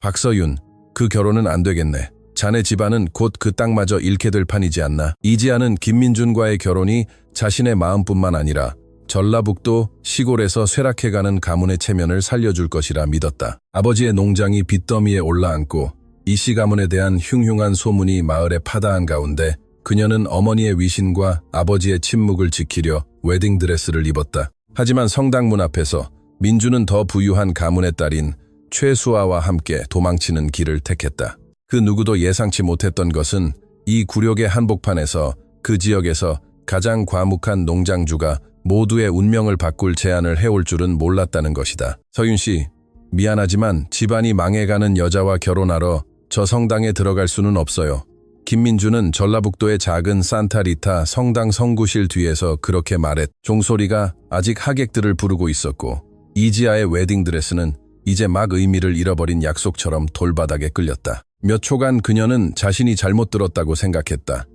박서윤, 그 결혼은 안 되겠네. 자네 집안은 곧 그 땅마저 잃게 될 판이지 않나. 이지아는 김민준과의 결혼이 자신의 마음뿐만 아니라 전라북도 시골에서 쇠락해가는 가문의 체면을 살려줄 것이라 믿었다. 아버지의 농장이 빚더미에 올라앉고 이씨 가문에 대한 흉흉한 소문이 마을에 파다한 가운데 그녀는 어머니의 위신과 아버지의 침묵을 지키려 웨딩드레스를 입었다. 하지만 성당 문 앞에서 민주는 더 부유한 가문의 딸인 최수아와 함께 도망치는 길을 택했다. 그 누구도 예상치 못했던 것은 이 굴욕의 한복판에서 그 지역에서 가장 과묵한 농장주가 모두의 운명을 바꿀 제안을 해올 줄은 몰랐다는 것이다. 서윤 씨, 미안하지만 집안이 망해가는 여자와 결혼하러 저 성당에 들어갈 수는 없어요. 김민주는 전라북도의 작은 산타리타 성당 성구실 뒤에서 그렇게 말했. 종소리가 아직 하객들을 부르고 있었고 이지아의 웨딩드레스는 이제 막 의미를 잃어버린 약속처럼 돌바닥에 끌렸다. 몇 초간 그녀는 자신이 잘못 들었다고 생각했다.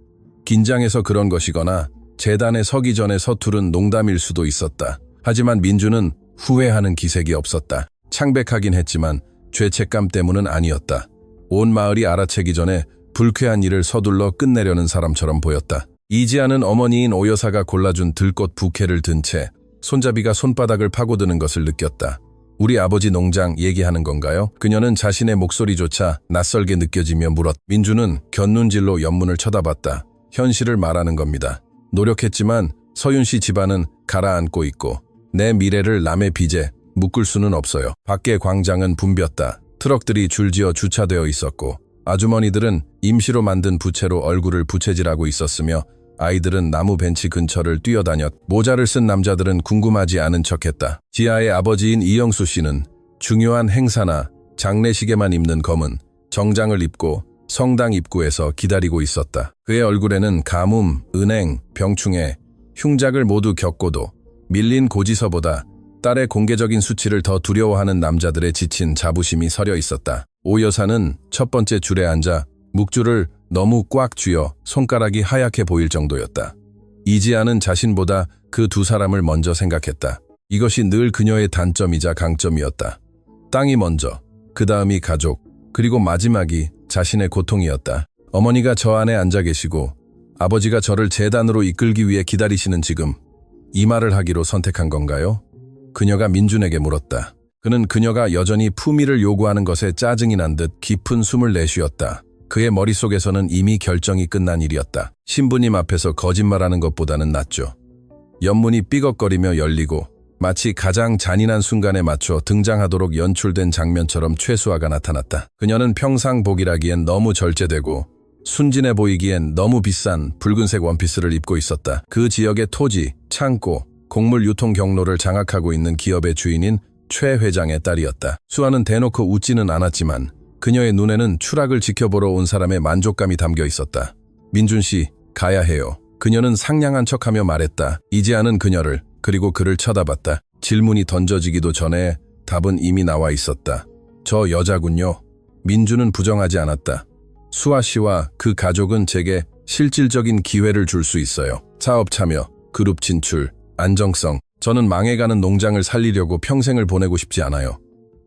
긴장해서 그런 것이거나 재단에 서기 전에 서투른 농담일 수도 있었다. 하지만 민주는 후회하는 기색이 없었다. 창백하긴 했지만 죄책감 때문은 아니었다. 온 마을이 알아채기 전에 불쾌한 일을 서둘러 끝내려는 사람처럼 보였다. 이지아는 어머니인 오 여사가 골라준 들꽃 부케를 든 채 손잡이가 손바닥을 파고드는 것을 느꼈다. 우리 아버지 농장 얘기하는 건가요? 그녀는 자신의 목소리조차 낯설게 느껴지며 물었. 민주는 곁눈질로 옆문을 쳐다봤다. 현실을 말하는 겁니다. 노력했지만 서윤 씨 집안은 가라앉고 있고 내 미래를 남의 빚에 묶을 수는 없어요. 밖에 광장은 붐볐다. 트럭들이 줄지어 주차되어 있었고 아주머니들은 임시로 만든 부채로 얼굴을 부채질하고 있었으며 아이들은 나무 벤치 근처를 뛰어다녔. 모자를 쓴 남자들은 궁금하지 않은 척했다. 지아의 아버지인 이영수 씨는 중요한 행사나 장례식에만 입는 검은 정장을 입고 성당 입구에서 기다리고 있었다. 그의 얼굴에는 가뭄, 은행, 병충해, 흉작을 모두 겪고도 밀린 고지서보다 딸의 공개적인 수치를 더 두려워하는 남자들의 지친 자부심이 서려 있었다. 오 여사는 첫 번째 줄에 앉아 묵주를 너무 꽉 쥐어 손가락이 하얗게 보일 정도였다. 이지아는 자신보다 그 두 사람을 먼저 생각했다. 이것이 늘 그녀의 단점이자 강점이었다. 땅이 먼저, 그 다음이 가족, 그리고 마지막이 자신의 고통이었다. 어머니가 저 안에 앉아 계시고 아버지가 저를 재단으로 이끌기 위해 기다리시는 지금 이 말을 하기로 선택한 건가요? 그녀가 민준에게 물었다. 그는 그녀가 여전히 품위를 요구하는 것에 짜증이 난 듯 깊은 숨을 내쉬었다. 그의 머릿속에서는 이미 결정이 끝난 일이었다. 신부님 앞에서 거짓말하는 것보다는 낫죠. 옆문이 삐걱거리며 열리고 마치 가장 잔인한 순간에 맞춰 등장하도록 연출된 장면처럼 최수아가 나타났다. 그녀는 평상 복이라기엔 너무 절제되고 순진해 보이기엔 너무 비싼 붉은색 원피스를 입고 있었다. 그 지역의 토지, 창고, 곡물 유통 경로를 장악하고 있는 기업의 주인인 최 회장의 딸이었다. 수아는 대놓고 웃지는 않았지만 그녀의 눈에는 추락을 지켜보러 온 사람의 만족감이 담겨 있었다. 민준 씨, 가야 해요. 그녀는 상냥한 척하며 말했다. 이지아는 그녀를, 그리고 그를 쳐다봤다. 질문이 던져지기도 전에 답은 이미 나와 있었다. 저 여자군요. 민주는 부정하지 않았다. 수아 씨와 그 가족은 제게 실질적인 기회를 줄 수 있어요. 사업 참여, 그룹 진출, 안정성. 저는 망해가는 농장을 살리려고 평생을 보내고 싶지 않아요.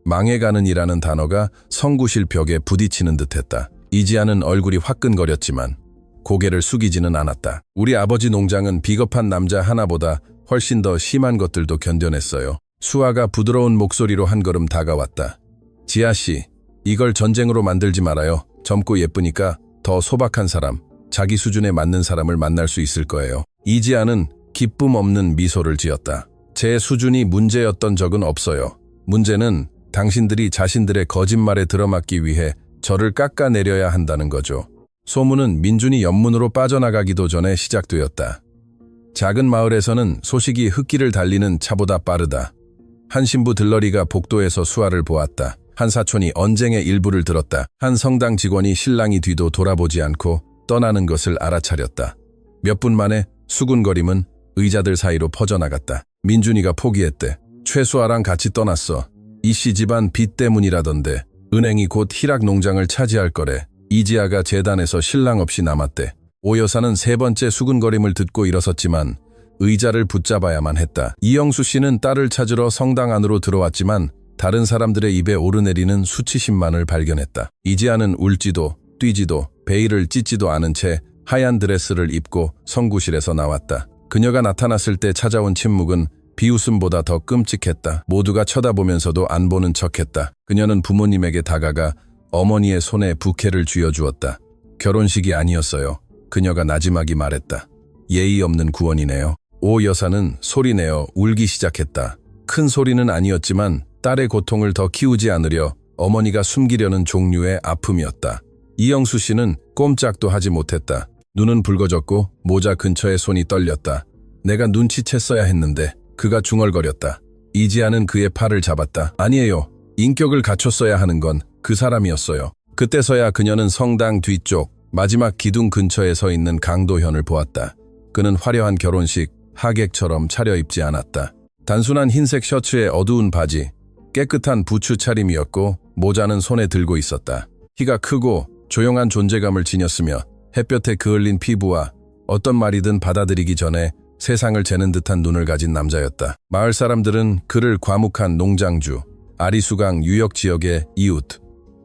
망해가는 이라는 단어가 성구실 벽에 부딪히는 듯했다. 이지아는 얼굴이 화끈거렸지만 고개를 숙이지는 않았다. 우리 아버지 농장은 비겁한 남자 하나보다 훨씬 더 심한 것들도 견뎌냈어요. 수아가 부드러운 목소리로 한 걸음 다가왔다. 지아씨, 이걸 전쟁으로 만들지 말아요. 젊고 예쁘니까 더 소박한 사람, 자기 수준에 맞는 사람을 만날 수 있을 거예요. 이지아는 기쁨 없는 미소를 지었다. 제 수준이 문제였던 적은 없어요. 문제는 당신들이 자신들의 거짓말에 들어맞기 위해 저를 깎아내려야 한다는 거죠. 소문은 민준이 옆문으로 빠져나가기도 전에 시작되었다. 작은 마을에서는 소식이 흙길을 달리는 차보다 빠르다. 한 신부 들러리가 복도에서 수아를 보았다. 한 사촌이 언쟁의 일부를 들었다. 한 성당 직원이 신랑이 뒤도 돌아보지 않고 떠나는 것을 알아차렸다. 몇 분 만에 수군거림은 의자들 사이로 퍼져나갔다. 민준이가 포기했대. 최수아랑 같이 떠났어. 이씨 집안 빚 때문이라던데. 은행이 곧 희락 농장을 차지할 거래. 이지아가 재단에서 신랑 없이 남았대. 오 여사는 세 번째 수군거림을 듣고 일어섰지만 의자를 붙잡아야만 했다. 이영수 씨는 딸을 찾으러 성당 안으로 들어왔지만 다른 사람들의 입에 오르내리는 수치심만을 발견했다. 이지아는 울지도 뛰지도 베일을 찢지도 않은 채 하얀 드레스를 입고 성구실에서 나왔다. 그녀가 나타났을 때 찾아온 침묵은 비웃음보다 더 끔찍했다. 모두가 쳐다보면서도 안 보는 척했다. 그녀는 부모님에게 다가가 어머니의 손에 부케를 쥐어주었다. 결혼식이 아니었어요. 그녀가 나지막이 말했다. 예의 없는 구원이네요. 오 여사는 소리내어 울기 시작했다. 큰 소리는 아니었지만 딸의 고통을 더 키우지 않으려 어머니가 숨기려는 종류의 아픔이었다. 이영수 씨는 꼼짝도 하지 못했다. 눈은 붉어졌고 모자 근처에 손이 떨렸다. 내가 눈치챘어야 했는데. 그가 중얼거렸다. 이지아는 그의 팔을 잡았다. 아니에요. 인격을 갖췄어야 하는 건 그 사람이었어요. 그때서야 그녀는 성당 뒤쪽 마지막 기둥 근처에 서 있는 강도현을 보았다. 그는 화려한 결혼식 하객처럼 차려입지 않았다. 단순한 흰색 셔츠에 어두운 바지, 깨끗한 부츠 차림이었고 모자는 손에 들고 있었다. 키가 크고 조용한 존재감을 지녔으며 햇볕에 그을린 피부와 어떤 말이든 받아들이기 전에 세상을 재는 듯한 눈을 가진 남자였다. 마을 사람들은 그를 과묵한 농장주, 아리수강 유역 지역의 이웃,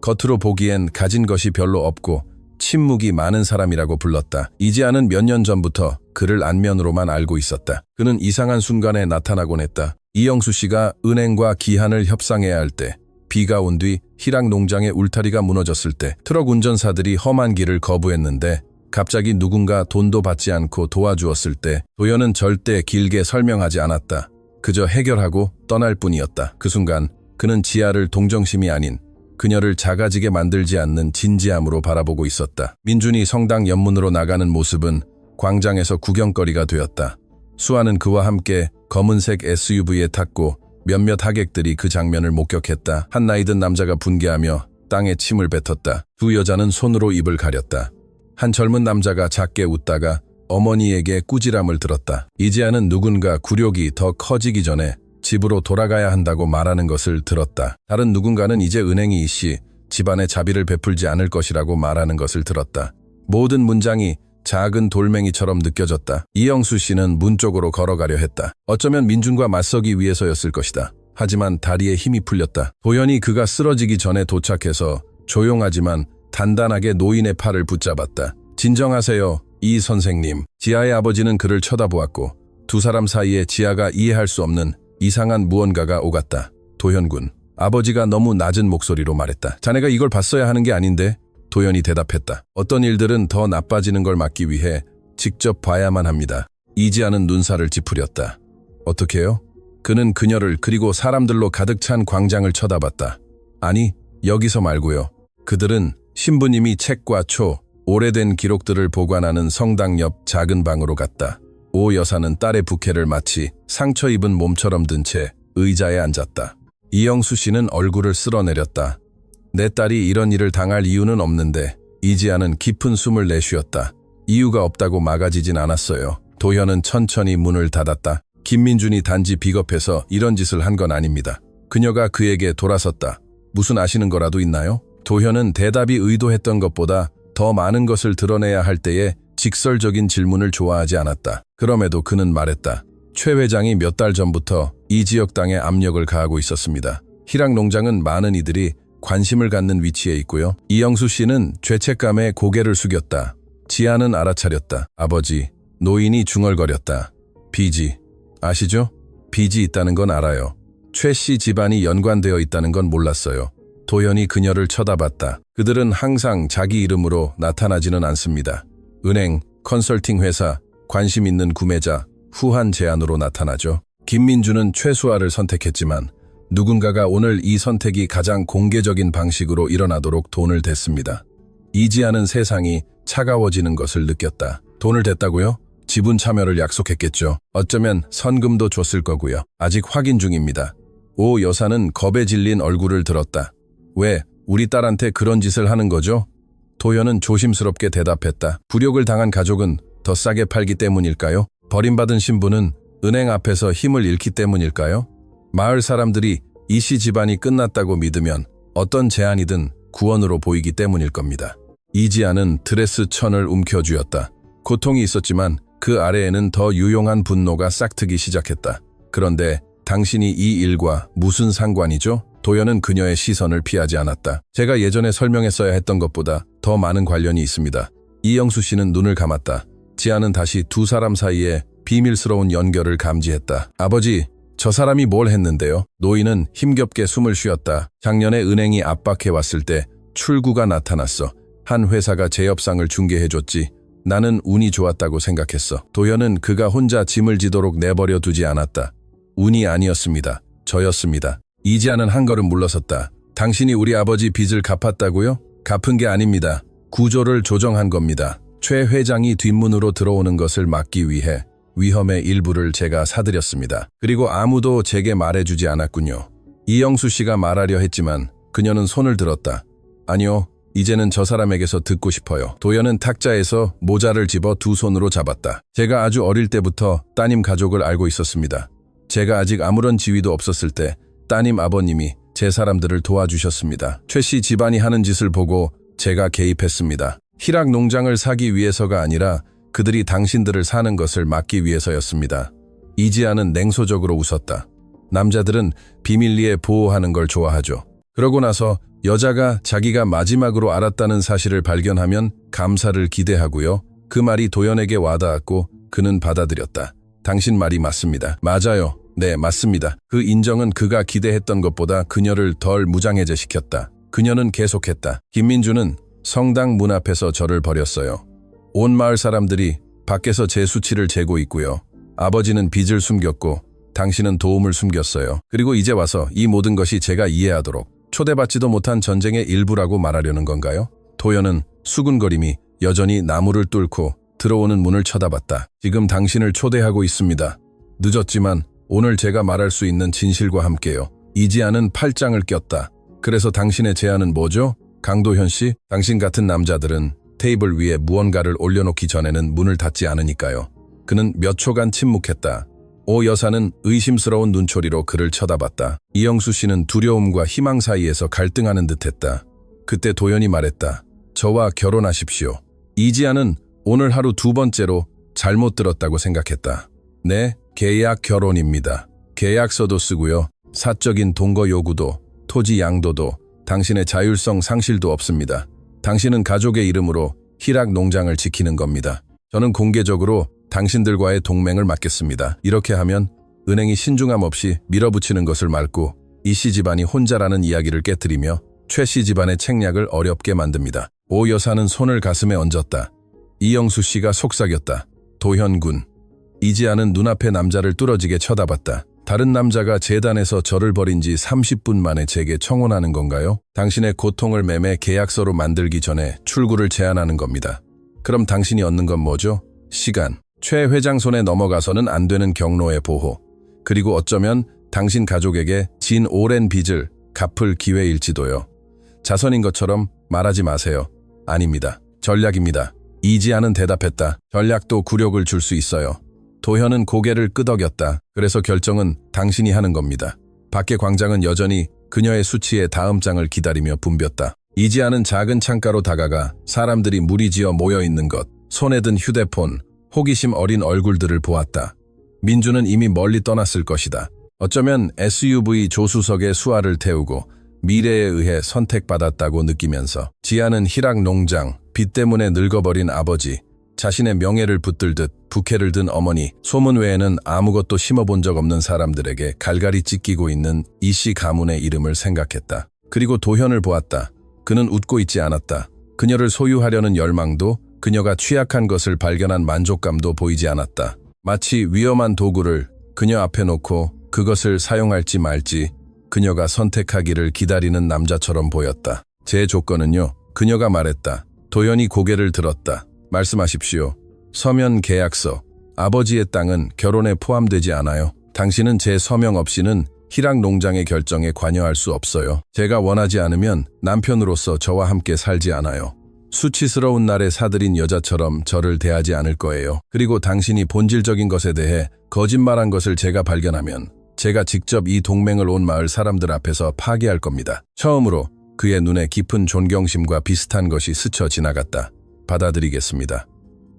겉으로 보기엔 가진 것이 별로 없고 침묵이 많은 사람이라고 불렀다. 이지아는 몇 년 전부터 그를 안면으로만 알고 있었다. 그는 이상한 순간에 나타나곤 했다. 이영수 씨가 은행과 기한을 협상해야 할 때, 비가 온 뒤 희락 농장의 울타리가 무너졌을 때, 트럭 운전사들이 험한 길을 거부했는데 갑자기 누군가 돈도 받지 않고 도와주었을 때 도연은 절대 길게 설명하지 않았다. 그저 해결하고 떠날 뿐이었다. 그 순간 그는 지아를 동정심이 아닌 그녀를 작아지게 만들지 않는 진지함으로 바라보고 있었다. 민준이 성당 옆문으로 나가는 모습은 광장에서 구경거리가 되었다. 수아는 그와 함께 검은색 SUV에 탔고 몇몇 하객들이 그 장면을 목격했다. 한 나이든 남자가 분개하며 땅에 침을 뱉었다. 두 여자는 손으로 입을 가렸다. 한 젊은 남자가 작게 웃다가 어머니에게 꾸지람을 들었다. 이지아는 누군가 굴욕이 더 커지기 전에 집으로 돌아가야 한다고 말하는 것을 들었다. 다른 누군가는 이제 은행이 이씨 집안에 자비를 베풀지 않을 것이라고 말하는 것을 들었다. 모든 문장이 작은 돌멩이처럼 느껴졌다. 이영수 씨는 문 쪽으로 걸어가려 했다. 어쩌면 민준과 맞서기 위해서였을 것이다. 하지만 다리에 힘이 풀렸다. 도연이 그가 쓰러지기 전에 도착해서 조용하지만 단단하게 노인의 팔을 붙잡았다. 진정하세요, 이 선생님. 지아의 아버지는 그를 쳐다보았고 두 사람 사이에 지아가 이해할 수 없는 이상한 무언가가 오갔다. 도현군. 아버지가 너무 낮은 목소리로 말했다. 자네가 이걸 봤어야 하는 게 아닌데? 도현이 대답했다. 어떤 일들은 더 나빠지는 걸 막기 위해 직접 봐야만 합니다. 이지아는 눈살을 찌푸렸다. 어떻게요? 그는 그녀를 그리고 사람들로 가득 찬 광장을 쳐다봤다. 아니, 여기서 말고요. 그들은 신부님이 책과 초, 오래된 기록들을 보관하는 성당 옆 작은 방으로 갔다. 오 여사는 딸의 부케를 마치 상처 입은 몸처럼 든 채 의자에 앉았다. 이영수 씨는 얼굴을 쓸어내렸다. 내 딸이 이런 일을 당할 이유는 없는데. 이지아는 깊은 숨을 내쉬었다. 이유가 없다고 막아지진 않았어요. 도현은 천천히 문을 닫았다. 김민준이 단지 비겁해서 이런 짓을 한 건 아닙니다. 그녀가 그에게 돌아섰다. 무슨 아시는 거라도 있나요? 도현은 대답이 의도했던 것보다 더 많은 것을 드러내야 할 때에 직설적인 질문을 좋아하지 않았다. 그럼에도 그는 말했다. 최 회장이 몇 달 전부터 이 지역 땅에 압력을 가하고 있었습니다. 희락 농장은 많은 이들이 관심을 갖는 위치에 있고요. 이영수 씨는 죄책감에 고개를 숙였다. 지아는 알아차렸다. 아버지, 노인이 중얼거렸다. 빚이, 아시죠? 빚이 있다는 건 알아요. 최 씨 집안이 연관되어 있다는 건 몰랐어요. 도연이 그녀를 쳐다봤다. 그들은 항상 자기 이름으로 나타나지는 않습니다. 은행, 컨설팅 회사, 관심 있는 구매자, 후한 제안으로 나타나죠. 김민주는 최수아를 선택했지만 누군가가 오늘 이 선택이 가장 공개적인 방식으로 일어나도록 돈을 댔습니다. 이지아는 세상이 차가워지는 것을 느꼈다. 돈을 댔다고요? 지분 참여를 약속했겠죠. 어쩌면 선금도 줬을 거고요. 아직 확인 중입니다. 오 여사는 겁에 질린 얼굴을 들었다. 왜 우리 딸한테 그런 짓을 하는 거죠? 도연은 조심스럽게 대답했다. 굴욕을 당한 가족은 더 싸게 팔기 때문일까요? 버림받은 신부는 은행 앞에서 힘을 잃기 때문일까요? 마을 사람들이 이씨 집안이 끝났다고 믿으면 어떤 제안이든 구원으로 보이기 때문일 겁니다. 이지아는 드레스 천을 움켜쥐었다. 고통이 있었지만 그 아래에는 더 유용한 분노가 싹트기 시작했다. 그런데 당신이 이 일과 무슨 상관이죠? 도연은 그녀의 시선을 피하지 않았다. 제가 예전에 설명했어야 했던 것보다 더 많은 관련이 있습니다. 이영수 씨는 눈을 감았다. 지아는 다시 두 사람 사이에 비밀스러운 연결을 감지했다. 아버지, 저 사람이 뭘 했는데요? 노인은 힘겹게 숨을 쉬었다. 작년에 은행이 압박해 왔을 때 출구가 나타났어. 한 회사가 재협상을 중개해줬지. 나는 운이 좋았다고 생각했어. 도연은 그가 혼자 짐을 지도록 내버려 두지 않았다. 운이 아니었습니다. 저였습니다. 이지아는 한 걸음 물러섰다. 당신이 우리 아버지 빚을 갚았다고요? 갚은 게 아닙니다. 구조를 조정한 겁니다. 최 회장이 뒷문으로 들어오는 것을 막기 위해 위험의 일부를 제가 사드렸습니다. 그리고 아무도 제게 말해주지 않았군요. 이영수 씨가 말하려 했지만 그녀는 손을 들었다. 아니요, 이제는 저 사람에게서 듣고 싶어요. 도연은 탁자에서 모자를 집어 두 손으로 잡았다. 제가 아주 어릴 때부터 따님 가족을 알고 있었습니다. 제가 아직 아무런 지위도 없었을 때 따님 아버님이 제 사람들을 도와주셨습니다. 최 씨 집안이 하는 짓을 보고 제가 개입했습니다. 희락 농장을 사기 위해서가 아니라 그들이 당신들을 사는 것을 막기 위해서였습니다. 이지아는 냉소적으로 웃었다. 남자들은 비밀리에 보호하는 걸 좋아하죠. 그러고 나서 여자가 자기가 마지막으로 알았다는 사실을 발견하면 감사를 기대하고요. 그 말이 도연에게 와닿았고 그는 받아들였다. 당신 말이 맞습니다. 맞아요. 네, 맞습니다. 그 인정은 그가 기대했던 것보다 그녀를 덜 무장해제시켰다. 그녀는 계속했다. 김민주는 성당 문 앞에서 저를 버렸어요. 온 마을 사람들이 밖에서 제 수치를 재고 있고요. 아버지는 빚을 숨겼고 당신은 도움을 숨겼어요. 그리고 이제 와서 이 모든 것이 제가 이해하도록 초대받지도 못한 전쟁의 일부라고 말하려는 건가요? 도연은 수군거림이 여전히 나무를 뚫고 들어오는 문을 쳐다봤다. 지금 당신을 초대하고 있습니다. 늦었지만 오늘 제가 말할 수 있는 진실과 함께요. 이지아는 팔짱을 꼈다. 그래서 당신의 제안은 뭐죠? 강도현 씨, 당신 같은 남자들은 테이블 위에 무언가를 올려놓기 전에는 문을 닫지 않으니까요. 그는 몇 초간 침묵했다. 오 여사는 의심스러운 눈초리로 그를 쳐다봤다. 이영수 씨는 두려움과 희망 사이에서 갈등하는 듯했다. 그때 도연이 말했다. 저와 결혼하십시오. 이지아는 오늘 하루 두 번째로 잘못 들었다고 생각했다. 네, 계약 결혼입니다. 계약서도 쓰고요. 사적인 동거 요구도, 토지 양도도, 당신의 자율성 상실도 없습니다. 당신은 가족의 이름으로 희락 농장을 지키는 겁니다. 저는 공개적으로 당신들과의 동맹을 맺겠습니다. 이렇게 하면 은행이 신중함 없이 밀어붙이는 것을 막고 이 씨 집안이 혼자라는 이야기를 깨뜨리며 최 씨 집안의 책략을 어렵게 만듭니다. 오 여사는 손을 가슴에 얹었다. 이영수 씨가 속삭였다. 도현군. 이지아는 눈앞의 남자를 뚫어지게 쳐다봤다. 다른 남자가 재단에서 저를 버린 지 30분 만에 제게 청혼하는 건가요? 당신의 고통을 매매 계약서로 만들기 전에 출구를 제한하는 겁니다. 그럼 당신이 얻는 건 뭐죠? 시간. 최 회장 손에 넘어가서는 안 되는 경로의 보호. 그리고 어쩌면 당신 가족에게 진 오랜 빚을 갚을 기회일지도요. 자선인 것처럼 말하지 마세요. 아닙니다. 전략입니다. 이지아는 대답했다. 전략도 굴욕을 줄 수 있어요. 도현은 고개를 끄덕였다. 그래서 결정은 당신이 하는 겁니다. 밖의 광장은 여전히 그녀의 수치의 다음 장을 기다리며 붐볐다. 이지아는 작은 창가로 다가가 사람들이 무리지어 모여있는 것, 손에 든 휴대폰, 호기심 어린 얼굴들을 보았다. 민주는 이미 멀리 떠났을 것이다. 어쩌면 SUV 조수석에 수아를 태우고 미래에 의해 선택받았다고 느끼면서 지아는 희락 농장, 빚 때문에 늙어버린 아버지, 자신의 명예를 붙들듯 부케를 든 어머니, 소문 외에는 아무것도 심어본 적 없는 사람들에게 갈갈이 찢기고 있는 이씨 가문의 이름을 생각했다. 그리고 도현을 보았다. 그는 웃고 있지 않았다. 그녀를 소유하려는 열망도, 그녀가 취약한 것을 발견한 만족감도 보이지 않았다. 마치 위험한 도구를 그녀 앞에 놓고 그것을 사용할지 말지 그녀가 선택하기를 기다리는 남자처럼 보였다. 제 조건은요. 그녀가 말했다. 도연이 고개를 들었다. 말씀하십시오. 서면 계약서. 아버지의 땅은 결혼에 포함되지 않아요. 당신은 제 서명 없이는 희락 농장의 결정에 관여할 수 없어요. 제가 원하지 않으면 남편으로서 저와 함께 살지 않아요. 수치스러운 날에 사들인 여자처럼 저를 대하지 않을 거예요. 그리고 당신이 본질적인 것에 대해 거짓말한 것을 제가 발견하면 제가 직접 이 동맹을 온 마을 사람들 앞에서 파괴할 겁니다. 처음으로 그의 눈에 깊은 존경심과 비슷한 것이 스쳐 지나갔다. 받아들이겠습니다.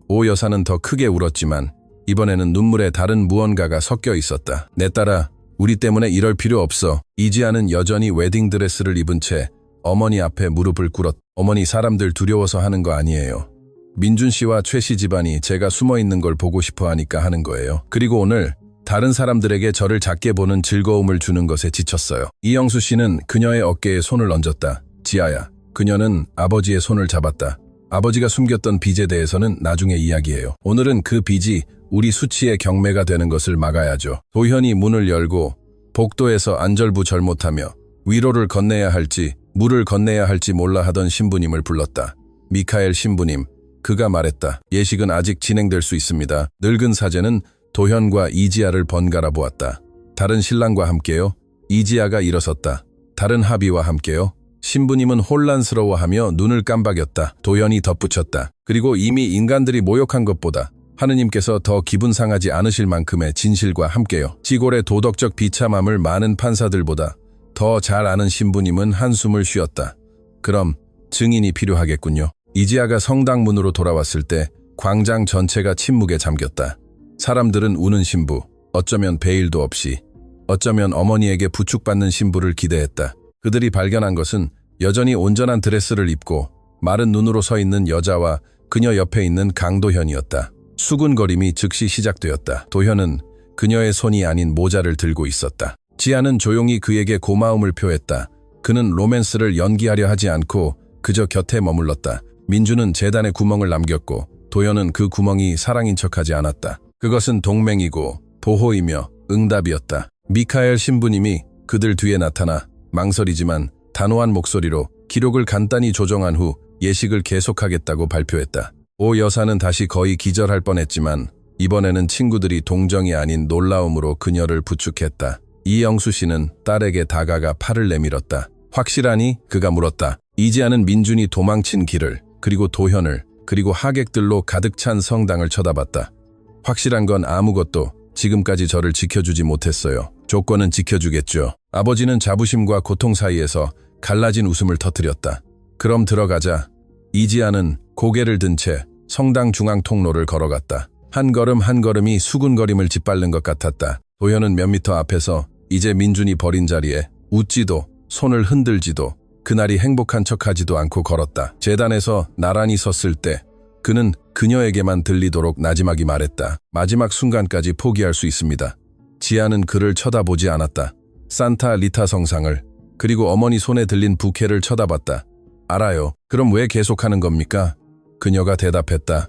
오 여사는 더 크게 울었지만 이번에는 눈물에 다른 무언가가 섞여 있었다. 내 딸아, 우리 때문에 이럴 필요 없어. 이지아는 여전히 웨딩드레스를 입은 채 어머니 앞에 무릎을 꿇었. 어머니, 사람들 두려워서 하는 거 아니에요. 민준 씨와 최 씨 집안이 제가 숨어 있는 걸 보고 싶어 하니까 하는 거예요. 그리고 오늘 다른 사람들에게 저를 작게 보는 즐거움을 주는 것에 지쳤어요. 이영수 씨는 그녀의 어깨에 손을 얹었다. 지아야. 그녀는 아버지의 손을 잡았다. 아버지가 숨겼던 빚에 대해서는 나중에 이야기해요. 오늘은 그 빚이 우리 수치의 경매가 되는 것을 막아야죠. 도현이 문을 열고 복도에서 안절부 절못하며 위로를 건네야 할지 물을 건네야 할지 몰라 하던 신부님을 불렀다. 미카엘 신부님, 그가 말했다. 예식은 아직 진행될 수 있습니다. 늙은 사제는 도현과 이지아를 번갈아 보았다. 다른 신랑과 함께요. 이지아가 일어섰다. 다른 합의와 함께요. 신부님은 혼란스러워하며 눈을 깜박였다. 도현이 덧붙였다. 그리고 이미 인간들이 모욕한 것보다 하느님께서 더 기분 상하지 않으실 만큼의 진실과 함께요. 지골의 도덕적 비참함을 많은 판사들보다 더 잘 아는 신부님은 한숨을 쉬었다. 그럼 증인이 필요하겠군요. 이지아가 성당 문으로 돌아왔을 때 광장 전체가 침묵에 잠겼다. 사람들은 우는 신부, 어쩌면 베일도 없이, 어쩌면 어머니에게 부축받는 신부를 기대했다. 그들이 발견한 것은 여전히 온전한 드레스를 입고 마른 눈으로 서 있는 여자와 그녀 옆에 있는 강도현이었다. 수군거림이 즉시 시작되었다. 도현은 그녀의 손이 아닌 모자를 들고 있었다. 지아는 조용히 그에게 고마움을 표했다. 그는 로맨스를 연기하려 하지 않고 그저 곁에 머물렀다. 민주는 재단에 구멍을 남겼고 도현은 그 구멍이 사랑인 척하지 않았다. 그것은 동맹이고 보호이며 응답이었다. 미카엘 신부님이 그들 뒤에 나타나 망설이지만 단호한 목소리로 기록을 간단히 조정한 후 예식을 계속하겠다고 발표했다. 오 여사는 다시 거의 기절할 뻔했지만 이번에는 친구들이 동정이 아닌 놀라움으로 그녀를 부축했다. 이영수 씨는 딸에게 다가가 팔을 내밀었다. 확실하니? 그가 물었다. 이지아는 민준이 도망친 길을, 그리고 도현을, 그리고 하객들로 가득 찬 성당을 쳐다봤다. 확실한 건 아무것도 지금까지 저를 지켜주지 못했어요. 조건은 지켜주겠죠. 아버지는 자부심과 고통 사이에서 갈라진 웃음을 터뜨렸다. 그럼 들어가자. 이지아는 고개를 든 채 성당 중앙 통로를 걸어갔다. 한 걸음 한 걸음이 수군거림을 짓밟는 것 같았다. 도현은 몇 미터 앞에서 이제 민준이 버린 자리에 웃지도 손을 흔들지도 그날이 행복한 척하지도 않고 걸었다. 재단에서 나란히 섰을 때 그는 그녀에게만 들리도록 나지막이 말했다. 마지막 순간까지 포기할 수 있습니다. 지아는 그를 쳐다보지 않았다. 산타 리타 성상을, 그리고 어머니 손에 들린 부케를 쳐다봤다. 알아요. 그럼 왜 계속하는 겁니까? 그녀가 대답했다.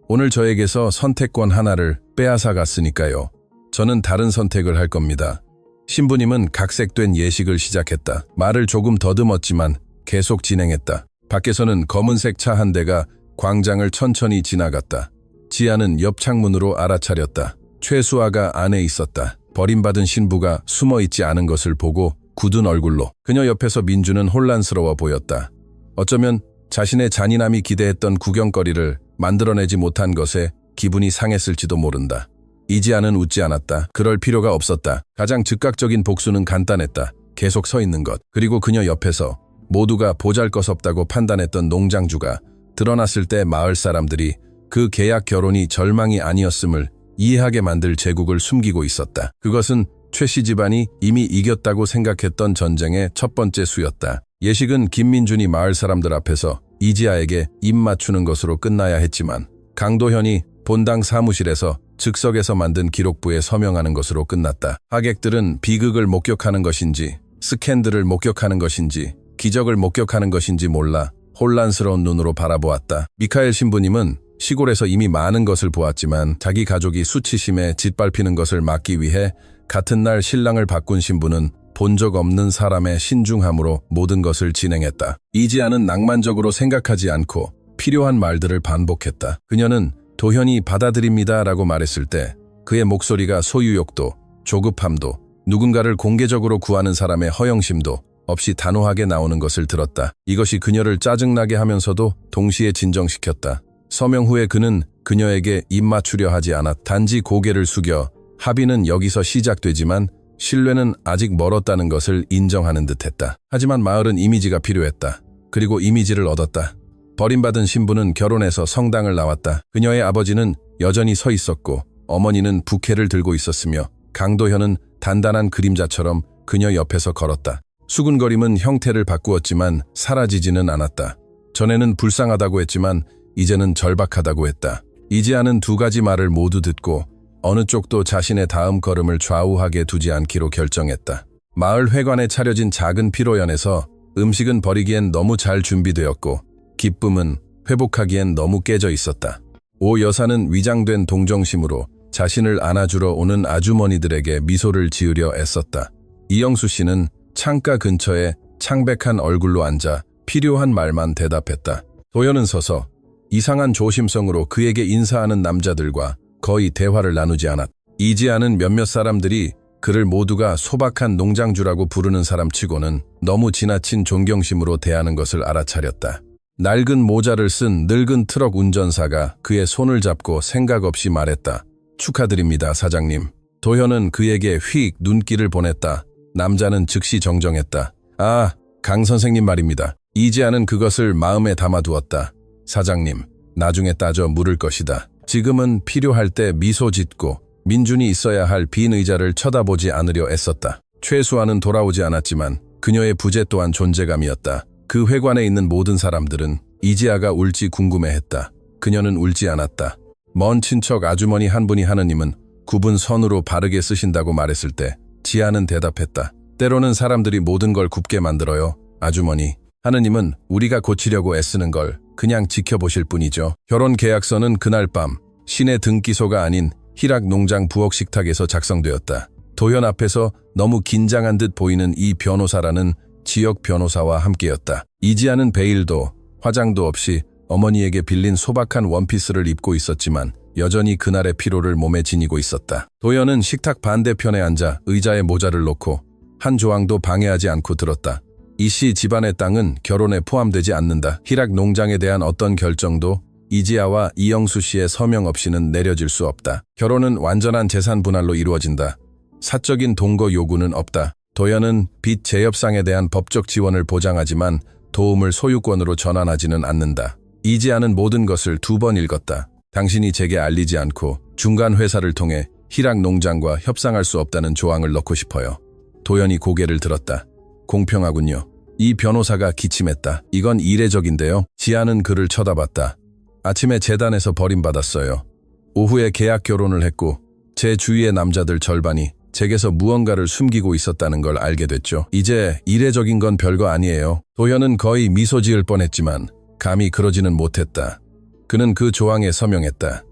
오늘 저에게서 선택권 하나를 빼앗아 갔으니까요. 저는 다른 선택을 할 겁니다. 신부님은 각색된 예식을 시작했다. 말을 조금 더듬었지만 계속 진행했다. 밖에서는 검은색 차 한 대가 광장을 천천히 지나갔다. 지아는 옆 창문으로 알아차렸다. 최수아가 안에 있었다. 버림받은 신부가 숨어있지 않은 것을 보고 굳은 얼굴로. 그녀 옆에서 민주는 혼란스러워 보였다. 어쩌면 자신의 잔인함이 기대했던 구경거리를 만들어내지 못한 것에 기분이 상했을지도 모른다. 이지아는 웃지 않았다. 그럴 필요가 없었다. 가장 즉각적인 복수는 간단했다. 계속 서 있는 것. 그리고 그녀 옆에서 모두가 보잘것없다고 판단했던 농장주가 드러났을 때 마을 사람들이 그 계약 결혼이 절망이 아니었음을 이해하게 만들 제국을 숨기고 있었다. 그것은 최 씨 집안이 이미 이겼다고 생각했던 전쟁의 첫 번째 수였다. 예식은 김민준이 마을 사람들 앞에서 이지아에게 입 맞추는 것으로 끝나야 했지만 강도현이 본당 사무실에서 즉석에서 만든 기록부에 서명하는 것으로 끝났다. 하객들은 비극을 목격하는 것인지 스캔들을 목격하는 것인지 기적을 목격하는 것인지 몰라 혼란스러운 눈으로 바라보았다. 미카엘 신부님은 시골에서 이미 많은 것을 보았지만 자기 가족이 수치심에 짓밟히는 것을 막기 위해 같은 날 신랑을 바꾼 신부는 본 적 없는 사람의 신중함으로 모든 것을 진행했다. 이지아는 낭만적으로 생각하지 않고 필요한 말들을 반복했다. 그녀는 도현이 받아들입니다 라고 말했을 때 그의 목소리가 소유욕도, 조급함도, 누군가를 공개적으로 구하는 사람의 허영심도 없이 단호하게 나오는 것을 들었다. 이것이 그녀를 짜증나게 하면서도 동시에 진정시켰다. 서명 후에 그는 그녀에게 입 맞추려 하지 않았. 단지 고개를 숙여 합의는 여기서 시작되지만 신뢰는 아직 멀었다는 것을 인정하는 듯했다. 하지만 마을은 이미지가 필요했다. 그리고 이미지를 얻었다. 버림받은 신부는 결혼해서 성당을 나왔다. 그녀의 아버지는 여전히 서 있었고 어머니는 부케를 들고 있었으며 강도현은 단단한 그림자처럼 그녀 옆에서 걸었다. 수군거림은 형태를 바꾸었지만 사라지지는 않았다. 전에는 불쌍하다고 했지만 이제는 절박하다고 했다. 이지아는 두 가지 말을 모두 듣고 어느 쪽도 자신의 다음 걸음을 좌우하게 두지 않기로 결정했다. 마을 회관에 차려진 작은 피로연에서 음식은 버리기엔 너무 잘 준비되었고 기쁨은 회복하기엔 너무 깨져 있었다. 오 여사는 위장된 동정심으로 자신을 안아주러 오는 아주머니들에게 미소를 지으려 애썼다. 이영수 씨는 창가 근처에 창백한 얼굴로 앉아 필요한 말만 대답했다. 도연은 서서 이상한 조심성으로 그에게 인사하는 남자들과 거의 대화를 나누지 않았다. 이지아는 몇몇 사람들이 그를 모두가 소박한 농장주라고 부르는 사람치고는 너무 지나친 존경심으로 대하는 것을 알아차렸다. 낡은 모자를 쓴 늙은 트럭 운전사가 그의 손을 잡고 생각 없이 말했다. 축하드립니다, 사장님. 도현은 그에게 휙 눈길을 보냈다. 남자는 즉시 정정했다. 아, 강 선생님 말입니다. 이지아는 그것을 마음에 담아두었다. 사장님, 나중에 따져 물을 것이다. 지금은 필요할 때 미소 짓고 민준이 있어야 할 빈 의자를 쳐다보지 않으려 애썼다. 최수아는 돌아오지 않았지만 그녀의 부재 또한 존재감이었다. 그 회관에 있는 모든 사람들은 이지아가 울지 궁금해했다. 그녀는 울지 않았다. 먼 친척 아주머니 한 분이 하느님은 굽은 선으로 바르게 쓰신다고 말했을 때 지아는 대답했다. 때로는 사람들이 모든 걸 굽게 만들어요. 아주머니, 하느님은 우리가 고치려고 애쓰는 걸 그냥 지켜보실 뿐이죠. 결혼 계약서는 그날 밤 시내 등기소가 아닌 희락 농장 부엌 식탁에서 작성되었다. 도현 앞에서 너무 긴장한 듯 보이는 이 변호사라는 지역 변호사와 함께였다. 이지아는 베일도 화장도 없이 어머니에게 빌린 소박한 원피스를 입고 있었지만 여전히 그날의 피로를 몸에 지니고 있었다. 도현은 식탁 반대편에 앉아 의자에 모자를 놓고 한 조항도 방해하지 않고 들었다. 이 씨 집안의 땅은 결혼에 포함되지 않는다. 희락 농장에 대한 어떤 결정도 이지아와 이영수 씨의 서명 없이는 내려질 수 없다. 결혼은 완전한 재산 분할로 이루어진다. 사적인 동거 요구는 없다. 도현은 빚 재협상에 대한 법적 지원을 보장하지만 도움을 소유권으로 전환하지는 않는다. 이지아는 모든 것을 2번 읽었다. 당신이 제게 알리지 않고 중간 회사를 통해 희락 농장과 협상할 수 없다는 조항을 넣고 싶어요. 도현이 고개를 들었다. 공평하군요. 이 변호사가 기침했다. 이건 이례적인데요. 지아는 그를 쳐다봤다. 아침에 재단에서 버림받았어요. 오후에 계약 결혼을 했고 제 주위의 남자들 절반이 제게서 무언가를 숨기고 있었다는 걸 알게 됐죠. 이제 이례적인 건 별거 아니에요. 도현은 거의 미소 지을 뻔했지만 감히 그러지는 못했다. 그는 그 조항에 서명했다.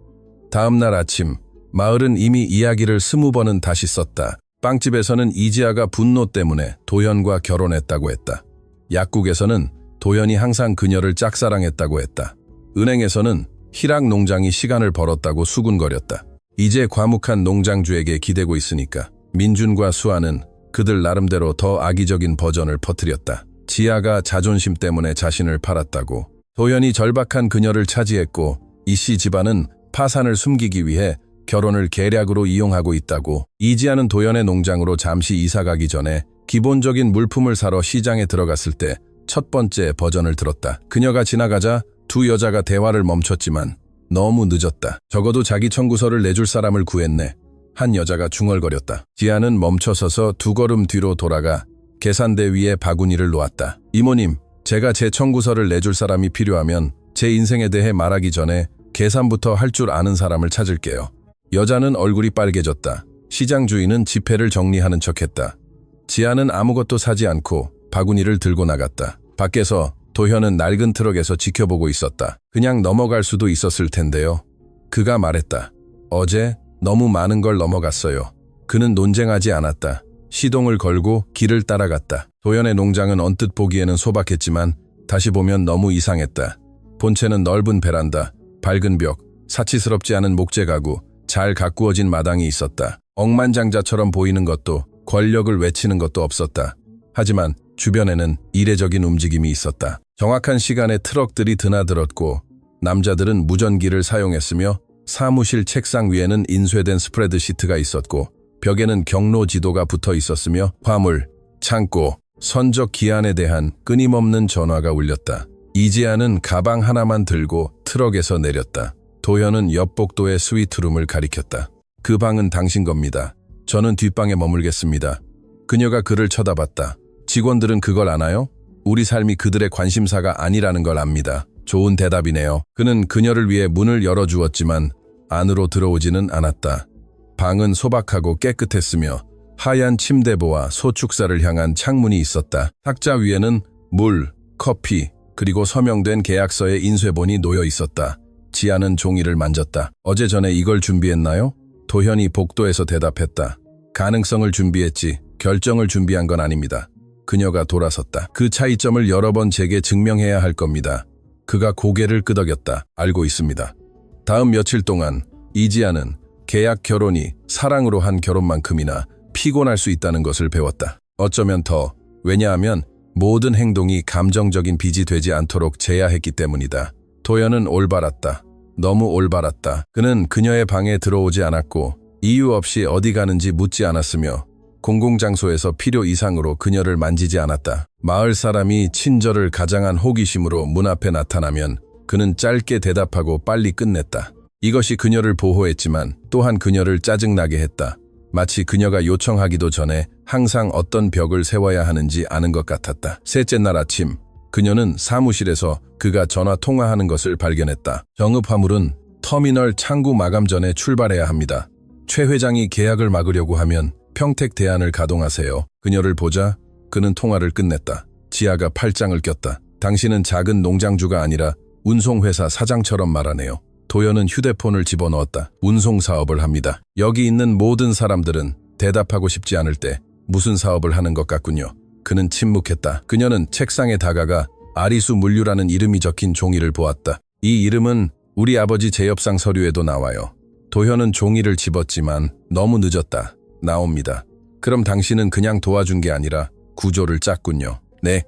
다음 날 아침 마을은 이미 이야기를 20번은 다시 썼다. 빵집에서는 이지아가 분노 때문에 도현과 결혼했다고 했다. 약국에서는 도현이 항상 그녀를 짝사랑했다고 했다. 은행에서는 희락 농장이 시간을 벌었다고 수군거렸다. 이제 과묵한 농장주에게 기대고 있으니까 민준과 수아는 그들 나름대로 더 악의적인 버전을 퍼뜨렸다. 지아가 자존심 때문에 자신을 팔았다고. 도현이 절박한 그녀를 차지했고 이씨 집안은 파산을 숨기기 위해 결혼을 계략으로 이용하고 있다고. 이지아는 도현의 농장으로 잠시 이사가기 전에 기본적인 물품을 사러 시장에 들어갔을 때 첫 번째 버전을 들었다. 그녀가 지나가자 두 여자가 대화를 멈췄지만 너무 늦었다. 적어도 자기 청구서를 내줄 사람을 구했네. 한 여자가 중얼거렸다. 지아는 멈춰서서 2걸음 뒤로 돌아가 계산대 위에 바구니를 놓았다. 이모님, 제가 제 청구서를 내줄 사람이 필요하면 제 인생에 대해 말하기 전에 계산부터 할 줄 아는 사람을 찾을게요. 여자는 얼굴이 빨개졌다. 시장 주인은 지폐를 정리하는 척했다. 지아는 아무것도 사지 않고 바구니를 들고 나갔다. 밖에서 도현은 낡은 트럭에서 지켜보고 있었다. 그냥 넘어갈 수도 있었을 텐데요. 그가 말했다. 어제 너무 많은 걸 넘어갔어요. 그는 논쟁하지 않았다. 시동을 걸고 길을 따라갔다. 도현의 농장은 언뜻 보기에는 소박했지만 다시 보면 너무 이상했다. 본체는 넓은 베란다, 밝은 벽, 사치스럽지 않은 목재 가구, 잘 가꾸어진 마당이 있었다. 억만장자처럼 보이는 것도 권력을 외치는 것도 없었다. 하지만 주변에는 이례적인 움직임이 있었다. 정확한 시간에 트럭들이 드나들었고 남자들은 무전기를 사용했으며 사무실 책상 위에는 인쇄된 스프레드 시트가 있었고 벽에는 경로 지도가 붙어 있었으며 화물, 창고, 선적 기한에 대한 끊임없는 전화가 울렸다. 이지아는 가방 하나만 들고 트럭에서 내렸다. 도현은 옆 복도의 스위트룸을 가리켰다. 그 방은 당신 겁니다. 저는 뒷방에 머물겠습니다. 그녀가 그를 쳐다봤다. 직원들은 그걸 아나요? 우리 삶이 그들의 관심사가 아니라는 걸 압니다. 좋은 대답이네요. 그는 그녀를 위해 문을 열어주었지만 안으로 들어오지는 않았다. 방은 소박하고 깨끗했으며 하얀 침대보와 소축사를 향한 창문이 있었다. 탁자 위에는 물, 커피, 그리고 서명된 계약서의 인쇄본이 놓여 있었다. 지아는 종이를 만졌다. 어제 전에 이걸 준비했나요? 도현이 복도에서 대답했다. 가능성을 준비했지 결정을 준비한 건 아닙니다. 그녀가 돌아섰다. 그 차이점을 여러 번 제게 증명해야 할 겁니다. 그가 고개를 끄덕였다. 알고 있습니다. 다음 며칠 동안 이지아는 계약 결혼이 사랑으로 한 결혼만큼이나 피곤할 수 있다는 것을 배웠다. 어쩌면 더. 왜냐하면 모든 행동이 감정적인 빚이 되지 않도록 제야했기 때문이다. 도연은 올바랐다. 너무 올바랐다. 그는 그녀의 방에 들어오지 않았고 이유 없이 어디 가는지 묻지 않았으며 공공장소에서 필요 이상으로 그녀를 만지지 않았다. 마을 사람이 친절을 가장한 호기심으로 문 앞에 나타나면 그는 짧게 대답하고 빨리 끝냈다. 이것이 그녀를 보호했지만 또한 그녀를 짜증나게 했다. 마치 그녀가 요청하기도 전에 항상 어떤 벽을 세워야 하는지 아는 것 같았다. 셋째 날 아침, 그녀는 사무실에서 그가 전화 통화하는 것을 발견했다. 정읍 화물은 터미널 창구 마감 전에 출발해야 합니다. 최 회장이 계약을 막으려고 하면 평택 대안을 가동하세요. 그녀를 보자 그는 통화를 끝냈다. 지아가 팔짱을 꼈다. 당신은 작은 농장주가 아니라 운송회사 사장처럼 말하네요. 도연은 휴대폰을 집어넣었다. 운송 사업을 합니다. 여기 있는 모든 사람들은 대답하고 싶지 않을 때 무슨 사업을 하는 것 같군요. 그는 침묵했다. 그녀는 책상에 다가가 아리수 물류라는 이름이 적힌 종이를 보았다. 이 이름은 우리 아버지 재협상 서류에도 나와요. 도현은 종이를 집었지만 너무 늦었다. 나옵니다. 그럼 당신은 그냥 도와준 게 아니라 구조를 짰군요. 네.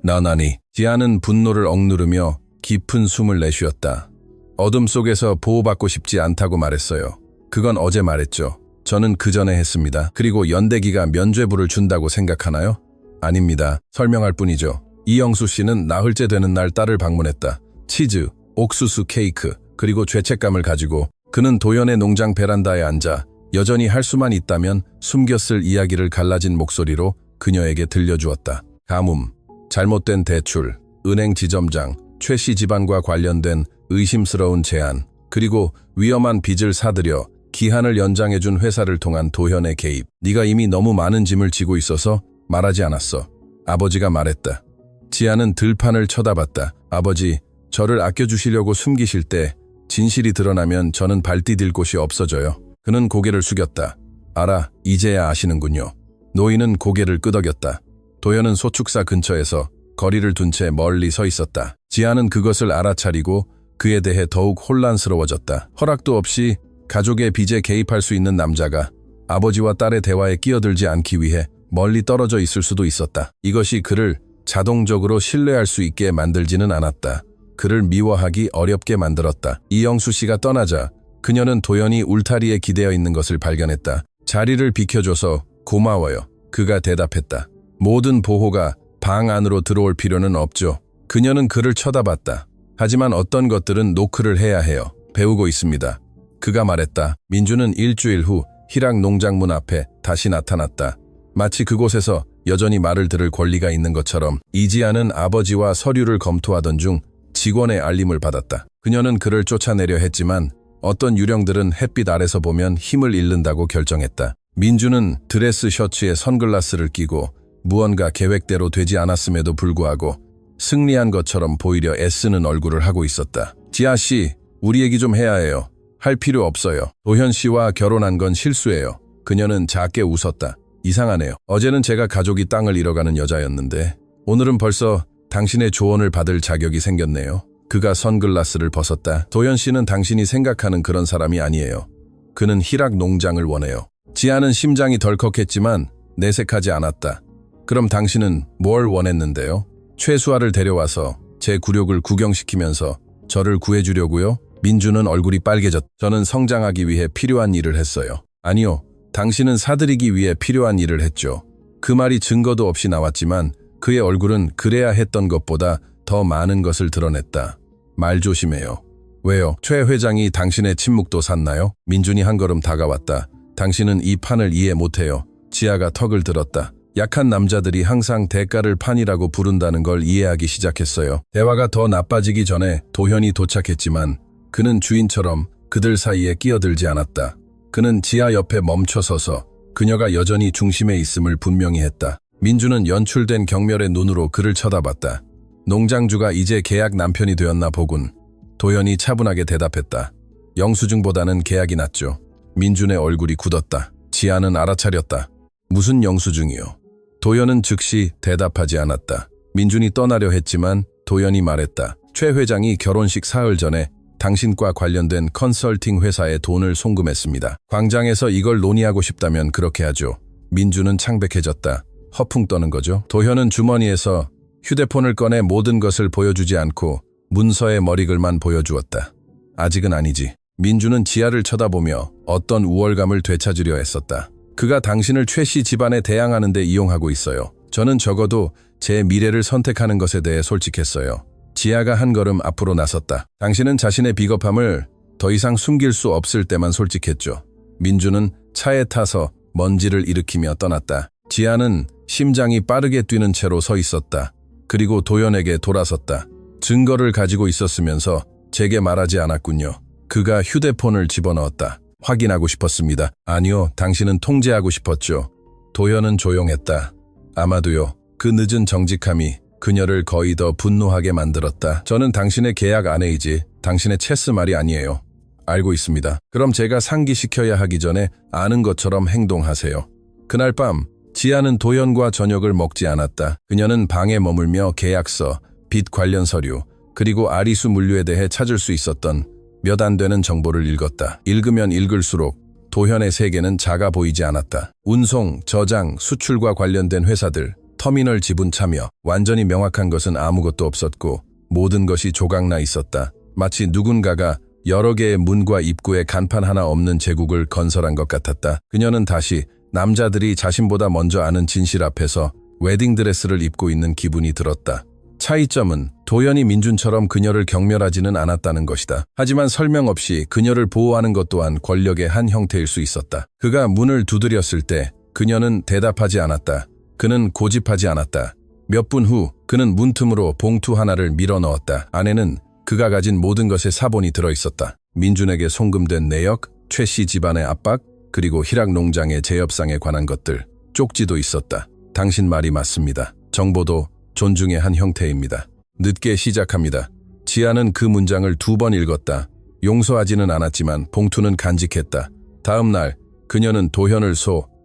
나나니. 지아는 분노를 억누르며 깊은 숨을 내쉬었다. 어둠 속에서 보호받고 싶지 않다고 말했어요. 그건 어제 말했죠. 저는 그 전에 했습니다. 그리고 연대기가 면죄부를 준다고 생각하나요? 아닙니다. 설명할 뿐이죠. 이영수 씨는 나흘째 되는 날 딸을 방문했다. 치즈, 옥수수 케이크, 그리고 죄책감을 가지고 그는 도연의 농장 베란다에 앉아 여전히 할 수만 있다면 숨겼을 이야기를 갈라진 목소리로 그녀에게 들려주었다. 가뭄, 잘못된 대출, 은행 지점장, 최 씨 집안과 관련된 의심스러운 제안, 그리고 위험한 빚을 사들여 기한을 연장해준 회사를 통한 도현의 개입. 네가 이미 너무 많은 짐을 지고 있어서 말하지 않았어. 아버지가 말했다. 지아는 들판을 쳐다봤다. 아버지, 저를 아껴주시려고 숨기실 때 진실이 드러나면 저는 발디딜 곳이 없어져요. 그는 고개를 숙였다. 알아, 이제야 아시는군요. 노인은 고개를 끄덕였다. 도현은 소축사 근처에서 거리를 둔 채 멀리 서 있었다. 지아는 그것을 알아차리고 그에 대해 더욱 혼란스러워졌다. 허락도 없이 가족의 빚에 개입할 수 있는 남자가 아버지와 딸의 대화에 끼어들지 않기 위해 멀리 떨어져 있을 수도 있었다. 이것이 그를 자동적으로 신뢰할 수 있게 만들지는 않았다. 그를 미워하기 어렵게 만들었다. 이영수 씨가 떠나자 그녀는 도연이 울타리에 기대어 있는 것을 발견했다. 자리를 비켜줘서 고마워요. 그가 대답했다. 모든 보호가 방 안으로 들어올 필요는 없죠. 그녀는 그를 쳐다봤다. 하지만 어떤 것들은 노크를 해야 해요. 배우고 있습니다. 그가 말했다. 민주는 일주일 후 희락 농장문 앞에 다시 나타났다. 마치 그곳에서 여전히 말을 들을 권리가 있는 것처럼. 이지아는 아버지와 서류를 검토하던 중 직원의 알림을 받았다. 그녀는 그를 쫓아내려 했지만 어떤 유령들은 햇빛 아래서 보면 힘을 잃는다고 결정했다. 민주는 드레스 셔츠에 선글라스를 끼고 무언가 계획대로 되지 않았음에도 불구하고 승리한 것처럼 보이려 애쓰는 얼굴을 하고 있었다. 지아 씨, 우리 얘기 좀 해야 해요. 할 필요 없어요. 도현 씨와 결혼한 건 실수예요. 그녀는 작게 웃었다. 이상하네요. 어제는 제가 가족이 땅을 잃어가는 여자였는데 오늘은 벌써 당신의 조언을 받을 자격이 생겼네요. 그가 선글라스를 벗었다. 도현 씨는 당신이 생각하는 그런 사람이 아니에요. 그는 희락 농장을 원해요. 지아는 심장이 덜컥했지만 내색하지 않았다. 그럼 당신은 뭘 원했는데요? 최수아를 데려와서 제 굴욕을 구경시키면서 저를 구해주려고요? 민주는 얼굴이 빨개졌다. 저는 성장하기 위해 필요한 일을 했어요. 아니요, 당신은 사들이기 위해 필요한 일을 했죠. 그 말이 증거도 없이 나왔지만 그의 얼굴은 그래야 했던 것보다 더 많은 것을 드러냈다. 말 조심해요. 왜요? 최 회장이 당신의 침묵도 샀나요? 민준이 한 걸음 다가왔다. 당신은 이 판을 이해 못해요. 지아가 턱을 들었다. 약한 남자들이 항상 대가를 판이라고 부른다는 걸 이해하기 시작했어요. 대화가 더 나빠지기 전에 도현이 도착했지만 그는 주인처럼 그들 사이에 끼어들지 않았다. 그는 지아 옆에 멈춰서서 그녀가 여전히 중심에 있음을 분명히 했다. 민주는 연출된 경멸의 눈으로 그를 쳐다봤다. 농장주가 이제 계약 남편이 되었나 보군. 도현이 차분하게 대답했다. 영수증보다는 계약이 낫죠. 민준의 얼굴이 굳었다. 지아는 알아차렸다. 무슨 영수증이요? 도현은 즉시 대답하지 않았다. 민준이 떠나려 했지만 도현이 말했다. 최 회장이 결혼식 사흘 전에 당신과 관련된 컨설팅 회사에 돈을 송금했습니다. 광장에서 이걸 논의하고 싶다면 그렇게 하죠. 민준은 창백해졌다. 허풍 떠는 거죠. 도현은 주머니에서 휴대폰을 꺼내 모든 것을 보여주지 않고 문서의 머리글만 보여주었다. 아직은 아니지. 민준은 지아를 쳐다보며 어떤 우월감을 되찾으려 했었다. 그가 당신을 최 씨 집안에 대항하는 데 이용하고 있어요. 저는 적어도 제 미래를 선택하는 것에 대해 솔직했어요. 지아가 한 걸음 앞으로 나섰다. 당신은 자신의 비겁함을 더 이상 숨길 수 없을 때만 솔직했죠. 민준은 차에 타서 먼지를 일으키며 떠났다. 지아는 심장이 빠르게 뛰는 채로 서 있었다. 그리고 도현에게 돌아섰다. 증거를 가지고 있었으면서 제게 말하지 않았군요. 그가 휴대폰을 집어넣었다. 확인하고 싶었습니다. 아니요, 당신은 통제하고 싶었죠. 도현은 조용했다. 아마도요. 그 늦은 정직함이 그녀를 거의 더 분노하게 만들었다. 저는 당신의 계약 아내이지 당신의 체스 말이 아니에요. 알고 있습니다. 그럼 제가 상기시켜야 하기 전에 아는 것처럼 행동하세요. 그날 밤 지아는 도현과 저녁을 먹지 않았다. 그녀는 방에 머물며 계약서, 빚 관련 서류, 그리고 아리수 물류에 대해 찾을 수 있었던 몇 안 되는 정보를 읽었다. 읽으면 읽을수록 도현의 세계는 작아 보이지 않았다. 운송, 저장, 수출과 관련된 회사들, 터미널 지분 참여, 완전히 명확한 것은 아무것도 없었고 모든 것이 조각나 있었다. 마치 누군가가 여러 개의 문과 입구에 간판 하나 없는 제국을 건설한 것 같았다. 그녀는 다시 남자들이 자신보다 먼저 아는 진실 앞에서 웨딩드레스를 입고 있는 기분이 들었다. 차이점은 도현이 민준처럼 그녀를 경멸하지는 않았다는 것이다. 하지만 설명 없이 그녀를 보호하는 것 또한 권력의 한 형태일 수 있었다. 그가 문을 두드렸을 때 그녀는 대답하지 않았다. 그는 고집하지 않았다. 몇 분 후 그는 문틈으로 봉투 하나를 밀어 넣었다. 안에는 그가 가진 모든 것의 사본이 들어있었다. 민준에게 송금된 내역, 최 씨 집안의 압박, 그리고 희락 농장의 재협상에 관한 것들, 쪽지도 있었다. 당신 말이 맞습니다. 정보도 존중의 한 형태입니다. 늦게 시작합니다. 지아는 그 문장을 2번 읽었다. 용서하지는 않았지만 봉투는 간직했다. 다음 날 그녀는 도현을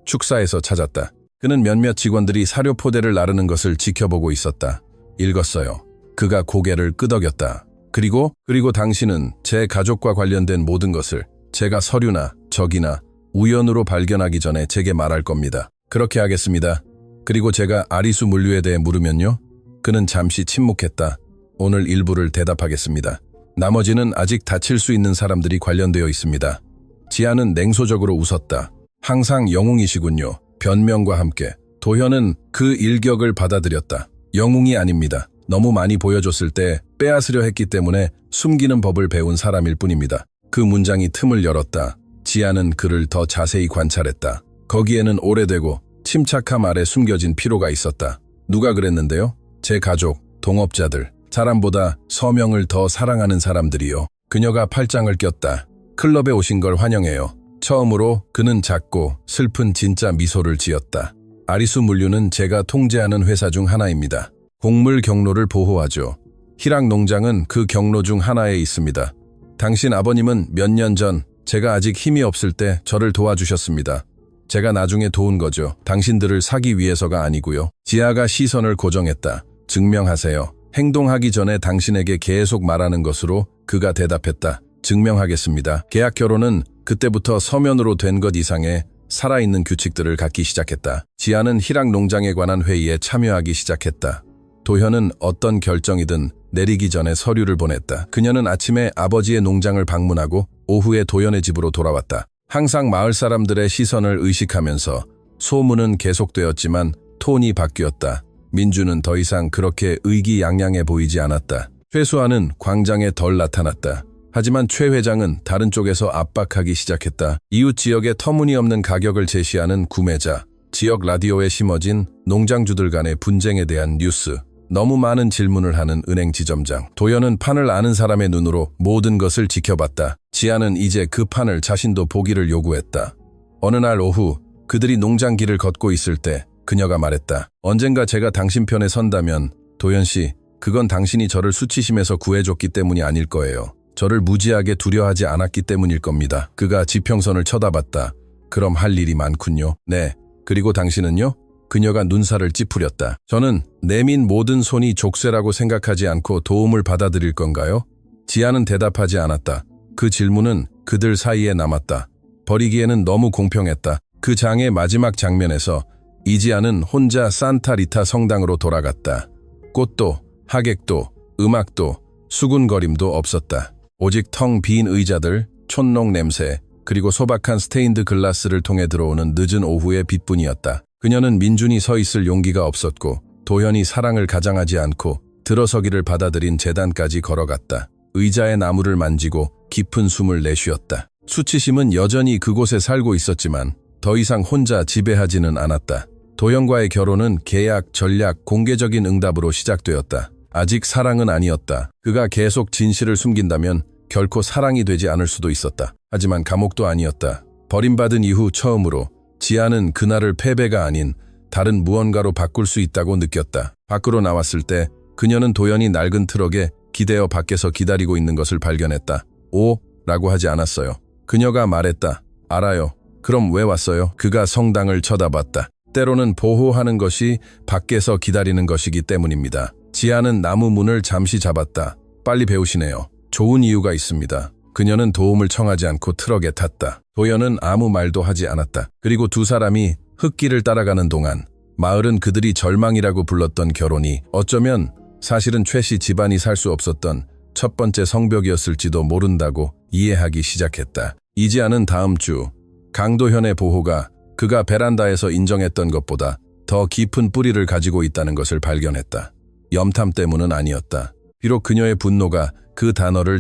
축사에서 찾았다. 그는 몇몇 직원들이 사료 포대를 나르는 것을 지켜보고 있었다. 읽었어요. 그가 고개를 끄덕였다. 그리고 당신은 제 가족과 관련된 모든 것을 제가 서류나 적이나 우연으로 발견하기 전에 제게 말할 겁니다. 그렇게 하겠습니다. 그리고 제가 아리수 물류에 대해 물으면요? 그는 잠시 침묵했다. 오늘 일부를 대답하겠습니다. 나머지는 아직 다칠 수 있는 사람들이 관련되어 있습니다. 지아는 냉소적으로 웃었다. 항상 영웅이시군요. 변명과 함께. 도현은 그 일격을 받아들였다. 영웅이 아닙니다. 너무 많이 보여줬을 때 빼앗으려 했기 때문에 숨기는 법을 배운 사람일 뿐입니다. 그 문장이 틈을 열었다. 지아는 그를 더 자세히 관찰했다. 거기에는 오래되고 침착함 아래 숨겨진 피로가 있었다. 누가 그랬는데요? 제 가족, 동업자들, 사람보다 서명을 더 사랑하는 사람들이요. 그녀가 팔짱을 꼈다. 클럽에 오신 걸 환영해요. 처음으로 그는 작고 슬픈 진짜 미소를 지었다. 아리수 물류는 제가 통제하는 회사 중 하나입니다. 곡물 경로를 보호하죠. 희락 농장은 그 경로 중 하나에 있습니다. 당신 아버님은 몇 년 전 제가 아직 힘이 없을 때 저를 도와주셨습니다. 제가 나중에 도운 거죠. 당신들을 사기 위해서가 아니고요. 지아가 시선을 고정했다. 증명하세요. 행동하기 전에 당신에게 계속 말하는 것으로 그가 대답했다. 증명하겠습니다. 계약 결혼은 그때부터 서면으로 된 것 이상의 살아있는 규칙들을 갖기 시작했다. 지아는 희락 농장에 관한 회의에 참여하기 시작했다. 도현은 어떤 결정이든 내리기 전에 서류를 보냈다. 그녀는 아침에 아버지의 농장을 방문하고 오후에 도현의 집으로 돌아왔다. 항상 마을 사람들의 시선을 의식하면서 소문은 계속되었지만 톤이 바뀌었다. 민주는 더 이상 그렇게 의기양양해 보이지 않았다. 최수아는 광장에 덜 나타났다. 하지만 최 회장은 다른 쪽에서 압박하기 시작했다. 이웃 지역에 터무니없는 가격을 제시하는 구매자, 지역 라디오에 심어진 농장주들 간의 분쟁에 대한 뉴스, 너무 많은 질문을 하는 은행 지점장. 도연은 판을 아는 사람의 눈으로 모든 것을 지켜봤다. 지아는 이제 그 판을 자신도 보기를 요구했다. 어느 날 오후 그들이 농장길을 걷고 있을 때 그녀가 말했다. 언젠가 제가 당신 편에 선다면 도연 씨, 그건 당신이 저를 수치심에서 구해줬기 때문이 아닐 거예요. 저를 무지하게 두려워하지 않았기 때문일 겁니다. 그가 지평선을 쳐다봤다. 그럼 할 일이 많군요. 네. 그리고 당신은요? 그녀가 눈살을 찌푸렸다. 저는 내민 모든 손이 족쇄라고 생각하지 않고 도움을 받아들일 건가요? 지아는 대답하지 않았다. 그 질문은 그들 사이에 남았다. 버리기에는 너무 공평했다. 그 장의 마지막 장면에서 이지아는 혼자 산타리타 성당으로 돌아갔다. 꽃도, 하객도, 음악도, 수군거림도 없었다. 오직 텅 빈 의자들, 촌농 냄새, 그리고 소박한 스테인드 글라스를 통해 들어오는 늦은 오후의 빛뿐이었다. 그녀는 민준이 서 있을 용기가 없었고 도현이 사랑을 가장하지 않고 들어서기를 받아들인 재단까지 걸어갔다. 의자의 나무를 만지고 깊은 숨을 내쉬었다. 수치심은 여전히 그곳에 살고 있었지만 더 이상 혼자 지배하지는 않았다. 도현과의 결혼은 계약, 전략, 공개적인 응답으로 시작되었다. 아직 사랑은 아니었다. 그가 계속 진실을 숨긴다면 결코 사랑이 되지 않을 수도 있었다. 하지만 감옥도 아니었다. 버림받은 이후 처음으로 지아는 그날을 패배가 아닌 다른 무언가로 바꿀 수 있다고 느꼈다. 밖으로 나왔을 때 그녀는 도연이 낡은 트럭에 기대어 밖에서 기다리고 있는 것을 발견했다. 오? 라고 하지 않았어요. 그녀가 말했다. 알아요. 그럼 왜 왔어요? 그가 성당을 쳐다봤다. 때로는 보호하는 것이 밖에서 기다리는 것이기 때문입니다. 지아는 나무 문을 잠시 잡았다. 빨리 배우시네요. 좋은 이유가 있습니다. 그녀는 도움을 청하지 않고 트럭에 탔다. 도연은 아무 말도 하지 않았다. 그리고 두 사람이 흙길을 따라가는 동안 마을은 그들이 절망이라고 불렀던 결혼이 어쩌면 사실은 최 씨 집안이 살 수 없었던 첫 번째 성벽이었을지도 모른다고 이해하기 시작했다. 이지아는 다음 주 강도현의 보호가 그가 베란다에서 인정했던 것보다 더 깊은 뿌리를 가지고 있다는 것을 발견했다. 염탐 때문은 아니었다. 비록 그녀의 분노가 그 단어를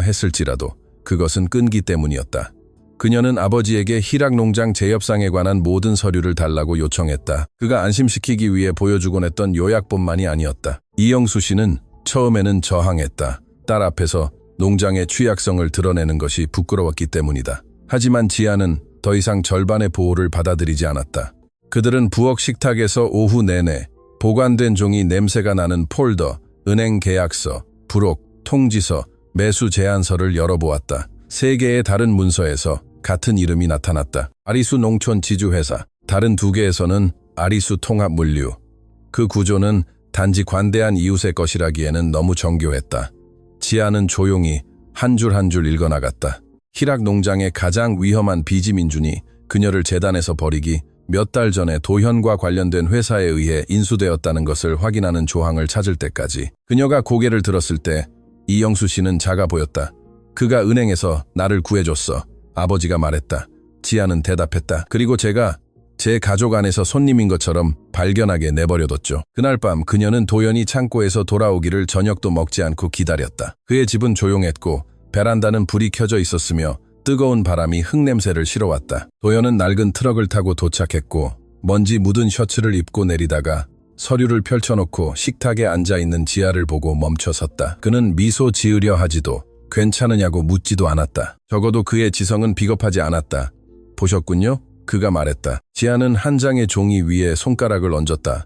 정당화했을지라도 그것은 끈기 때문이었다. 그녀는 아버지에게 희락농장 재협상에 관한 모든 서류를 달라고 요청했다. 그가 안심시키기 위해 보여주곤 했던 요약본만이 아니었다. 이영수 씨는 처음에는 저항했다. 딸 앞에서 농장의 취약성을 드러내는 것이 부끄러웠기 때문이다. 하지만 지아는 더 이상 절반의 보호를 받아들이지 않았다. 그들은 부엌 식탁에서 오후 내내 보관된 종이 냄새가 나는 폴더, 은행 계약서, 부록, 통지서, 매수 제안서를 열어보았다. 3개의 다른 문서에서 같은 이름이 나타났다. 아리수 농촌 지주회사, 다른 2개에서는 아리수 통합물류. 그 구조는 단지 관대한 이웃의 것이라기에는 너무 정교했다. 지아는 조용히 한 줄 한 줄 읽어나갔다. 희락농장의 가장 위험한 비지민준이 그녀를 재단에서 버리기 몇 달 전에 도현과 관련된 회사에 의해 인수되었다는 것을 확인하는 조항을 찾을 때까지. 그녀가 고개를 들었을 때 이영수 씨는 작아 보였다. 그가 은행에서 나를 구해줬어. 아버지가 말했다. 지아는 대답했다. 그리고 제가 제 가족 안에서 손님인 것처럼 발견하게 내버려뒀죠. 그날 밤 그녀는 도연이 창고에서 돌아오기를 저녁도 먹지 않고 기다렸다. 그의 집은 조용했고 베란다는 불이 켜져 있었으며 뜨거운 바람이 흙냄새를 실어왔다. 도연은 낡은 트럭을 타고 도착했고 먼지 묻은 셔츠를 입고 내리다가 서류를 펼쳐놓고 식탁에 앉아있는 지아를 보고 멈춰섰다. 그는 미소 지으려 하지도 괜찮으냐고 묻지도 않았다. 적어도 그의 지성은 비겁하지 않았다. 보셨군요? 그가 말했다. 지아는 한 장의 종이 위에 손가락을 얹었다.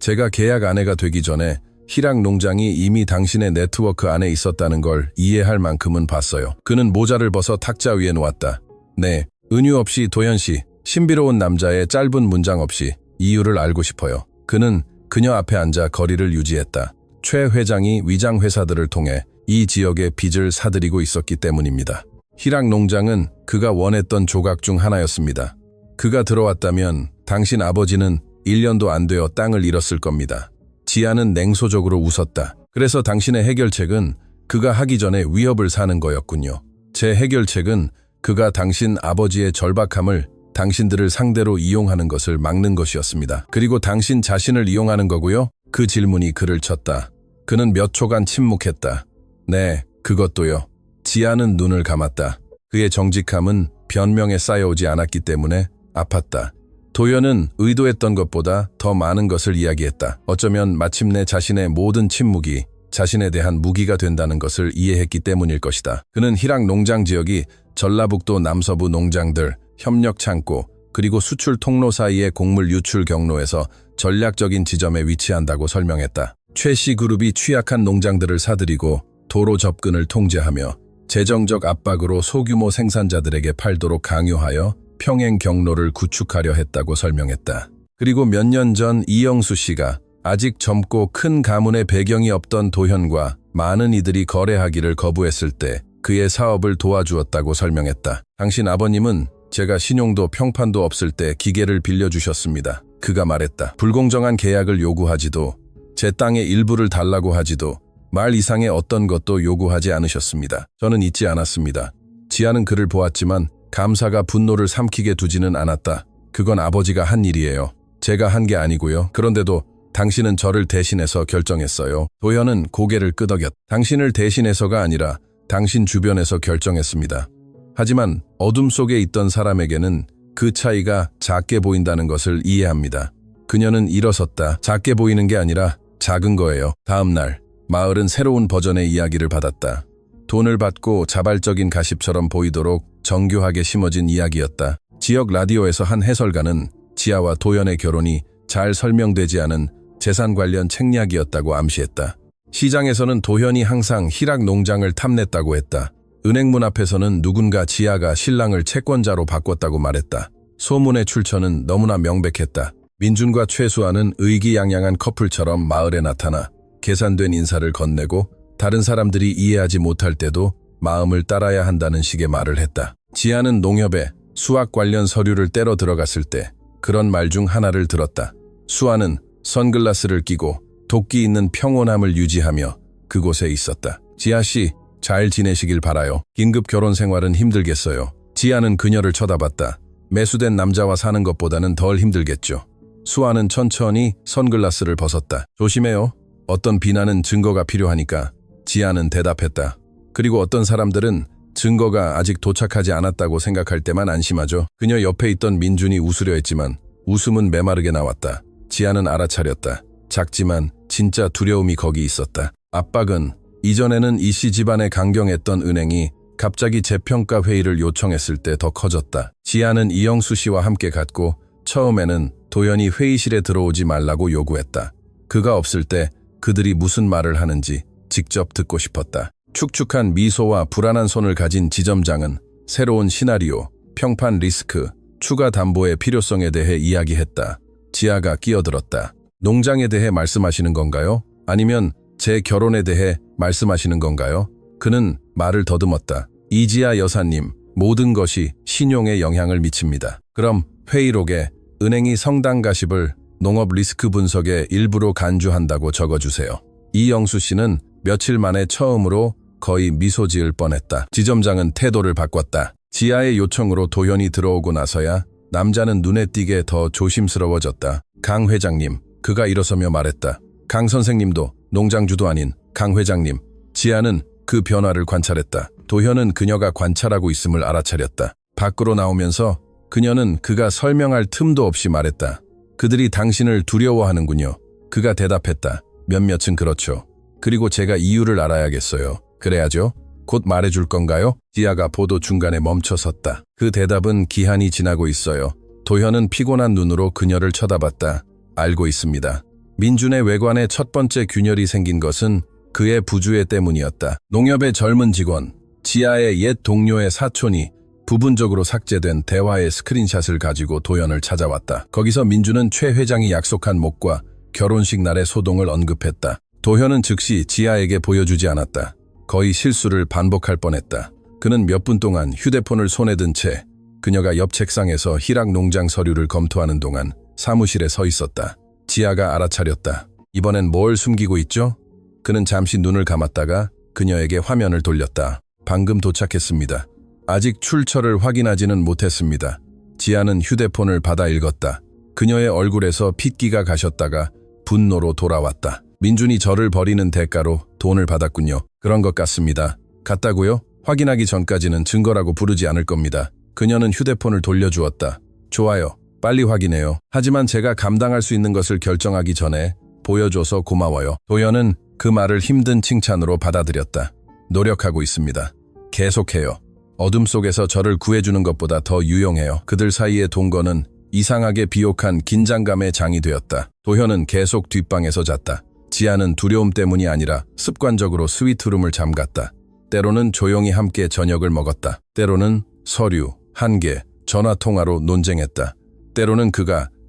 제가 계약 아내가 되기 전에 희락농장이 이미 당신의 네트워크 안에 있었다는 걸 이해할 만큼은 봤어요. 그는 모자를 벗어 탁자 위에 놓았다. 네, 은유 없이 도현씨, 신비로운 남자의 짧은 문장 없이 이유를 알고 싶어요. 그는 그녀 앞에 앉아 거리를 유지했다. 최 회장이 위장 회사들을 통해 이 지역의 빚을 사들이고 있었기 때문입니다. 희락농장은 그가 원했던 조각 중 하나였습니다. 그가 들어왔다면 당신 아버지는 1년도 안 되어 땅을 잃었을 겁니다. 지아는 냉소적으로 웃었다. 그래서 당신의 해결책은 그가 하기 전에 위협을 사는 거였군요. 제 해결책은 그가 당신 아버지의 절박함을 당신들을 상대로 이용하는 것을 막는 것이었습니다. 그리고 당신 자신을 이용하는 거고요? 그 질문이 그를 쳤다. 그는 몇 초간 침묵했다. 네, 그것도요. 지아는 눈을 감았다. 그의 정직함은 변명에 쌓여오지 않았기 때문에 아팠다. 도현은 의도했던 것보다 더 많은 것을 이야기했다. 어쩌면 마침내 자신의 모든 침묵이 자신에 대한 무기가 된다는 것을 이해했기 때문일 것이다. 그는 희락 농장 지역이 전라북도 남서부 농장들, 협력 창고, 그리고 수출 통로 사이의 곡물 유출 경로에서 전략적인 지점에 위치한다고 설명했다. 최씨 그룹이 취약한 농장들을 사들이고 도로 접근을 통제하며 재정적 압박으로 소규모 생산자들에게 팔도록 강요하여 평행 경로를 구축하려 했다고 설명했다. 그리고 몇 년 전 이영수 씨가 아직 젊고 큰 가문의 배경이 없던 도현과 많은 이들이 거래하기를 거부했을 때 그의 사업을 도와주었다고 설명했다. 당신 아버님은 제가 신용도 평판도 없을 때 기계를 빌려주셨습니다. 그가 말했다. 불공정한 계약을 요구하지도 제 땅의 일부를 달라고 하지도 말 이상의 어떤 것도 요구하지 않으셨습니다. 저는 잊지 않았습니다. 지아는 그를 보았지만 감사가 분노를 삼키게 두지는 않았다. 그건 아버지가 한 일이에요. 제가 한 게 아니고요. 그런데도 당신은 저를 대신해서 결정했어요. 도현은 고개를 끄덕였다. 당신을 대신해서가 아니라 당신 주변에서 결정했습니다. 하지만 어둠 속에 있던 사람에게는 그 차이가 작게 보인다는 것을 이해합니다. 그녀는 일어섰다. 작게 보이는 게 아니라 작은 거예요. 다음 날 마을은 새로운 버전의 이야기를 받았다. 돈을 받고 자발적인 가십처럼 보이도록 정교하게 심어진 이야기였다. 지역 라디오에서 한 해설가는 지아와 도현의 결혼이 잘 설명되지 않은 재산 관련 책략이었다고 암시했다. 시장에서는 도현이 항상 희락 농장을 탐냈다고 했다. 은행 문 앞에서는 누군가 지아가 신랑을 채권자로 바꿨다고 말했다. 소문의 출처는 너무나 명백했다. 민준과 최수아는 의기양양한 커플처럼 마을에 나타나 계산된 인사를 건네고 다른 사람들이 이해하지 못할 때도 마음을 따라야 한다는 식의 말을 했다. 지아는 농협에 수학 관련 서류를 떼러 들어갔을 때 그런 말 중 하나를 들었다. 수아는 선글라스를 끼고 도끼 있는 평온함을 유지하며 그곳에 있었다. 지아씨, 잘 지내시길 바라요. 긴급 결혼 생활은 힘들겠어요. 지아는 그녀를 쳐다봤다. 매수된 남자와 사는 것보다는 덜 힘들겠죠. 수아는 천천히 선글라스를 벗었다. 조심해요. 어떤 비난은 증거가 필요하니까. 지아는 대답했다. 그리고 어떤 사람들은 증거가 아직 도착하지 않았다고 생각할 때만 안심하죠. 그녀 옆에 있던 민준이 웃으려 했지만 웃음은 메마르게 나왔다. 지아는 알아차렸다. 작지만 진짜 두려움이 거기 있었다. 압박은 이전에는 이씨 집안에 강경했던 은행이 갑자기 재평가 회의를 요청했을 때 더 커졌다. 지아는 이영수 씨와 함께 갔고 처음에는 도현이 회의실에 들어오지 말라고 요구했다. 그가 없을 때 그들이 무슨 말을 하는지 직접 듣고 싶었다. 축축한 미소와 불안한 손을 가진 지점장은 새로운 시나리오, 평판 리스크, 추가 담보의 필요성에 대해 이야기했다. 지아가 끼어들었다. 농장에 대해 말씀하시는 건가요? 아니면 제 결혼에 대해 말씀하시는 건가요? 그는 말을 더듬었다. 이지아 여사님, 모든 것이 신용에 영향을 미칩니다. 그럼 회의록에 은행이 성당 가십을 농업 리스크 분석의 일부로 간주한다고 적어주세요. 이영수 씨는 며칠 만에 처음으로 거의 미소 지을 뻔했다. 지점장은 태도를 바꿨다. 지아의 요청으로 도현이 들어오고 나서야 남자는 눈에 띄게 더 조심스러워졌다. 강 회장님, 그가 일어서며 말했다. 강 선생님도 농장주도 아닌 강 회장님. 지아는 그 변화를 관찰했다. 도현은 그녀가 관찰하고 있음을 알아차렸다. 밖으로 나오면서 그녀는 그가 설명할 틈도 없이 말했다. 그들이 당신을 두려워하는군요. 그가 대답했다. 몇몇은 그렇죠. 그리고 제가 이유를 알아야겠어요. 그래야죠. 곧 말해줄 건가요? 지아가 보도 중간에 멈춰섰다. 그 대답은 기한이 지나고 있어요. 도현은 피곤한 눈으로 그녀를 쳐다봤다. 알고 있습니다. 민준의 외관에 첫 번째 균열이 생긴 것은 그의 부주의 때문이었다. 농협의 젊은 직원, 지아의 옛 동료의 사촌이 부분적으로 삭제된 대화의 스크린샷을 가지고 도현을 찾아왔다. 거기서 민준은 최 회장이 약속한 목과 결혼식 날의 소동을 언급했다. 도현은 즉시 지아에게 보여주지 않았다. 거의 실수를 반복할 뻔했다. 그는 몇 분 동안 휴대폰을 손에 든 채 그녀가 옆 책상에서 희락 농장 서류를 검토하는 동안 사무실에 서 있었다. 지아가 알아차렸다. 이번엔 뭘 숨기고 있죠? 그는 잠시 눈을 감았다가 그녀에게 화면을 돌렸다. 방금 도착했습니다. 아직 출처를 확인하지는 못했습니다. 지아는 휴대폰을 받아 읽었다. 그녀의 얼굴에서 핏기가 가셨다가 분노로 돌아왔다. 민준이 저를 버리는 대가로 돈을 받았군요. 그런 것 같습니다. 같다고요? 확인하기 전까지는 증거라고 부르지 않을 겁니다. 그녀는 휴대폰을 돌려주었다. 좋아요. 빨리 확인해요. 하지만 제가 감당할 수 있는 것을 결정하기 전에 보여줘서 고마워요. 도연은 그 말을 힘든 칭찬으로 받아들였다. 노력하고 있습니다. 계속해요. 어둠 속에서 저를 구해주는 것보다 더 유용해요. 그들 사이의 동거는 이상하게 비옥한 긴장감의 장이 되었다. 도현은 계속 뒷방에서 잤다. 지아는 두려움 때문이 아니라 습관적으로 스위트룸을 잠갔다. 때로는 조용히 함께 저녁을 먹었다. 때로는 서류, 한개, 전화통화로 논쟁했다. 때로는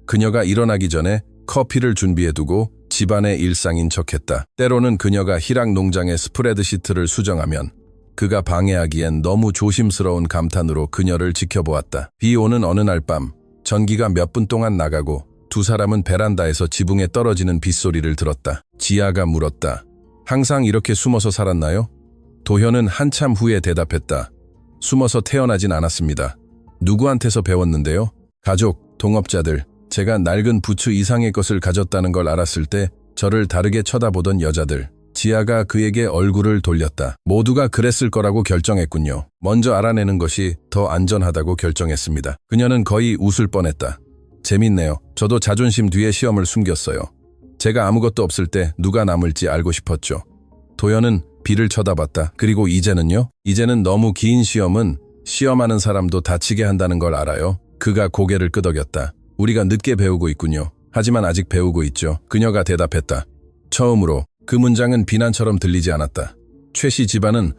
그녀가 일어나기 전에 커피를 준비해두고 집안의 일상인 척했다. 때로는 그녀가 희락 농장의 스프레드 시트를 수정하면 그가 방해하기엔 너무 조심스러운 감탄으로 그녀를 지켜보았다. 비 오는 어느 날 밤, 전기가 몇 분 동안 나가고 두 사람은 베란다에서 지붕에 떨어지는 빗소리를 들었다. 지아가 물었다. 항상 이렇게 숨어서 살았나요? 도현은 한참 후에 대답했다. 숨어서 태어나진 않았습니다. 누구한테서 배웠는데요? 가족, 동업자들, 제가 낡은 부츠 이상의 것을 가졌다는 걸 알았을 때 저를 다르게 쳐다보던 여자들. 지아가 그에게 얼굴을 돌렸다. 모두가 그랬을 거라고 결정했군요. 먼저 알아내는 것이 더 안전하다고 결정했습니다. 그녀는 거의 웃을 뻔했다. 재밌네요. 저도 자존심 뒤에 시험을 숨겼어요. 제가 아무것도 없을 때 누가 남을지 알고 싶었죠. 도연은 비를 쳐다봤다. 그리고 이제는요? 이제는 너무 긴 시험은 시험하는 사람도 다치게 한다는 걸 알아요. 그가 고개를 끄덕였다. 우리가 늦게 배우고 있군요. 하지만 아직 배우고 있죠. 그녀가 대답했다. 처음으로 그 문장은 비난처럼 들리지 않았다. 최 씨 집안은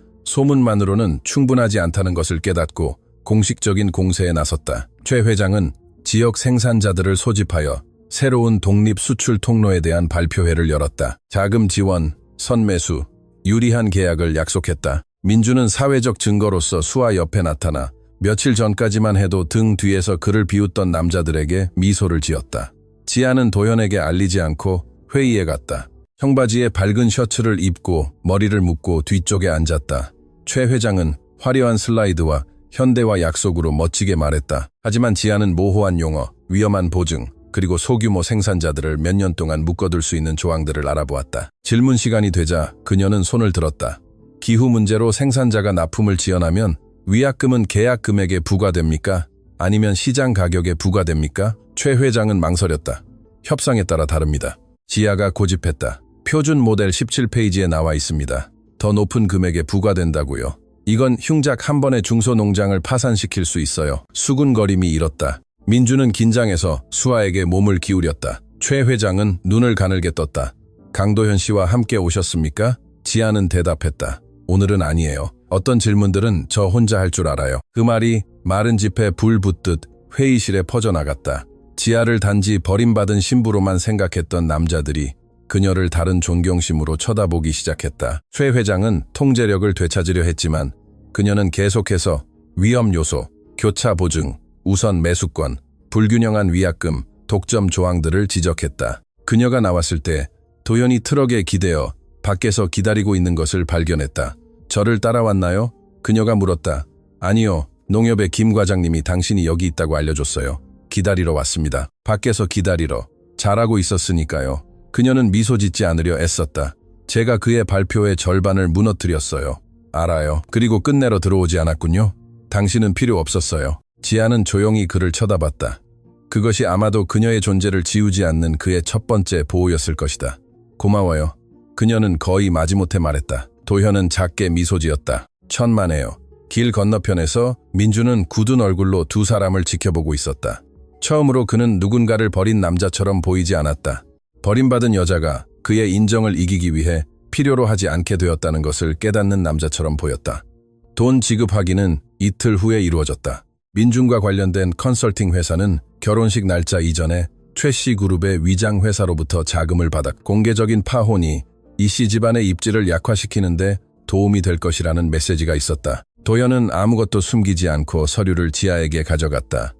소문만으로는 충분하지 않다는 것을 깨닫고 공식적인 공세에 나섰다. 최 회장은 지역 생산자들을 소집하여 새로운 독립 수출 통로에 대한 발표회를 열었다. 자금 지원, 선매수, 유리한 계약을 약속했다. 민주는 사회적 증거로서 수아 옆에 나타나 며칠 전까지만 해도 등 뒤에서 그를 비웃던 남자들에게 미소를 지었다. 지아는 도현에게 알리지 않고 회의에 갔다. 청바지에 밝은 셔츠를 입고 머리를 묶고 뒤쪽에 앉았다. 최 회장은 화려한 슬라이드와 현대화 약속으로 멋지게 말했다. 하지만 지아는 모호한 용어, 위험한 보증, 그리고 소규모 생산자들을 몇 년 동안 묶어둘 수 있는 조항들을 알아보았다. 질문 시간이 되자 그녀는 손을 들었다. 기후 문제로 생산자가 납품을 지연하면 위약금은 계약 금액에 부과됩니까? 아니면 시장 가격에 부과됩니까? 최 회장은 망설였다. 협상에 따라 다릅니다. 지아가 고집했다. 표준 모델 17페이지에 나와 있습니다. 더 높은 금액에 부과된다고요. 이건 흉작 한 번에 중소농장을 파산시킬 수 있어요. 수군거림이 일었다. 민주는 긴장해서 수아에게 몸을 기울였다. 최 회장은 눈을 가늘게 떴다. 강도현 씨와 함께 오셨습니까? 지아는 대답했다. 오늘은 아니에요. 어떤 질문들은 저 혼자 할 줄 알아요. 그 말이 마른 짚에 불 붙듯 회의실에 퍼져나갔다. 지아를 단지 버림받은 신부로만 생각했던 남자들이 그녀를 다른 존경심으로 쳐다보기 시작했다. 최 회장은 통제력을 되찾으려 했지만 그녀는 계속해서 위험 요소, 교차 보증, 우선 매수권, 불균형한 위약금, 독점 조항들을 지적했다. 그녀가 나왔을 때 도연이 트럭에 기대어 밖에서 기다리고 있는 것을 발견했다. 저를 따라왔나요? 그녀가 물었다. 아니요. 농협의 김 과장님이 당신이 여기 있다고 알려줬어요. 기다리러 왔습니다. 밖에서 기다리러. 잘하고 있었으니까요. 그녀는 미소 짓지 않으려 애썼다. 제가 그의 발표의 절반을 무너뜨렸어요. 알아요. 그리고 끝내러 들어오지 않았군요. 당신은 필요 없었어요. 지아는 조용히 그를 쳐다봤다. 그것이 아마도 그녀의 존재를 지우지 않는 그의 첫 번째 보호였을 것이다. 고마워요. 그녀는 거의 마지못해 말했다. 도현은 작게 미소 지었다. 천만에요. 길 건너편에서 민주는 굳은 얼굴로 두 사람을 지켜보고 있었다. 처음으로 그는 누군가를 버린 남자처럼 보이지 않았다. 버림받은 여자가 그의 인정을 이기기 위해 필요로 하지 않게 되었다는 것을 깨닫는 남자처럼 보였다. 돈 지급 확인은 이틀 후에 이루어졌다. 민준과 관련된 컨설팅 회사는 결혼식 날짜 이전에 최 씨 그룹의 위장 회사로부터 자금을 받았고 공개적인 파혼이 이 씨 집안의 입지를 약화시키는데 도움이 될 것이라는 메시지가 있었다. 도연은 아무것도 숨기지 않고 서류를 지아에게 가져갔다.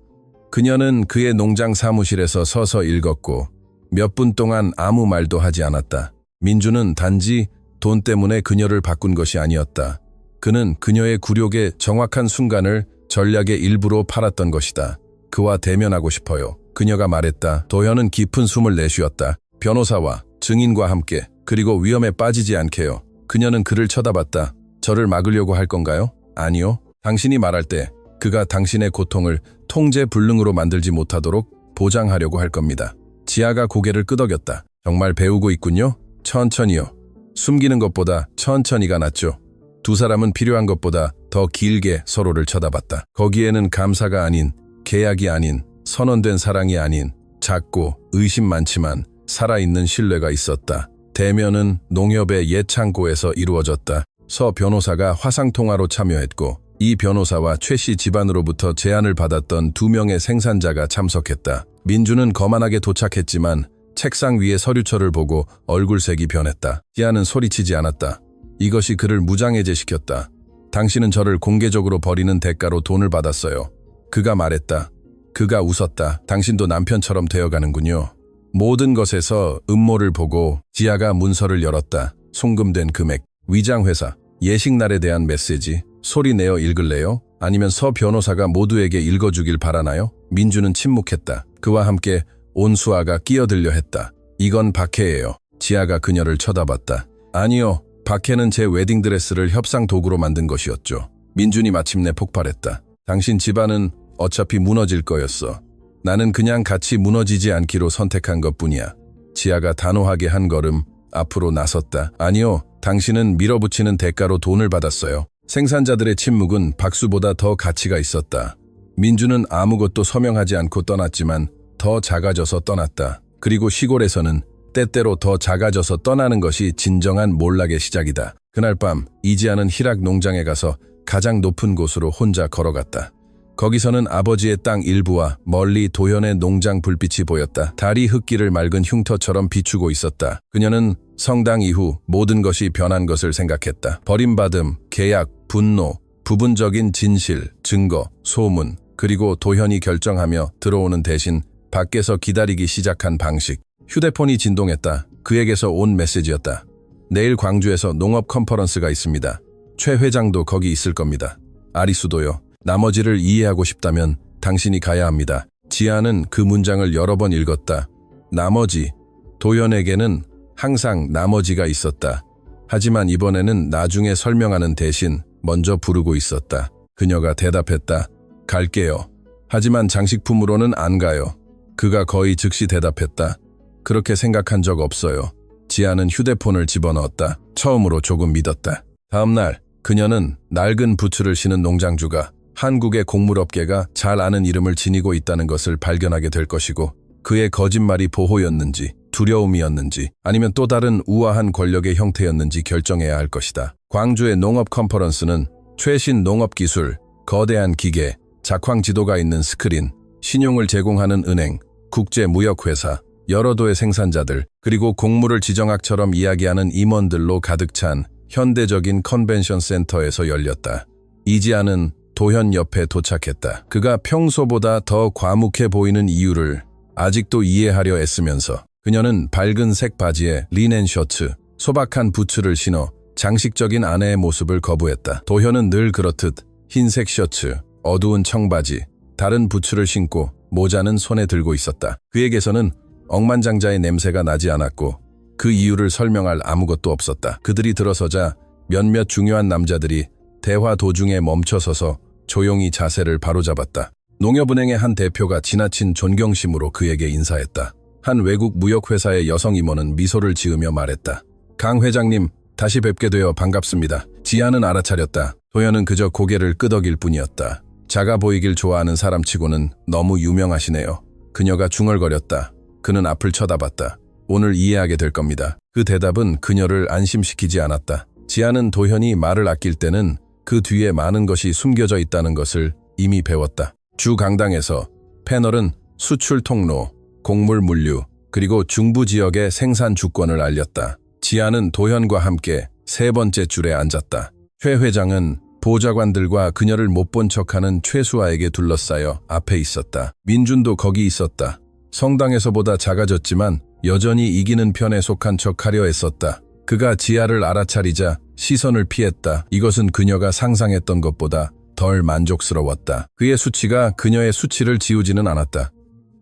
그녀는 그의 농장 사무실에서 서서 읽었고 몇 분 동안 아무 말도 하지 않았다. 민주는 단지 돈 때문에 그녀를 바꾼 것이 아니었다. 그는 그녀의 굴욕의 정확한 순간을 전략의 일부로 팔았던 것이다. 그와 대면하고 싶어요. 그녀가 말했다. 도현은 깊은 숨을 내쉬었다. 변호사와 증인과 함께 그리고 위험에 빠지지 않게요. 그녀는 그를 쳐다봤다. 저를 막으려고 할 건가요? 아니요. 당신이 말할 때 그가 당신의 고통을 통제 불능으로 만들지 못하도록 보장하려고 할 겁니다. 지아가 고개를 끄덕였다. 정말 배우고 있군요. 천천히요. 숨기는 것보다 천천히가 낫죠. 두 사람은 필요한 것보다 더 길게 서로를 쳐다봤다. 거기에는 감사가 아닌, 계약이 아닌, 선언된 사랑이 아닌, 작고 의심 많지만 살아있는 신뢰가 있었다. 대면은 농협의 옛 창고에서 이루어졌다. 서 변호사가 화상통화로 참여했고 이 변호사와 최 씨 집안으로부터 제안을 받았던 2명의 생산자가 참석했다. 민주는 거만하게 도착했지만 책상 위의 서류철을 보고 얼굴색이 변했다. 지아는 소리치지 않았다. 이것이 그를 무장해제시켰다. 당신은 저를 공개적으로 버리는 대가로 돈을 받았어요. 그가 말했다. 그가 웃었다. 당신도 남편처럼 되어가는군요. 모든 것에서 음모를 보고 지아가 문서를 열었다. 송금된 금액, 위장회사, 예식날에 대한 메시지, 소리 내어 읽을래요? 아니면 서 변호사가 모두에게 읽어주길 바라나요? 민주는 침묵했다. 그와 함께 온수아가 끼어들려 했다. 이건 박해예요. 지아가 그녀를 쳐다봤다. 아니요. 박해는 제 웨딩드레스를 협상 도구로 만든 것이었죠. 민준이 마침내 폭발했다. 당신 집안은 어차피 무너질 거였어. 나는 그냥 같이 무너지지 않기로 선택한 것뿐이야. 지아가 단호하게 한 걸음 앞으로 나섰다. 아니요. 당신은 밀어붙이는 대가로 돈을 받았어요. 생산자들의 침묵은 박수보다 더 가치가 있었다. 민주는 아무것도 서명하지 않고 떠났지만 더 작아져서 떠났다. 그리고 시골에서는 때때로 더 작아져서 떠나는 것이 진정한 몰락의 시작이다. 그날 밤 이지아는 희락 농장에 가서 가장 높은 곳으로 혼자 걸어갔다. 거기서는 아버지의 땅 일부와 멀리 도현의 농장 불빛이 보였다. 달이 흙길을 맑은 흉터처럼 비추고 있었다. 그녀는 성당 이후 모든 것이 변한 것을 생각했다. 버림받음, 계약, 분노, 부분적인 진실, 증거, 소문, 그리고 도현이 결정하며 들어오는 대신 밖에서 기다리기 시작한 방식. 휴대폰이 진동했다. 그에게서 온 메시지였다. 내일 광주에서 농업 컨퍼런스가 있습니다. 최 회장도 거기 있을 겁니다. 아리수도요. 나머지를 이해하고 싶다면 당신이 가야 합니다. 지아는 그 문장을 여러 번 읽었다. 나머지. 도현에게는 항상 나머지가 있었다. 하지만 이번에는 나중에 설명하는 대신 먼저 부르고 있었다. 그녀가 대답했다. 갈게요. 하지만 장식품으로는 안 가요. 그가 거의 즉시 대답했다. 그렇게 생각한 적 없어요. 지아는 휴대폰을 집어넣었다. 처음으로 조금 믿었다. 다음 날 그녀는 낡은 부츠를 신은 농장주가 한국의 곡물업계가 잘 아는 이름을 지니고 있다는 것을 발견하게 될 것이고 그의 거짓말이 보호였는지 두려움이었는지 아니면 또 다른 우아한 권력의 형태였는지 결정해야 할 것이다. 광주의 농업 컨퍼런스는 최신 농업기술, 거대한 기계, 작황 지도가 있는 스크린, 신용을 제공하는 은행, 국제무역회사, 여러 도의 생산자들, 그리고 곡물을 지정학처럼 이야기하는 임원들로 가득 찬 현대적인 컨벤션 센터에서 열렸다. 이지아는 도현 옆에 도착했다. 그가 평소보다 더 과묵해 보이는 이유를 아직도 이해하려 애쓰면서 그녀는 밝은 색 바지에 리넨 셔츠, 소박한 부츠를 신어 장식적인 아내의 모습을 거부했다. 도현은 늘 그렇듯 흰색 셔츠, 어두운 청바지, 다른 부츠를 신고 모자는 손에 들고 있었다. 그에게서는 억만장자의 냄새가 나지 않았고 그 이유를 설명할 아무것도 없었다. 그들이 들어서자 몇몇 중요한 남자들이 대화 도중에 멈춰서서 조용히 자세를 바로잡았다. 농협은행의 한 대표가 지나친 존경심으로 그에게 인사했다. 한 외국 무역회사의 여성 임원은 미소를 지으며 말했다. 강 회장님, 다시 뵙게 되어 반갑습니다. 지아는 알아차렸다. 도현은 그저 고개를 끄덕일 뿐이었다. 작아 보이길 좋아하는 사람치고는 너무 유명하시네요. 그녀가 중얼거렸다. 그는 앞을 쳐다봤다. 오늘 이해하게 될 겁니다. 그 대답은 그녀를 안심시키지 않았다. 지아는 도현이 말을 아낄 때는 그 뒤에 많은 것이 숨겨져 있다는 것을 이미 배웠다. 주 강당에서 패널은 수출 통로, 곡물 물류, 그리고 중부 지역의 생산 주권을 알렸다. 지아는 도현과 함께 세 번째 줄에 앉았다. 최 회장은 보좌관들과 그녀를 못 본 척하는 최수아에게 둘러싸여 앞에 있었다. 민준도 거기 있었다. 성당에서보다 작아졌지만 여전히 이기는 편에 속한 척하려 했었다. 그가 지아를 알아차리자 시선을 피했다. 이것은 그녀가 상상했던 것보다 덜 만족스러웠다. 그의 수치가 그녀의 수치를 지우지는 않았다.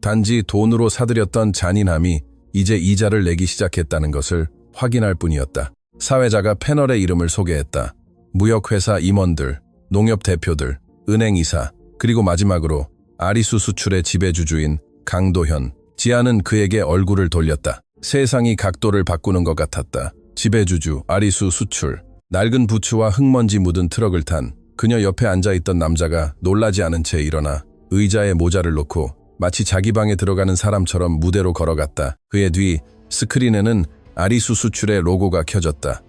단지 돈으로 사들였던 잔인함이 이제 이자를 내기 시작했다는 것을 확인할 뿐이었다. 사회자가 패널의 이름을 소개했다. 무역회사 임원들, 농협 대표들, 은행이사, 그리고 마지막으로 아리수 수출의 지배주주인 강도현. 지아는 그에게 얼굴을 돌렸다. 세상이 각도를 바꾸는 것 같았다. 지배주주, 아리수 수출. 낡은 부츠와 흙먼지 묻은 트럭을 탄 그녀 옆에 앉아있던 남자가 놀라지 않은 채 일어나 의자에 모자를 놓고 마치 자기 방에 들어가는 사람처럼 무대로 걸어갔다. 그의 뒤 스크린에는 아리수 수출의 로고가 켜졌다.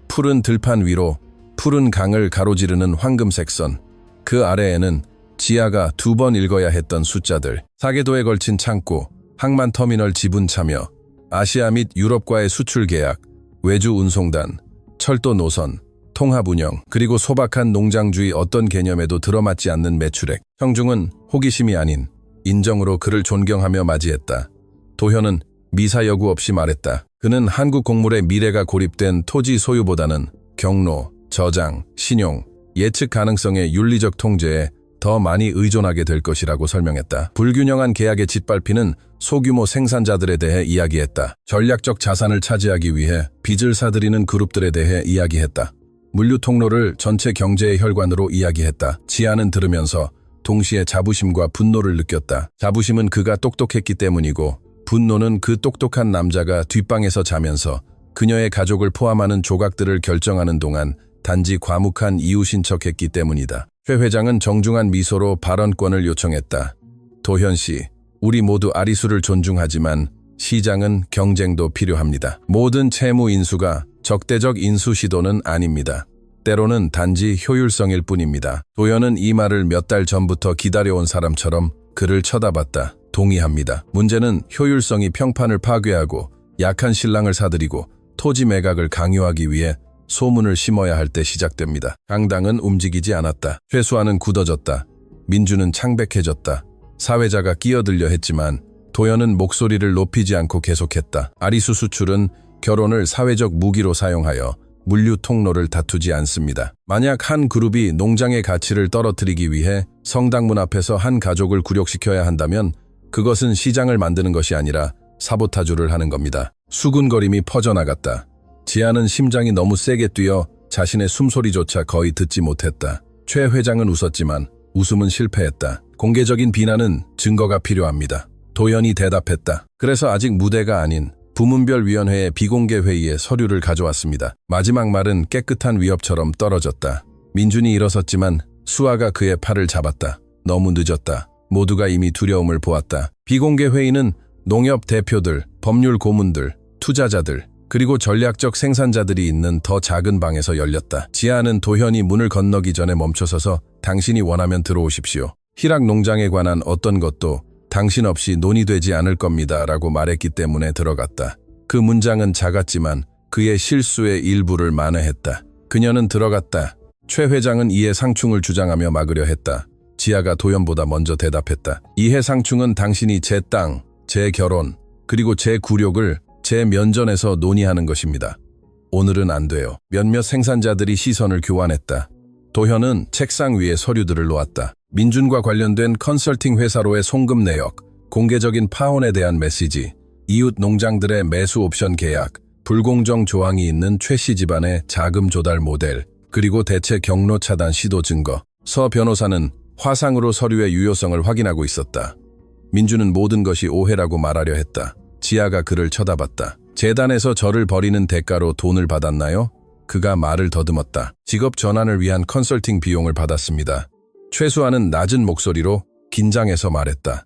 푸른 들판 위로 푸른 강을 가로지르는 황금색 선. 그 아래에는 지아가 2번 읽어야 했던 숫자들. 4개도에 걸친 창고, 항만터미널 지분 참여, 아시아 및 유럽과의 수출 계약, 외주 운송단, 철도 노선, 통합 운영, 그리고 소박한 농장주의 어떤 개념에도 들어맞지 않는 매출액. 형중은 호기심이 아닌 인정으로 그를 존경하며 맞이했다. 도현은 미사 여구 없이 말했다. 그는 한국 곡물의 미래가 고립된 토지 소유보다는 경로, 저장, 신용, 예측 가능성의 윤리적 통제에 더 많이 의존하게 될 것이라고 설명했다. 불균형한 계약의 짓밟히는 소규모 생산자들에 대해 이야기했다. 전략적 자산을 차지하기 위해 빚을 사들이는 그룹들에 대해 이야기했다. 물류 통로를 전체 경제의 혈관으로 이야기했다. 지아는 들으면서 동시에 자부심과 분노를 느꼈다. 자부심은 그가 똑똑했기 때문이고, 분노는 그 똑똑한 남자가 뒷방에서 자면서 그녀의 가족을 포함하는 조각들을 결정하는 동안 단지 과묵한 이웃인 척했기 때문이다. 최 회장은 정중한 미소로 발언권을 요청했다. 도현 씨, 우리 모두 아리수를 존중하지만 시장은 경쟁도 필요합니다. 모든 채무 인수가 적대적 인수 시도는 아닙니다. 때로는 단지 효율성일 뿐입니다. 도현은 이 말을 몇 달 전부터 기다려온 사람처럼 그를 쳐다봤다. 동의합니다. 문제는 효율성이 평판을 파괴하고 약한 신랑을 사들이고 토지 매각을 강요하기 위해 소문을 심어야 할 때 시작됩니다. 강당은 움직이지 않았다. 최수아는 굳어졌다. 민주는 창백해졌다. 사회자가 끼어들려 했지만 도현은 목소리를 높이지 않고 계속했다. 아리수 수출은 결혼을 사회적 무기로 사용하여 물류 통로를 다투지 않습니다. 만약 한 그룹이 농장의 가치를 떨어뜨리기 위해 성당문 앞에서 한 가족을 굴욕시켜야 한다면 그것은 시장을 만드는 것이 아니라 사보타주를 하는 겁니다. 수군거림이 퍼져나갔다. 지아는 심장이 너무 세게 뛰어 자신의 숨소리조차 거의 듣지 못했다. 최 회장은 웃었지만 웃음은 실패했다. 공개적인 비난은 증거가 필요합니다. 도현이 대답했다. 그래서 아직 무대가 아닌 부문별위원회의 비공개 회의에 서류를 가져왔습니다. 마지막 말은 깨끗한 위협처럼 떨어졌다. 민준이 일어섰지만 수아가 그의 팔을 잡았다. 너무 늦었다. 모두가 이미 두려움을 보았다. 비공개 회의는 농협 대표들, 법률 고문들, 투자자들, 그리고 전략적 생산자들이 있는 더 작은 방에서 열렸다. 지아는 도현이 문을 건너기 전에 멈춰서서 당신이 원하면 들어오십시오. 희락 농장에 관한 어떤 것도 당신 없이 논의되지 않을 겁니다. 라고 말했기 때문에 들어갔다. 그 문장은 작았지만 그의 실수의 일부를 만회했다. 그녀는 들어갔다. 최 회장은 이해 상충을 주장하며 막으려 했다. 지아가 도현보다 먼저 대답했다. 이해 상충은 당신이 제 땅, 제 결혼, 그리고 제 굴욕을 제 면전에서 논의하는 것입니다. 오늘은 안 돼요. 몇몇 생산자들이 시선을 교환했다. 도현은 책상 위에 서류들을 놓았다. 민준과 관련된 컨설팅 회사로의 송금 내역, 공개적인 파혼에 대한 메시지, 이웃 농장들의 매수 옵션 계약, 불공정 조항이 있는 최 씨 집안의 자금 조달 모델, 그리고 대체 경로 차단 시도 증거. 서 변호사는 화상으로 서류의 유효성을 확인하고 있었다. 민준은 모든 것이 오해라고 말하려 했다. 지아가 그를 쳐다봤다. 재단에서 저를 버리는 대가로 돈을 받았나요? 그가 말을 더듬었다. 직업 전환을 위한 컨설팅 비용을 받았습니다. 최수아는 낮은 목소리로 긴장해서 말했다.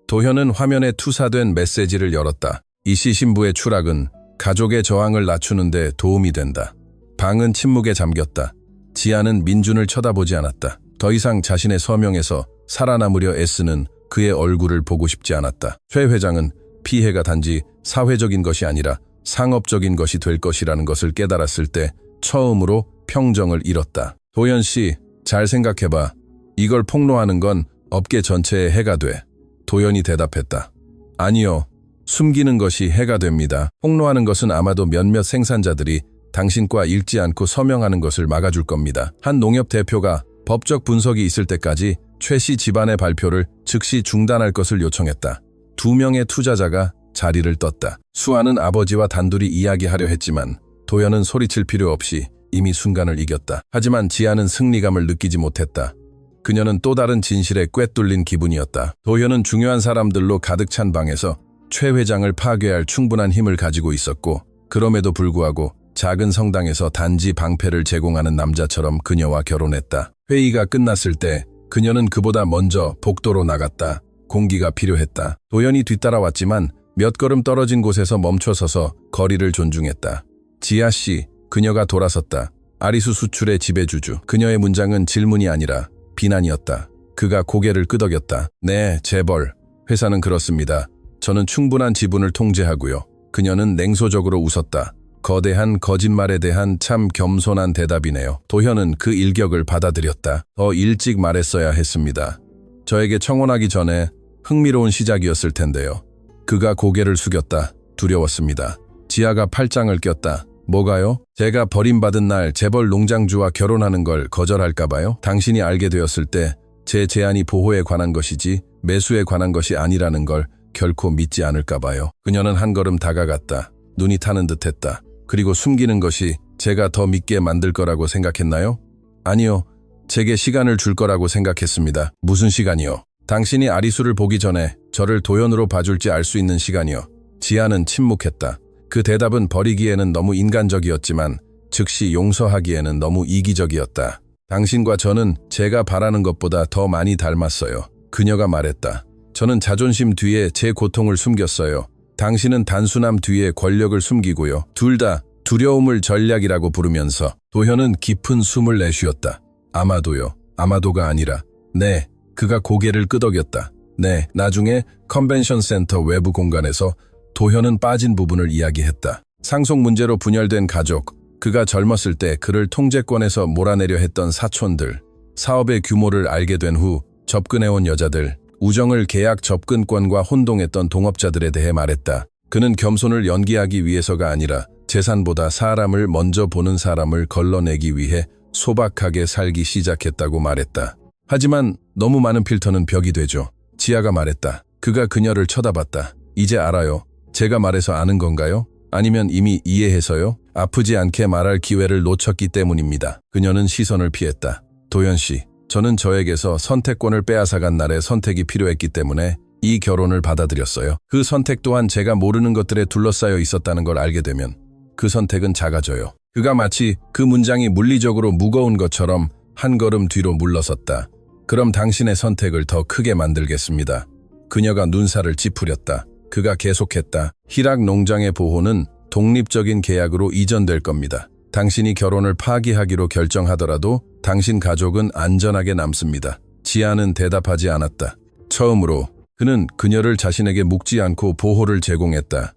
도현은 화면에 투사된 메시지를 열었다. 이씨 신부의 추락은 가족의 저항을 낮추는 데 도움이 된다. 방은 침묵에 잠겼다. 지아는 민준을 쳐다보지 않았다. 더 이상 자신의 서명에서 살아남으려 애쓰는 그의 얼굴을 보고 싶지 않았다. 최 회장은 피해가 단지 사회적인 것이 아니라 상업적인 것이 될 것이라는 것을 깨달았을 때 처음으로 평정을 잃었다. 도현 씨, 잘 생각해봐. 이걸 폭로하는 건 업계 전체에 해가 돼. 도현이 대답했다. 아니요. 숨기는 것이 해가 됩니다. 폭로하는 것은 아마도 몇몇 생산자들이 당신과 읽지 않고 서명하는 것을 막아줄 겁니다. 한 농협 대표가 법적 분석이 있을 때까지 최 씨 집안의 발표를 즉시 중단할 것을 요청했다. 2명의 투자자가 자리를 떴다. 수아는 아버지와 단둘이 이야기하려 했지만 도현은 소리칠 필요 없이 이미 순간을 이겼다. 하지만 지아는 승리감을 느끼지 못했다. 그녀는 또 다른 진실에 꿰뚫린 기분이었다. 도현은 중요한 사람들로 가득 찬 방에서 최 회장을 파괴할 충분한 힘을 가지고 있었고, 그럼에도 불구하고 작은 성당에서 단지 방패를 제공하는 남자처럼 그녀와 결혼했다. 회의가 끝났을 때 그녀는 그보다 먼저 복도로 나갔다. 공기가 필요했다. 도현이 뒤따라왔지만 몇 걸음 떨어진 곳에서 멈춰서서 거리를 존중했다. 지아 씨, 그녀가 돌아섰다. 아리수 수출의 지배주주. 그녀의 문장은 질문이 아니라 비난이었다. 그가 고개를 끄덕였다. 네, 재벌. 회사는 그렇습니다. 저는 충분한 지분을 통제하고요. 그녀는 냉소적으로 웃었다. 거대한 거짓말에 대한 참 겸손한 대답이네요. 도현은 그 일격을 받아들였다. 더 일찍 말했어야 했습니다. 저에게 청혼하기 전에 흥미로운 시작이었을 텐데요. 그가 고개를 숙였다. 두려웠습니다. 지아가 팔짱을 꼈다. 뭐가요? 제가 버림받은 날 재벌 농장주와 결혼하는 걸 거절할까 봐요? 당신이 알게 되었을 때 제 제안이 보호에 관한 것이지 매수에 관한 것이 아니라는 걸 결코 믿지 않을까 봐요. 그녀는 한 걸음 다가갔다. 눈이 타는 듯했다. 그리고 숨기는 것이 제가 더 믿게 만들 거라고 생각했나요? 아니요. 제게 시간을 줄 거라고 생각했습니다. 무슨 시간이요? 당신이 아리수를 보기 전에 저를 도연으로 봐줄지 알 수 있는 시간이요. 지아는 침묵했다. 그 대답은 버리기에는 너무 인간적이었지만 즉시 용서하기에는 너무 이기적이었다. 당신과 저는 제가 바라는 것보다 더 많이 닮았어요. 그녀가 말했다. 저는 자존심 뒤에 제 고통을 숨겼어요. 당신은 단순함 뒤에 권력을 숨기고요. 둘 다 두려움을 전략이라고 부르면서 도현은 깊은 숨을 내쉬었다. 아마도요. 아마도가 아니라 네. 그가 고개를 끄덕였다. 네. 나중에 컨벤션 센터 외부 공간에서 도현은 빠진 부분을 이야기했다. 상속 문제로 분열된 가족, 그가 젊었을 때 그를 통제권에서 몰아내려 했던 사촌들, 사업의 규모를 알게 된 후 접근해온 여자들, 우정을 계약 접근권과 혼동했던 동업자들에 대해 말했다. 그는 겸손을 연기하기 위해서가 아니라 재산보다 사람을 먼저 보는 사람을 걸러내기 위해 소박하게 살기 시작했다고 말했다. 하지만 너무 많은 필터는 벽이 되죠. 지아가 말했다. 그가 그녀를 쳐다봤다. 이제 알아요. 제가 말해서 아는 건가요? 아니면 이미 이해해서요? 아프지 않게 말할 기회를 놓쳤기 때문입니다. 그녀는 시선을 피했다. 도현 씨, 저는 저에게서 선택권을 빼앗아간 날에 선택이 필요했기 때문에 이 결혼을 받아들였어요. 그 선택 또한 제가 모르는 것들에 둘러싸여 있었다는 걸 알게 되면 그 선택은 작아져요. 그가 마치 그 문장이 물리적으로 무거운 것처럼 한 걸음 뒤로 물러섰다. 그럼 당신의 선택을 더 크게 만들겠습니다. 그녀가 눈살을 찌푸렸다. 그가 계속했다. 희락 농장의 보호는 독립적인 계약으로 이전될 겁니다. 당신이 결혼을 파기하기로 결정하더라도 당신 가족은 안전하게 남습니다. 지아는 대답하지 않았다. 처음으로 그는 그녀를 자신에게 묵지 않고 보호를 제공했다.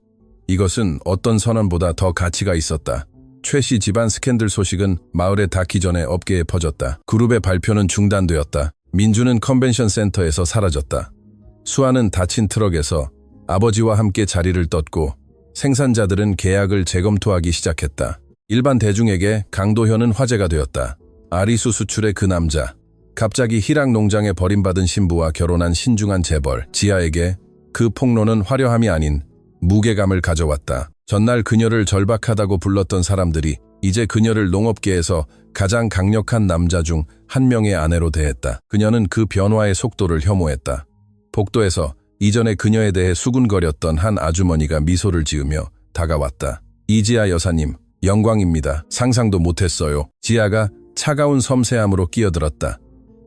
이것은 어떤 선언보다 더 가치가 있었다. 최 씨 집안 스캔들 소식은 마을에 닿기 전에 업계에 퍼졌다. 그룹의 발표는 중단되었다. 민주는 컨벤션 센터에서 사라졌다. 수아는 다친 트럭에서 아버지와 함께 자리를 떴고 생산자들은 계약을 재검토하기 시작했다. 일반 대중에게 강도현은 화제가 되었다. 아리수 수출의 그 남자. 갑자기 희락 농장에 버림받은 신부와 결혼한 신중한 재벌. 지아에게 그 폭로는 화려함이 아닌 무게감을 가져왔다. 전날 그녀를 절박하다고 불렀던 사람들이 이제 그녀를 농업계에서 가장 강력한 남자 중 한 명의 아내로 대했다. 그녀는 그 변화의 속도를 혐오했다. 복도에서 이전에 그녀에 대해 수군거렸던 한 아주머니가 미소를 지으며 다가왔다. 이지아 여사님, 영광입니다. 상상도 못했어요. 지아가 차가운 섬세함으로 끼어들었다.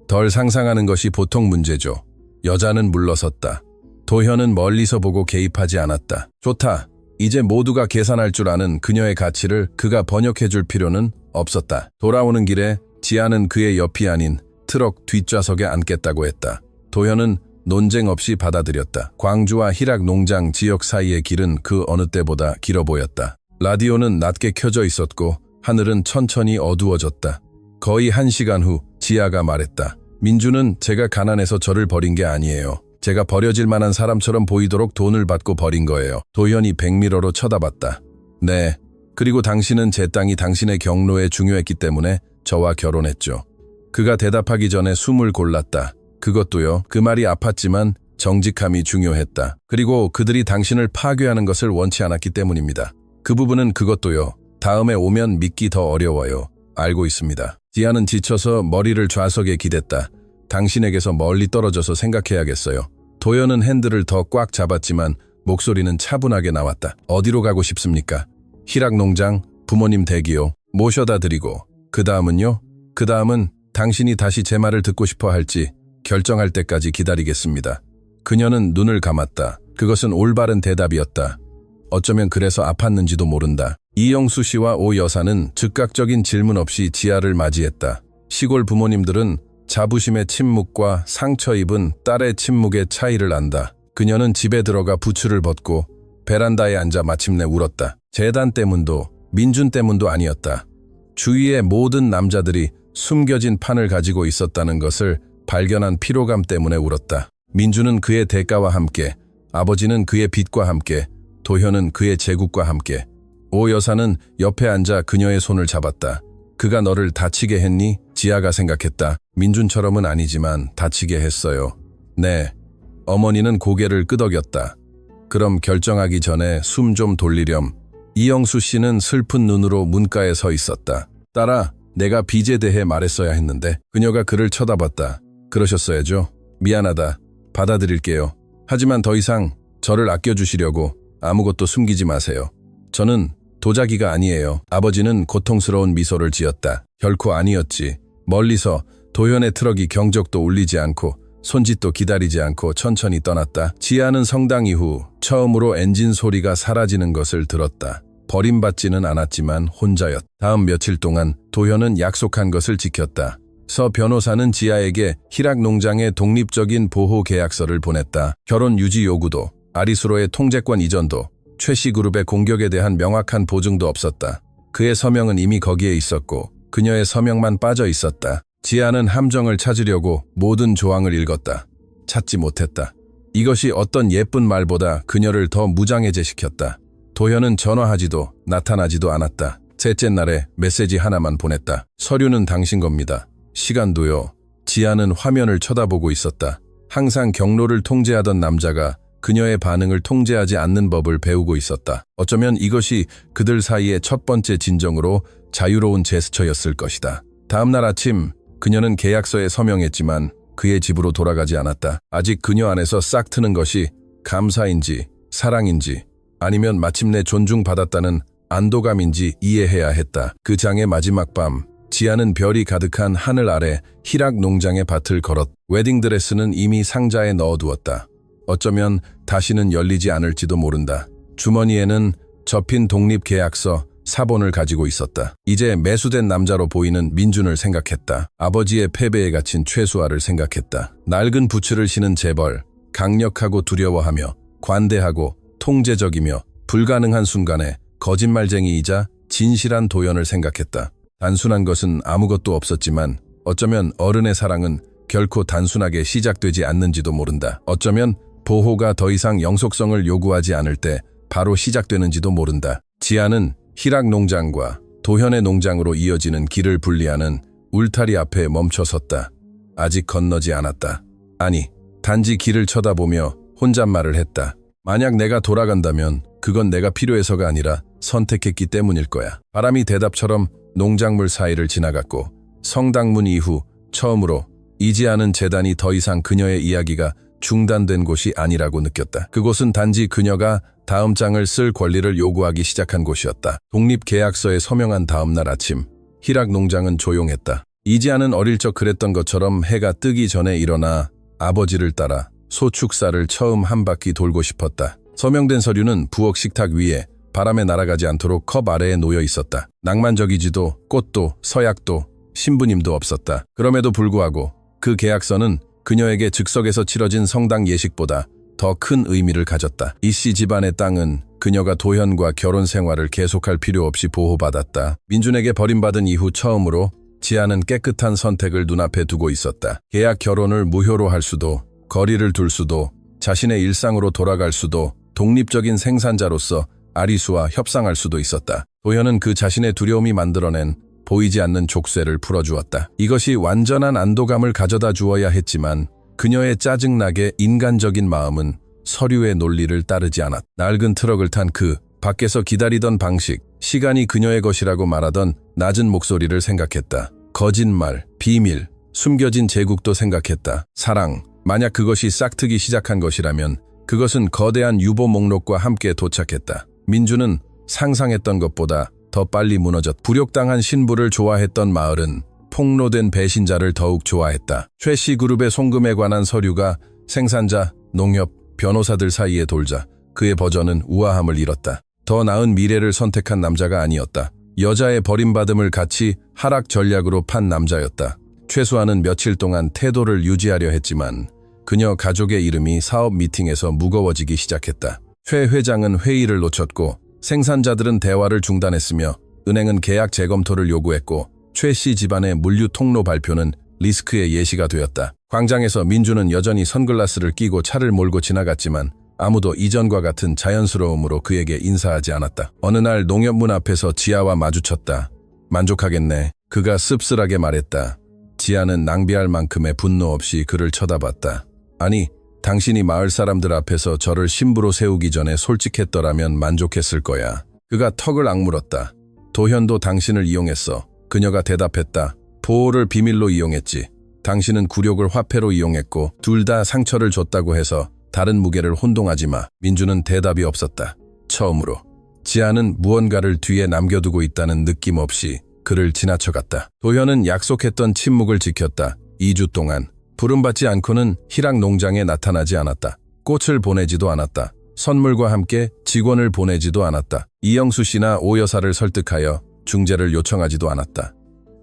덜 상상하는 것이 보통 문제죠. 여자는 물러섰다. 도현은 멀리서 보고 개입하지 않았다. 좋다. 이제 모두가 계산할 줄 아는 그녀의 가치를 그가 번역해 줄 필요는 없었다. 돌아오는 길에 지아는 그의 옆이 아닌 트럭 뒷좌석에 앉겠다고 했다. 도현은 논쟁 없이 받아들였다. 광주와 희락 농장 지역 사이의 길은 그 어느 때보다 길어 보였다. 라디오는 낮게 켜져 있었고 하늘은 천천히 어두워졌다. 거의 1시간 후 지아가 말했다. 민주는 제가 가난해서 저를 버린 게 아니에요. 제가 버려질 만한 사람처럼 보이도록 돈을 받고 버린 거예요. 도현이 백미러로 쳐다봤다. 네. 그리고 당신은 제 땅이 당신의 경로에 중요했기 때문에 저와 결혼했죠. 그가 대답하기 전에 숨을 골랐다. 그것도요. 그 말이 아팠지만 정직함이 중요했다. 그리고 그들이 당신을 파괴하는 것을 원치 않았기 때문입니다. 그 부분은 그것도요. 다음에 오면 믿기 더 어려워요. 알고 있습니다. 지아는 지쳐서 머리를 좌석에 기댔다. 당신에게서 멀리 떨어져서 생각해야겠어요. 도연은 핸들을 더 꽉 잡았지만 목소리는 차분하게 나왔다. 어디로 가고 싶습니까? 희락농장, 부모님 댁이요. 모셔다 드리고. 그 다음은요? 그 다음은 당신이 다시 제 말을 듣고 싶어 할지 결정할 때까지 기다리겠습니다. 그녀는 눈을 감았다. 그것은 올바른 대답이었다. 어쩌면 그래서 아팠는지도 모른다. 이영수 씨와 오 여사는 즉각적인 질문 없이 지아를 맞이했다. 시골 부모님들은 자부심의 침묵과 상처 입은 딸의 침묵의 차이를 안다. 그녀는 집에 들어가 부츠를 벗고 베란다에 앉아 마침내 울었다. 재단 때문도 민준 때문도 아니었다. 주위의 모든 남자들이 숨겨진 판을 가지고 있었다는 것을 발견한 피로감 때문에 울었다. 민준은 그의 대가와 함께, 아버지는 그의 빚과 함께, 도현은 그의 제국과 함께. 오 여사는 옆에 앉아 그녀의 손을 잡았다. 그가 너를 다치게 했니? 지아가 생각했다. 민준처럼은 아니지만 다치게 했어요. 네. 어머니는 고개를 끄덕였다. 그럼 결정하기 전에 숨 좀 돌리렴. 이영수 씨는 슬픈 눈으로 문가에 서 있었다. 딸아, 내가 빚에 대해 말했어야 했는데. 그녀가 그를 쳐다봤다. 그러셨어야죠. 미안하다. 받아들일게요. 하지만 더 이상 저를 아껴주시려고 아무것도 숨기지 마세요. 저는 도자기가 아니에요. 아버지는 고통스러운 미소를 지었다. 결코 아니었지. 멀리서 도현의 트럭이 경적도 울리지 않고 손짓도 기다리지 않고 천천히 떠났다. 지아는 성당 이후 처음으로 엔진 소리가 사라지는 것을 들었다. 버림받지는 않았지만 혼자였다. 다음 며칠 동안 도현은 약속한 것을 지켰다. 서 변호사는 지아에게 희락농장의 독립적인 보호 계약서를 보냈다. 결혼 유지 요구도, 아리수로의 통제권 이전도, 최씨그룹의 공격에 대한 명확한 보증도 없었다. 그의 서명은 이미 거기에 있었고 그녀의 서명만 빠져 있었다. 지아는 함정을 찾으려고 모든 조항을 읽었다. 찾지 못했다. 이것이 어떤 예쁜 말보다 그녀를 더 무장해제시켰다. 도현은 전화하지도 나타나지도 않았다. 셋째 날에 메시지 하나만 보냈다. 서류는 당신 겁니다. 시간도요. 지아는 화면을 쳐다보고 있었다. 항상 경로를 통제하던 남자가 그녀의 반응을 통제하지 않는 법을 배우고 있었다. 어쩌면 이것이 그들 사이의 첫 번째 진정으로 자유로운 제스처였을 것이다. 다음 날 아침 그녀는 계약서에 서명했지만 그의 집으로 돌아가지 않았다. 아직 그녀 안에서 싹 트는 것이 감사인지 사랑인지 아니면 마침내 존중받았다는 안도감인지 이해해야 했다. 그 장의 마지막 밤 지아는 별이 가득한 하늘 아래 희락농장의 밭을 걸었다. 웨딩드레스는 이미 상자에 넣어두었다. 어쩌면 다시는 열리지 않을지도 모른다. 주머니에는 접힌 독립계약서 사본을 가지고 있었다. 이제 매수된 남자로 보이는 민준을 생각했다. 아버지의 패배에 갇힌 최수아를 생각했다. 낡은 부츠를 신은 재벌, 강력하고 두려워하며 관대하고 통제적이며 불가능한 순간에 거짓말쟁이이자 진실한 도연을 생각했다. 단순한 것은 아무것도 없었지만 어쩌면 어른의 사랑은 결코 단순하게 시작되지 않는지도 모른다. 어쩌면 보호가 더 이상 영속성을 요구하지 않을 때 바로 시작되는지도 모른다. 지아는 희락농장과 도현의 농장으로 이어지는 길을 분리하는 울타리 앞에 멈춰섰다. 아직 건너지 않았다. 아니, 단지 길을 쳐다보며 혼잣말을 했다. 만약 내가 돌아간다면 그건 내가 필요해서가 아니라 선택했기 때문일 거야. 바람이 대답처럼 농작물 사이를 지나갔고 성당문 이후 처음으로 이지아는 재단이 더 이상 그녀의 이야기가 중단된 곳이 아니라고 느꼈다. 그곳은 단지 그녀가 다음 장을 쓸 권리를 요구하기 시작한 곳이었다. 독립계약서에 서명한 다음 날 아침, 희락농장은 조용했다. 이지아는 어릴 적 그랬던 것처럼 해가 뜨기 전에 일어나 아버지를 따라 소축사를 처음 한 바퀴 돌고 싶었다. 서명된 서류는 부엌 식탁 위에 바람에 날아가지 않도록 컵 아래에 놓여 있었다. 낭만적이지도 꽃도 서약도 신부님도 없었다. 그럼에도 불구하고 그 계약서는 그녀에게 즉석에서 치러진 성당 예식보다 더 큰 의미를 가졌다. 이씨 집안의 땅은 그녀가 도현과 결혼 생활을 계속할 필요 없이 보호받았다. 민준에게 버림받은 이후 처음으로 지아는 깨끗한 선택을 눈앞에 두고 있었다. 계약 결혼을 무효로 할 수도, 거리를 둘 수도, 자신의 일상으로 돌아갈 수도, 독립적인 생산자로서 아리수와 협상할 수도 있었다. 도현은 그 자신의 두려움이 만들어낸 보이지 않는 족쇄를 풀어주었다. 이것이 완전한 안도감을 가져다 주어야 했지만 그녀의 짜증나게 인간적인 마음은 서류의 논리를 따르지 않았다. 낡은 트럭을 탄 그 밖에서 기다리던 방식, 시간이 그녀의 것이라고 말하던 낮은 목소리를 생각했다. 거짓말, 비밀, 숨겨진 제국도 생각했다. 사랑, 만약 그것이 싹트기 시작한 것이라면 그것은 거대한 유보 목록과 함께 도착했다. 민주는 상상했던 것보다 더 빨리 무너졌다. 불욕당한 신부를 좋아했던 마을은 폭로된 배신자를 더욱 좋아했다. 최씨 그룹의 송금에 관한 서류가 생산자, 농협, 변호사들 사이에 돌자 그의 버전은 우아함을 잃었다. 더 나은 미래를 선택한 남자가 아니었다. 여자의 버림받음을 같이 하락 전략으로 판 남자였다. 최수아는 며칠 동안 태도를 유지하려 했지만 그녀 가족의 이름이 사업 미팅에서 무거워지기 시작했다. 최 회장은 회의를 놓쳤고 생산자들은 대화를 중단했으며 은행은 계약 재검토를 요구했고 최 씨 집안의 물류 통로 발표는 리스크의 예시가 되었다. 광장에서 민주는 여전히 선글라스를 끼고 차를 몰고 지나갔지만 아무도 이전과 같은 자연스러움으로 그에게 인사하지 않았다. 어느 날 농협문 앞에서 지아와 마주쳤다. 만족하겠네. 그가 씁쓸하게 말했다. 지아는 낭비할 만큼의 분노 없이 그를 쳐다봤다. 아니, 당신이 마을 사람들 앞에서 저를 신부로 세우기 전에 솔직했더라면 만족했을 거야. 그가 턱을 악물었다. 도현도 당신을 이용했어. 그녀가 대답했다. 보호를 비밀로 이용했지. 당신은 굴욕을 화폐로 이용했고 둘 다 상처를 줬다고 해서 다른 무게를 혼동하지 마. 민주는 대답이 없었다. 처음으로 지아는 무언가를 뒤에 남겨두고 있다는 느낌 없이 그를 지나쳐갔다. 도현은 약속했던 침묵을 지켰다. 2주 동안 부름받지 않고는 희락 농장에 나타나지 않았다. 꽃을 보내지도 않았다. 선물과 함께 직원을 보내지도 않았다. 이영수 씨나 오 여사를 설득하여 중재를 요청하지도 않았다.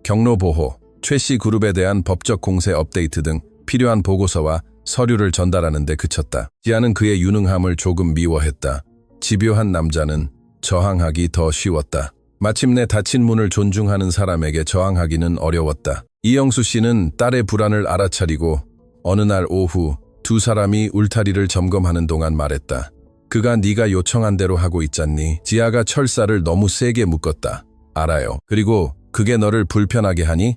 경로 보호, 최 씨 그룹에 대한 법적 공세 업데이트 등 필요한 보고서와 서류를 전달하는 데 그쳤다. 지아는 그의 유능함을 조금 미워했다. 집요한 남자는 저항하기 더 쉬웠다. 마침내 닫힌 문을 존중하는 사람에게 저항하기는 어려웠다. 이영수 씨는 딸의 불안을 알아차리고 어느 날 오후 두 사람이 울타리를 점검하는 동안 말했다. 그가 네가 요청한 대로 하고 있잖니. 지아가 철사를 너무 세게 묶었다. 알아요. 그리고 그게 너를 불편하게 하니?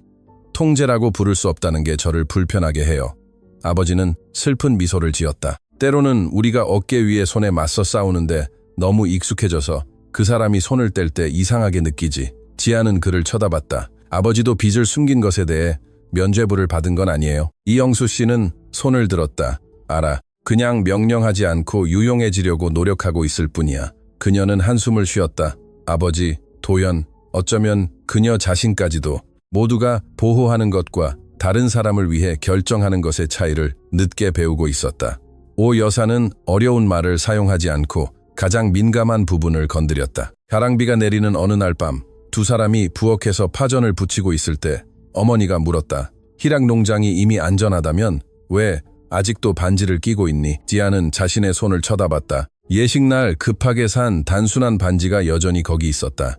통제라고 부를 수 없다는 게 저를 불편하게 해요. 아버지는 슬픈 미소를 지었다. 때로는 우리가 어깨 위에 손에 맞서 싸우는데 너무 익숙해져서 그 사람이 손을 뗄 때 이상하게 느끼지. 지아는 그를 쳐다봤다. 아버지도 빚을 숨긴 것에 대해 면죄부를 받은 건 아니에요. 이영수 씨는 손을 들었다. 알아. 그냥 명령하지 않고 유용해지려고 노력하고 있을 뿐이야. 그녀는 한숨을 쉬었다. 아버지, 도연, 어쩌면 그녀 자신까지도 모두가 보호하는 것과 다른 사람을 위해 결정하는 것의 차이를 늦게 배우고 있었다. 오 여사는 어려운 말을 사용하지 않고 가장 민감한 부분을 건드렸다. 가랑비가 내리는 어느 날 밤, 두 사람이 부엌에서 파전을 부치고 있을 때 어머니가 물었다. 희락 농장이 이미 안전하다면 왜 아직도 반지를 끼고 있니? 지아는 자신의 손을 쳐다봤다. 예식날 급하게 산 단순한 반지가 여전히 거기 있었다.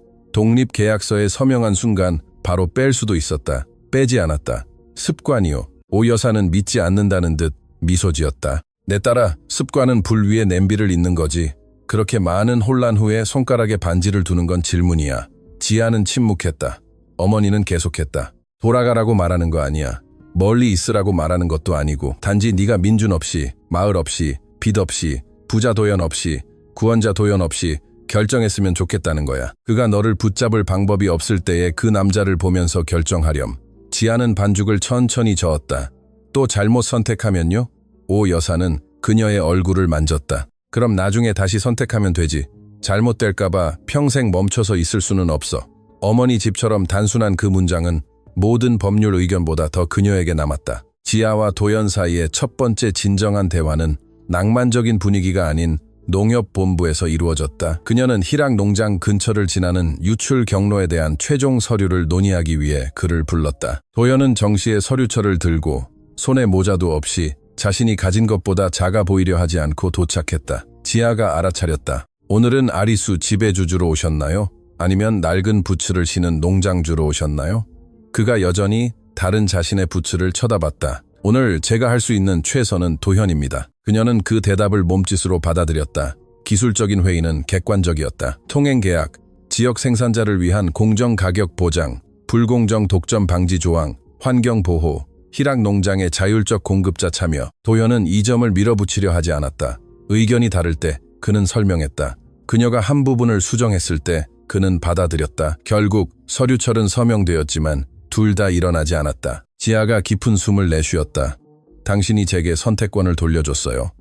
독립계약서에 서명한 순간 바로 뺄 수도 있었다. 빼지 않았다. 습관이요. 오 여사는 믿지 않는다는 듯 미소 지었다. 내 딸아, 습관은 불 위에 냄비를 잇는 거지. 그렇게 많은 혼란 후에 손가락에 반지를 두는 건 질문이야. 지아는 침묵했다. 어머니는 계속했다. 돌아가라고 말하는 거 아니야. 멀리 있으라고 말하는 것도 아니고 단지 네가 민준 없이, 마을 없이, 빚 없이, 부자 도연 없이, 구원자 도연 없이 결정했으면 좋겠다는 거야. 그가 너를 붙잡을 방법이 없을 때에 그 남자를 보면서 결정하렴. 지아는 반죽을 천천히 저었다. 또 잘못 선택하면요? 오 여사는 그녀의 얼굴을 만졌다. 그럼 나중에 다시 선택하면 되지. 잘못될까봐 평생 멈춰서 있을 수는 없어. 어머니 집처럼 단순한 그 문장은 모든 법률 의견보다 더 그녀에게 남았다. 지아와 도연 사이의 첫 번째 진정한 대화는 낭만적인 분위기가 아닌 농협본부에서 이루어졌다. 그녀는 희락 농장 근처를 지나는 유출 경로에 대한 최종 서류를 논의하기 위해 그를 불렀다. 도연은 정시에 서류철을 들고 손에 모자도 없이 자신이 가진 것보다 작아 보이려 하지 않고 도착했다. 지아가 알아차렸다. 오늘은 아리수 지배주주로 오셨나요? 아니면 낡은 부츠를 신은 농장주로 오셨나요? 그가 여전히 다른 자신의 부츠를 쳐다봤다. 오늘 제가 할 수 있는 최선은 도현입니다. 그녀는 그 대답을 몸짓으로 받아들였다. 기술적인 회의는 객관적이었다. 통행계약, 지역 생산자를 위한 공정가격 보장, 불공정 독점 방지 조항, 환경보호, 희락 농장의 자율적 공급자 참여. 도현은 이 점을 밀어붙이려 하지 않았다. 의견이 다를 때 그는 설명했다. 그녀가 한 부분을 수정했을 때 그는 받아들였다. 결국 서류철은 서명되었지만 둘 다 일어나지 않았다. 지아가 깊은 숨을 내쉬었다. 당신이 제게 선택권을 돌려줬어요.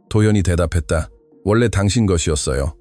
도연이 대답했다. 원래 당신 것이었어요.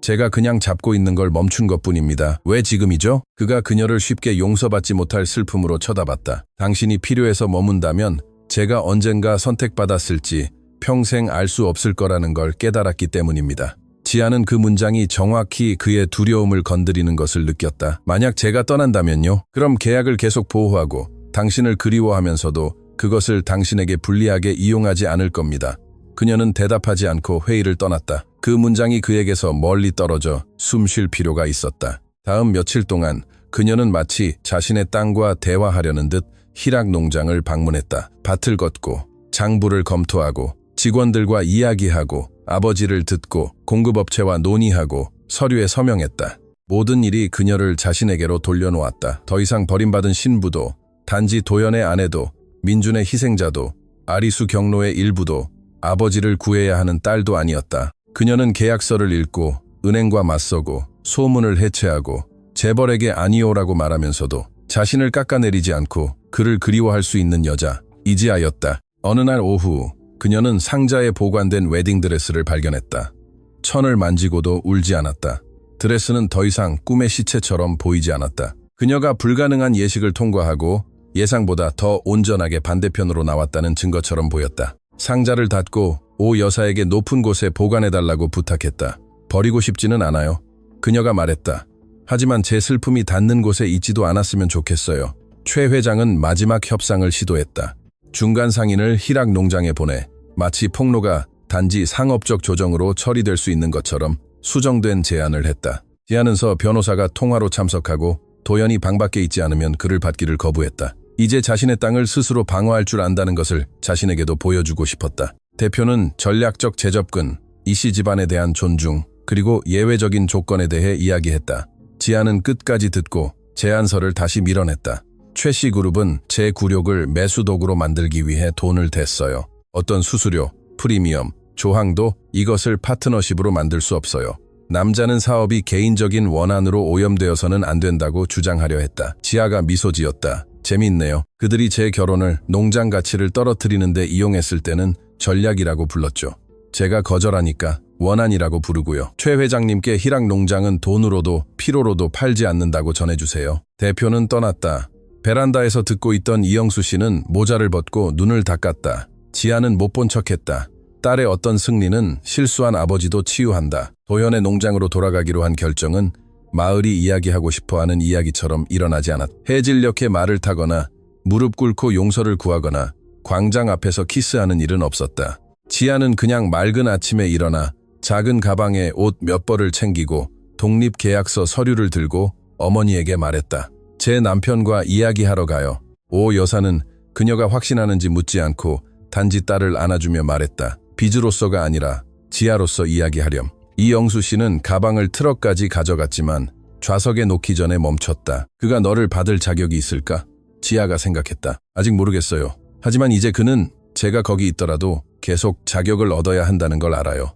제가 그냥 잡고 있는 걸 멈춘 것뿐입니다. 왜 지금이죠? 그가 그녀를 쉽게 용서받지 못할 슬픔으로 쳐다봤다. 당신이 필요해서 머문다면 제가 언젠가 선택받았을지 평생 알 수 없을 거라는 걸 깨달았기 때문입니다. 지아는 그 문장이 정확히 그의 두려움을 건드리는 것을 느꼈다. 만약 제가 떠난다면요? 그럼 계약을 계속 보호하고 당신을 그리워하면서도 그것을 당신에게 불리하게 이용하지 않을 겁니다. 그녀는 대답하지 않고 회의를 떠났다. 그 문장이 그에게서 멀리 떨어져 숨 쉴 필요가 있었다. 다음 며칠 동안 그녀는 마치 자신의 땅과 대화하려는 듯 희락 농장을 방문했다. 밭을 걷고 장부를 검토하고 직원들과 이야기하고 아버지를 듣고 공급업체와 논의하고 서류에 서명했다. 모든 일이 그녀를 자신에게로 돌려놓았다. 더 이상 버림받은 신부도 단지 도연의 아내도 민준의 희생자도 아리수 경로의 일부도 아버지를 구해야 하는 딸도 아니었다. 그녀는 계약서를 읽고 은행과 맞서고 소문을 해체하고 재벌에게 아니오라고 말하면서도 자신을 깎아내리지 않고 그를 그리워할 수 있는 여자 이지아였다. 어느 날 오후 그녀는 상자에 보관된 웨딩드레스를 발견했다. 천을 만지고도 울지 않았다. 드레스는 더 이상 꿈의 시체처럼 보이지 않았다. 그녀가 불가능한 예식을 통과하고 예상보다 더 온전하게 반대편으로 나왔다는 증거처럼 보였다. 상자를 닫고 오 여사에게 높은 곳에 보관해달라고 부탁했다. 버리고 싶지는 않아요. 그녀가 말했다. 하지만 제 슬픔이 닿는 곳에 있지도 않았으면 좋겠어요. 최 회장은 마지막 협상을 시도했다. 중간 상인을 희락 농장에 보내 마치 폭로가 단지 상업적 조정으로 처리될 수 있는 것처럼 수정된 제안을 했다. 지아는서 변호사가 통화로 참석하고 도연이 방 밖에 있지 않으면 그를 받기를 거부했다. 이제 자신의 땅을 스스로 방어할 줄 안다는 것을 자신에게도 보여주고 싶었다. 대표는 전략적 재접근, 이씨 집안에 대한 존중, 그리고 예외적인 조건에 대해 이야기했다. 지아는 끝까지 듣고 제안서를 다시 밀어냈다. 최씨 그룹은 제 굴욕을 매수도구로 만들기 위해 돈을 댔어요. 어떤 수수료, 프리미엄, 조항도 이것을 파트너십으로 만들 수 없어요. 남자는 사업이 개인적인 원한으로 오염되어서는 안 된다고 주장하려 했다. 지아가 미소 지었다. 재미있네요. 그들이 제 결혼을 농장 가치를 떨어뜨리는 데 이용했을 때는 전략이라고 불렀죠. 제가 거절하니까 원한이라고 부르고요. 최 회장님께 희락 농장은 돈으로도 피로로도 팔지 않는다고 전해주세요. 대표는 떠났다. 베란다에서 듣고 있던 이영수 씨는 모자를 벗고 눈을 닦았다. 지아는 못 본 척했다. 딸의 어떤 승리는 실수한 아버지도 치유한다. 도연의 농장으로 돌아가기로 한 결정은 마을이 이야기하고 싶어하는 이야기처럼 일어나지 않았다. 해질녘에 말을 타거나 무릎 꿇고 용서를 구하거나 광장 앞에서 키스하는 일은 없었다. 지아는 그냥 맑은 아침에 일어나 작은 가방에 옷 몇 벌을 챙기고 독립계약서 서류를 들고 어머니에게 말했다. 제 남편과 이야기하러 가요. 오 여사는 그녀가 확신하는지 묻지 않고 단지 딸을 안아주며 말했다. 빚으로서가 아니라 지아로서 이야기하렴. 이영수 씨는 가방을 트럭까지 가져갔지만 좌석에 놓기 전에 멈췄다. 그가 너를 받을 자격이 있을까? 지아가 생각했다. 아직 모르겠어요. 하지만 이제 그는 제가 거기 있더라도 계속 자격을 얻어야 한다는 걸 알아요.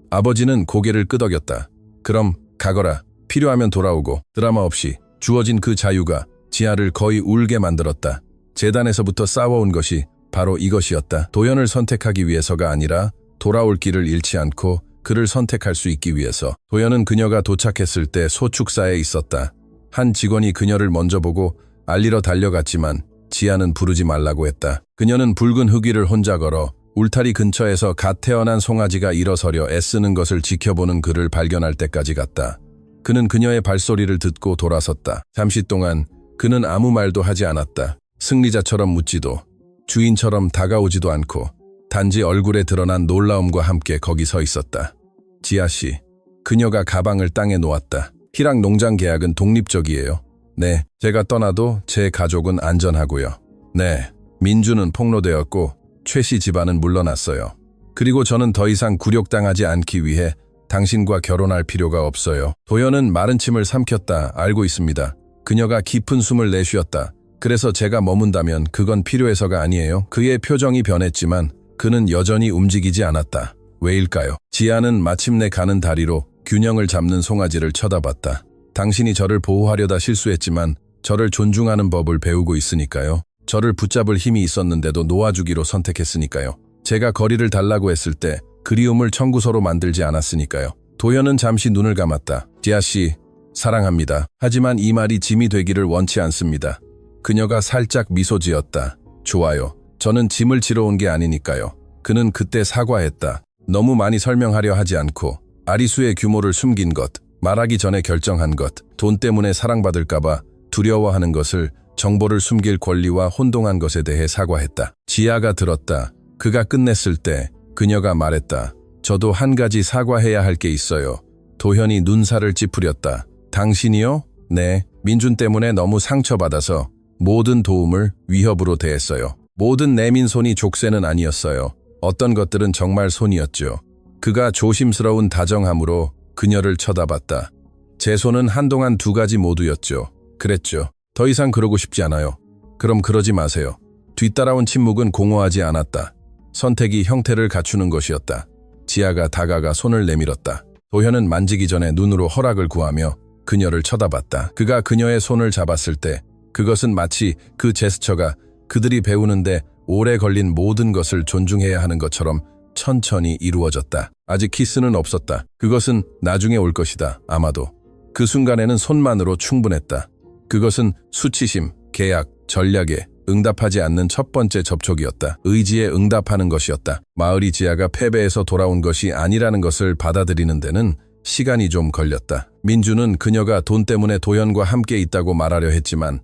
아버지는 고개를 끄덕였다. 그럼 가거라. 필요하면 돌아오고. 드라마 없이 주어진 그 자유가 지아를 거의 울게 만들었다. 재단에서부터 싸워온 것이 바로 이것이었다. 도연을 선택하기 위해서가 아니라 돌아올 길을 잃지 않고 그를 선택할 수 있기 위해서. 도연은 그녀가 도착했을 때 소축사에 있었다. 한 직원이 그녀를 먼저 보고 알리러 달려갔지만 지아는 부르지 말라고 했다. 그녀는 붉은 흙위를 혼자 걸어 울타리 근처에서 갓 태어난 송아지가 일어서려 애쓰는 것을 지켜보는 그를 발견할 때까지 갔다. 그는 그녀의 발소리를 듣고 돌아섰다. 잠시 동안 그는 아무 말도 하지 않았다. 승리자처럼 묻지도 주인처럼 다가오지도 않고 단지 얼굴에 드러난 놀라움과 함께 거기 서 있었다. 지아씨, 그녀가 가방을 땅에 놓았다. 희락 농장 계약은 독립적이에요. 네, 제가 떠나도 제 가족은 안전하고요. 네, 민주는 폭로되었고 최씨 집안은 물러났어요. 그리고 저는 더 이상 굴욕당하지 않기 위해 당신과 결혼할 필요가 없어요. 도연은 마른 침을 삼켰다. 알고 있습니다. 그녀가 깊은 숨을 내쉬었다. 그래서 제가 머문다면 그건 필요해서가 아니에요. 그의 표정이 변했지만 그는 여전히 움직이지 않았다. 왜일까요? 지아는 마침내 가는 다리로 균형을 잡는 송아지를 쳐다봤다. 당신이 저를 보호하려다 실수했지만 저를 존중하는 법을 배우고 있으니까요. 저를 붙잡을 힘이 있었는데도 놓아주기로 선택했으니까요. 제가 거리를 달라고 했을 때 그리움을 청구서로 만들지 않았으니까요. 도현은 잠시 눈을 감았다. 지아씨, 사랑합니다. 하지만 이 말이 짐이 되기를 원치 않습니다. 그녀가 살짝 미소 지었다. 좋아요. 저는 짐을 지러 온 게 아니니까요. 그는 그때 사과했다. 너무 많이 설명하려 하지 않고 아리수의 규모를 숨긴 것, 말하기 전에 결정한 것, 돈 때문에 사랑받을까봐 두려워하는 것을 정보를 숨길 권리와 혼동한 것에 대해 사과했다. 지아가 들었다. 그가 끝냈을 때 그녀가 말했다. 저도 한 가지 사과해야 할 게 있어요. 도현이 눈살을 찌푸렸다. 당신이요? 네. 민준 때문에 너무 상처받아서 모든 도움을 위협으로 대했어요. 모든 내민 손이 족쇄는 아니었어요. 어떤 것들은 정말 손이었죠. 그가 조심스러운 다정함으로 그녀를 쳐다봤다. 제 손은 한동안 두 가지 모두였죠. 그랬죠. 더 이상 그러고 싶지 않아요. 그럼 그러지 마세요. 뒤따라온 침묵은 공허하지 않았다. 선택이 형태를 갖추는 것이었다. 지아가 다가가 손을 내밀었다. 도현은 만지기 전에 눈으로 허락을 구하며 그녀를 쳐다봤다. 그가 그녀의 손을 잡았을 때 그것은 마치 그 제스처가 그들이 배우는데 오래 걸린 모든 것을 존중해야 하는 것처럼 천천히 이루어졌다. 아직 키스는 없었다. 그것은 나중에 올 것이다. 아마도. 그 순간에는 손만으로 충분했다. 그것은 수치심, 계약, 전략에 응답하지 않는 첫 번째 접촉이었다. 의지에 응답하는 것이었다. 마을이 지아가 패배해서 돌아온 것이 아니라는 것을 받아들이는 데는 시간이 좀 걸렸다. 민주는 그녀가 돈 때문에 도현과 함께 있다고 말하려 했지만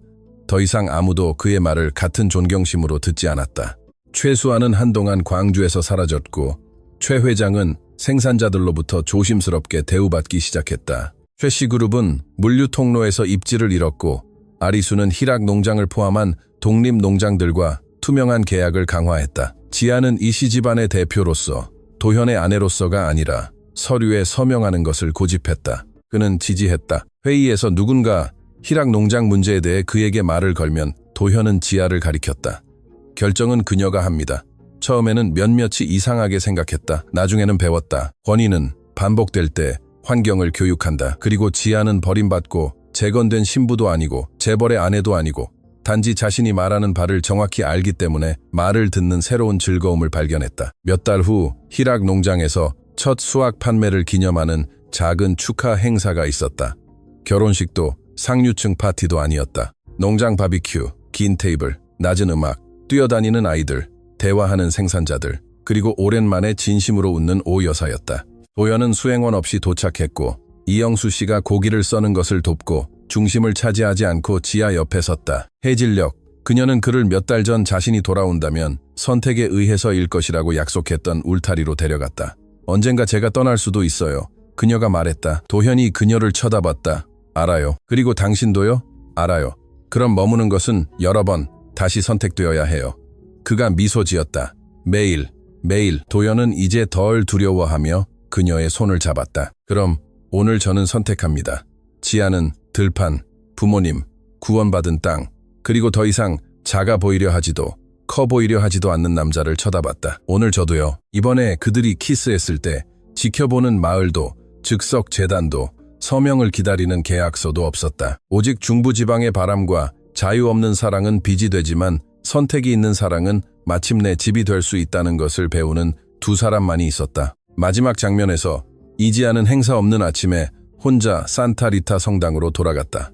더 이상 아무도 그의 말을 같은 존경심으로 듣지 않았다. 최수아는 한동안 광주에서 사라졌고 최 회장은 생산자들로부터 조심스럽게 대우받기 시작했다. 최씨 그룹은 물류 통로에서 입지를 잃었고 아리수는 희락 농장을 포함한 독립 농장들과 투명한 계약을 강화했다. 지아는 이씨 집안의 대표로서 도현의 아내로서가 아니라 서류에 서명하는 것을 고집했다. 그는 지지했다. 회의에서 누군가 희락 농장 문제에 대해 그에게 말을 걸면 도현은 지아를 가리켰다. 결정은 그녀가 합니다. 처음에는 몇몇이 이상하게 생각했다. 나중에는 배웠다. 권위는 반복될 때 환경을 교육한다. 그리고 지아는 버림받고 재건된 신부도 아니고 재벌의 아내도 아니고 단지 자신이 말하는 바를 정확히 알기 때문에 말을 듣는 새로운 즐거움을 발견했다. 몇 달 후 희락 농장에서 첫 수확 판매를 기념하는 작은 축하 행사가 있었다. 결혼식도 상류층 파티도 아니었다. 농장 바비큐, 긴 테이블, 낮은 음악, 뛰어다니는 아이들, 대화하는 생산자들, 그리고 오랜만에 진심으로 웃는 오 여사였다. 도현은 수행원 없이 도착했고 이영수 씨가 고기를 써는 것을 돕고 중심을 차지하지 않고 지아 옆에 섰다. 해질녘, 그녀는 그를 몇 달 전 자신이 돌아온다면 선택에 의해서일 것이라고 약속했던 울타리로 데려갔다. 언젠가 제가 떠날 수도 있어요. 그녀가 말했다. 도현이 그녀를 쳐다봤다. 알아요. 그리고 당신도요? 알아요. 그럼 머무는 것은 여러 번 다시 선택되어야 해요. 그가 미소 지었다. 매일, 매일. 도현은 이제 덜 두려워하며 그녀의 손을 잡았다. 그럼 오늘 저는 선택합니다. 지아는 들판, 부모님, 구원받은 땅, 그리고 더 이상 작아 보이려 하지도 커 보이려 하지도 않는 남자를 쳐다봤다. 오늘 저도요. 이번에 그들이 키스했을 때 지켜보는 마을도 즉석 재단도 서명을 기다리는 계약서도 없었다. 오직 중부지방의 바람과 자유 없는 사랑은 빚이 되지만 선택이 있는 사랑은 마침내 집이 될 수 있다는 것을 배우는 두 사람만이 있었다. 마지막 장면에서 이지아는 행사 없는 아침에 혼자 산타리타 성당으로 돌아갔다.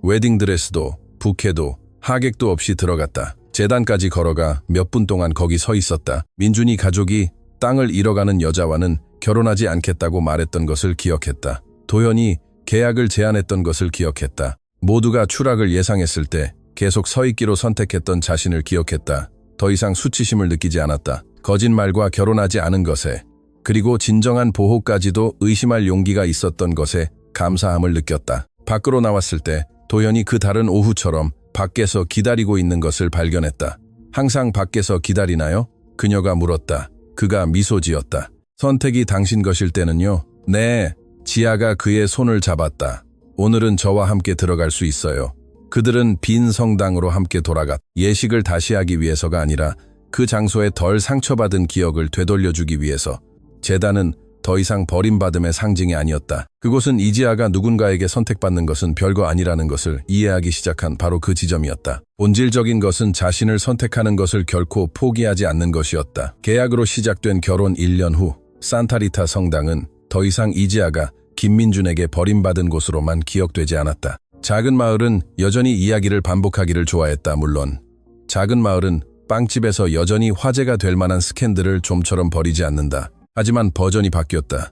웨딩드레스도 부케도 하객도 없이 들어갔다. 재단까지 걸어가 몇 분 동안 거기 서 있었다. 민준이 가족이 땅을 잃어가는 여자와는 결혼하지 않겠다고 말했던 것을 기억했다. 도현이 계약을 제안했던 것을 기억했다. 모두가 추락을 예상했을 때 계속 서 있기로 선택했던 자신을 기억했다. 더 이상 수치심을 느끼지 않았다. 거짓말과 결혼하지 않은 것에, 그리고 진정한 보호까지도 의심할 용기가 있었던 것에 감사함을 느꼈다. 밖으로 나왔을 때 도현이 그 다른 오후처럼 밖에서 기다리고 있는 것을 발견했다. 항상 밖에서 기다리나요? 그녀가 물었다. 그가 미소 지었다. 선택이 당신 것일 때는요? 네. 지아가 그의 손을 잡았다. 오늘은 저와 함께 들어갈 수 있어요. 그들은 빈 성당으로 함께 돌아갔다. 예식을 다시 하기 위해서가 아니라 그 장소에 덜 상처받은 기억을 되돌려주기 위해서. 제단은 더 이상 버림받음의 상징이 아니었다. 그곳은 이지아가 누군가에게 선택받는 것은 별거 아니라는 것을 이해하기 시작한 바로 그 지점이었다. 본질적인 것은 자신을 선택하는 것을 결코 포기하지 않는 것이었다. 계약으로 시작된 결혼 1년 후 산타리타 성당은 더 이상 이지아가 김민준에게 버림받은 곳으로만 기억되지 않았다. 작은 마을은 여전히 이야기를 반복하기를 좋아했다. 물론 작은 마을은 빵집에서 여전히 화제가 될 만한 스캔들을 좀처럼 버리지 않는다. 하지만 버전이 바뀌었다.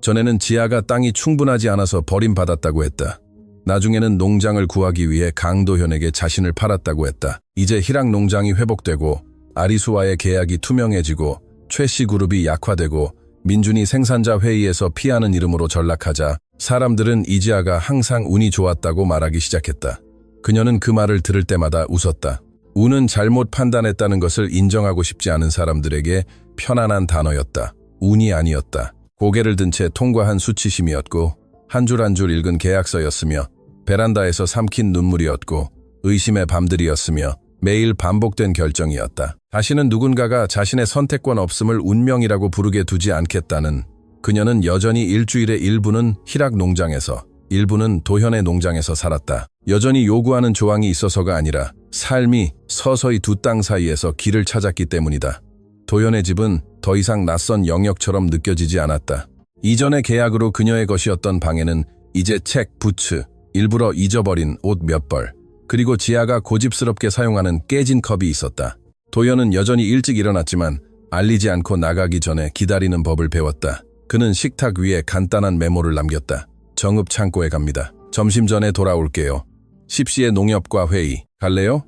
전에는 지아가 땅이 충분하지 않아서 버림받았다고 했다. 나중에는 농장을 구하기 위해 강도현에게 자신을 팔았다고 했다. 이제 희락 농장이 회복되고 아리수와의 계약이 투명해지고 최씨 그룹이 약화되고 민준이 생산자 회의에서 피하는 이름으로 전락하자 사람들은 이지아가 항상 운이 좋았다고 말하기 시작했다. 그녀는 그 말을 들을 때마다 웃었다. 운은 잘못 판단했다는 것을 인정하고 싶지 않은 사람들에게 편안한 단어였다. 운이 아니었다. 고개를 든 채 통과한 수치심이었고 한 줄 한 줄 읽은 계약서였으며 베란다에서 삼킨 눈물이었고 의심의 밤들이었으며 매일 반복된 결정이었다. 다시는 누군가가 자신의 선택권 없음을 운명이라고 부르게 두지 않겠다는 그녀는 여전히 일주일의 일부는 희락 농장에서 일부는 도현의 농장에서 살았다. 여전히 요구하는 조항이 있어서가 아니라 삶이 서서히 두 땅 사이에서 길을 찾았기 때문이다. 도현의 집은 더 이상 낯선 영역처럼 느껴지지 않았다. 이전의 계약으로 그녀의 것이었던 방에는 이제 책, 부츠, 일부러 잊어버린 옷 몇 벌, 그리고 지아가 고집스럽게 사용하는 깨진 컵이 있었다. 도현은 여전히 일찍 일어났지만 알리지 않고 나가기 전에 기다리는 법을 배웠다. 그는 식탁 위에 간단한 메모를 남겼다. 정읍 창고에 갑니다. 점심 전에 돌아올게요. 10시에 농협과 회의. 갈래요?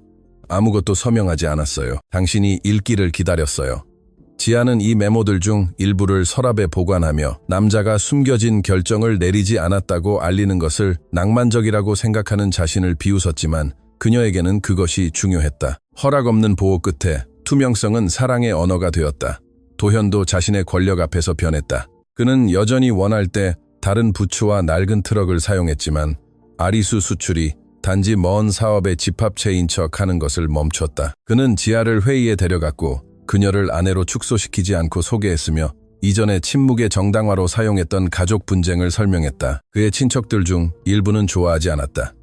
아무것도 서명하지 않았어요. 당신이 읽기를 기다렸어요. 지아는 이 메모들 중 일부를 서랍에 보관하며 남자가 숨겨진 결정을 내리지 않았다고 알리는 것을 낭만적이라고 생각하는 자신을 비웃었지만 그녀에게는 그것이 중요했다. 허락 없는 보호 끝에 투명성은 사랑의 언어가 되었다. 도현도 자신의 권력 앞에서 변했다. 그는 여전히 원할 때 다른 부츠와 낡은 트럭을 사용했지만 아리수 수출이 단지 먼 사업의 집합체인 척 하는 것을 멈췄다. 그는 지아를 회의에 데려갔고 그녀를 아내로 축소시키지 않고 소개했으며 이전에 침묵의 정당화로 사용했던 가족 분쟁을 설명했다. 그의 친척들 중 일부는 좋아하지 않았다.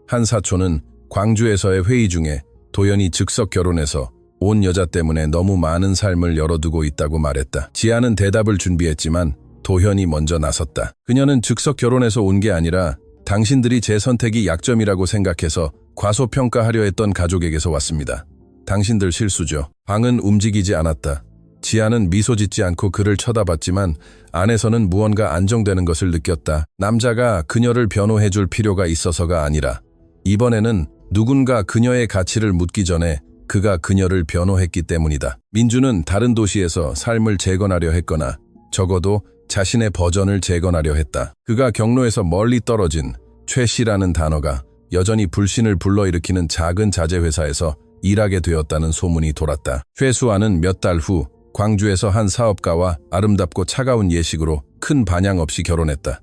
한 사촌은 광주에서의 회의 중에 도현이 즉석 결혼해서 온 여자 때문에 너무 많은 삶을 열어두고 있다고 말했다. 지아는 대답을 준비했지만 도현이 먼저 나섰다. 그녀는 즉석 결혼해서 온 게 아니라 당신들이 제 선택이 약점이라고 생각해서 과소평가하려 했던 가족에게서 왔습니다. 당신들 실수죠. 방은 움직이지 않았다. 지아는 미소 짓지 않고 그를 쳐다봤지만 안에서는 무언가 안정되는 것을 느꼈다. 남자가 그녀를 변호해줄 필요가 있어서가 아니라 이번에는 누군가 그녀의 가치를 묻기 전에 그가 그녀를 변호했기 때문이다. 민주는 다른 도시에서 삶을 재건하려 했거나 적어도 자신의 버전을 재건하려 했다. 그가 경로에서 멀리 떨어진 최씨라는 단어가 여전히 불신을 불러일으키는 작은 자재회사에서 일하게 되었다는 소문이 돌았다. 최수아는 몇 달 후 광주에서 한 사업가와 아름답고 차가운 예식으로 큰 반향 없이 결혼했다.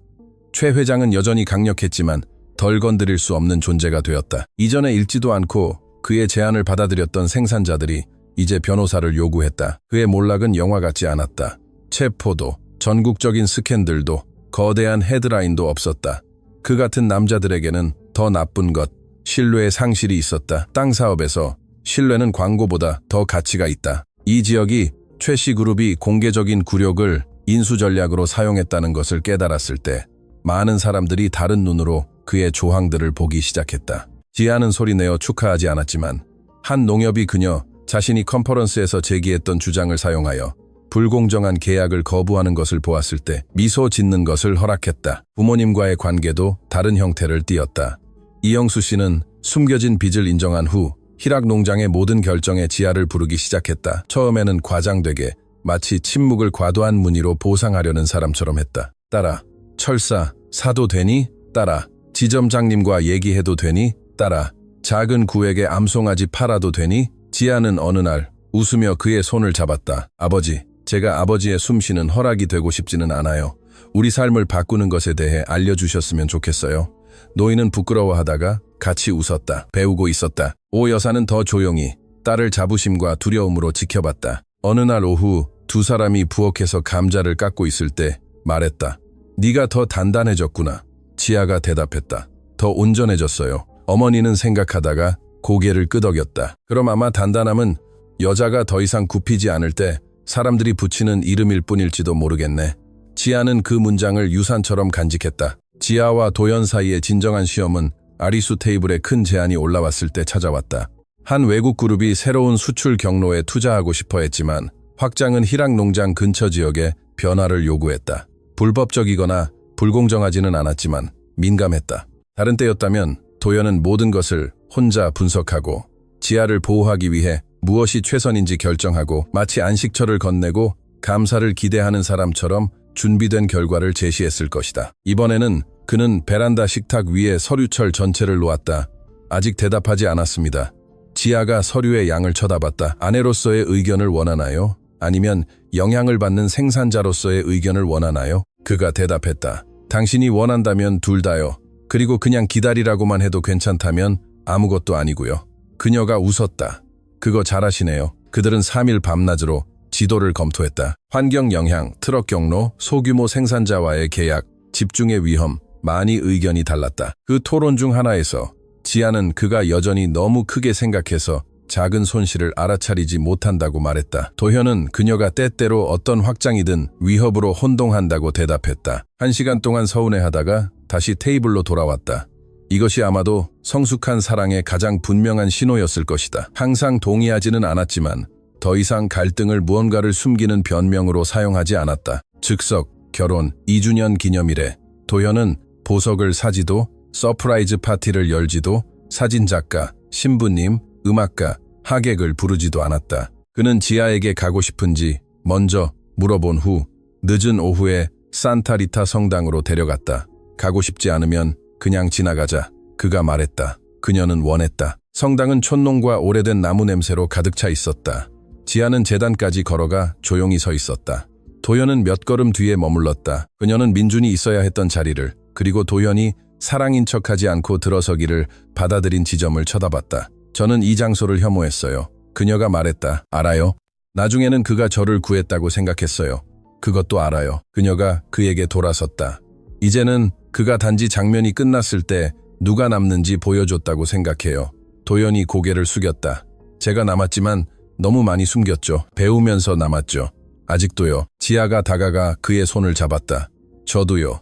최 회장은 여전히 강력했지만 덜 건드릴 수 없는 존재가 되었다. 이전에 읽지도 않고 그의 제안을 받아들였던 생산자들이 이제 변호사를 요구했다. 그의 몰락은 영화 같지 않았다. 체포도, 전국적인 스캔들도, 거대한 헤드라인도 없었다. 그 같은 남자들에게는 더 나쁜 것, 신뢰의 상실이 있었다. 땅 사업에서 신뢰는 광고보다 더 가치가 있다. 이 지역이 최씨 그룹이 공개적인 굴욕을 인수 전략으로 사용했다는 것을 깨달았을 때 많은 사람들이 다른 눈으로 그의 조항들을 보기 시작했다. 지아는 소리내어 축하하지 않았지만 한 농협이 그녀 자신이 컨퍼런스에서 제기했던 주장을 사용하여 불공정한 계약을 거부하는 것을 보았을 때 미소 짓는 것을 허락했다. 부모님과의 관계도 다른 형태를 띠었다. 이영수 씨는 숨겨진 빚을 인정한 후 희락 농장의 모든 결정에 지아를 부르기 시작했다. 처음에는 과장되게 마치 침묵을 과도한 문의로 보상하려는 사람처럼 했다. 따라, 철사, 사도 되니? 따라, 지점장님과 얘기해도 되니? 따라, 작은 구에게 암송아지 팔아도 되니? 지아는 어느 날 웃으며 그의 손을 잡았다. 아버지, 제가 아버지의 숨쉬는 허락이 되고 싶지는 않아요. 우리 삶을 바꾸는 것에 대해 알려주셨으면 좋겠어요. 노인은 부끄러워하다가 같이 웃었다. 배우고 있었다. 오 여사는 더 조용히 딸을 자부심과 두려움으로 지켜봤다. 어느 날 오후 두 사람이 부엌에서 감자를 깎고 있을 때 말했다. 네가 더 단단해졌구나. 지아가 대답했다. 더 온전해졌어요. 어머니는 생각하다가 고개를 끄덕였다. 그럼 아마 단단함은 여자가 더 이상 굽히지 않을 때 사람들이 붙이는 이름일 뿐일지도 모르겠네. 지아는 그 문장을 유산처럼 간직했다. 지아와 도연 사이의 진정한 시험은 아리수 테이블에 큰 제안이 올라왔을 때 찾아왔다. 한 외국 그룹이 새로운 수출 경로에 투자하고 싶어 했지만 확장은 희락농장 근처 지역에 변화를 요구했다. 불법적이거나 불공정하지는 않았지만 민감했다. 다른 때였다면 도연은 모든 것을 혼자 분석하고 지아를 보호하기 위해 무엇이 최선인지 결정하고 마치 안식처를 건네고 감사를 기대하는 사람처럼 준비된 결과를 제시했을 것이다. 이번에는 그는 베란다 식탁 위에 서류철 전체를 놓았다. 아직 대답하지 않았습니다. 지아가 서류의 양을 쳐다봤다. 아내로서의 의견을 원하나요? 아니면 영향을 받는 생산자로서의 의견을 원하나요? 그가 대답했다. 당신이 원한다면 둘 다요. 그리고 그냥 기다리라고만 해도 괜찮다면 아무것도 아니고요. 그녀가 웃었다. 그거 잘하시네요. 그들은 3일 밤낮으로 지도를 검토했다. 환경 영향, 트럭 경로, 소규모 생산자와의 계약, 집중의 위험, 많이 의견이 달랐다. 그 토론 중 하나에서 지아는 그가 여전히 너무 크게 생각해서 작은 손실을 알아차리지 못한다고 말했다. 도현은 그녀가 때때로 어떤 확장이든 위협으로 혼동한다고 대답했다. 1시간 동안 서운해하다가 다시 테이블로 돌아왔다. 이것이 아마도 성숙한 사랑의 가장 분명한 신호였을 것이다. 항상 동의하지는 않았지만 더 이상 갈등을 무언가를 숨기는 변명으로 사용하지 않았다. 즉석, 결혼, 2주년 기념일에 도현은 보석을 사지도, 서프라이즈 파티를 열지도, 사진작가, 신부님, 음악가, 하객을 부르지도 않았다. 그는 지아에게 가고 싶은지 먼저 물어본 후 늦은 오후에 산타리타 성당으로 데려갔다. 가고 싶지 않으면 그냥 지나가자. 그가 말했다. 그녀는 원했다. 성당은 촌농과 오래된 나무 냄새로 가득 차 있었다. 지아는 제단까지 걸어가 조용히 서 있었다. 도연은 몇 걸음 뒤에 머물렀다. 그녀는 민준이 있어야 했던 자리를, 그리고 도연이 사랑인 척하지 않고 들어서기를 받아들인 지점을 쳐다봤다. 저는 이 장소를 혐오했어요. 그녀가 말했다. 알아요. 나중에는 그가 저를 구했다고 생각했어요. 그것도 알아요. 그녀가 그에게 돌아섰다. 이제는 그가 단지 장면이 끝났을 때 누가 남는지 보여줬다고 생각해요. 도연이 고개를 숙였다. 제가 남았지만 너무 많이 숨겼죠. 배우면서 남았죠. 아직도요. 지아가 다가가 그의 손을 잡았다. 저도요.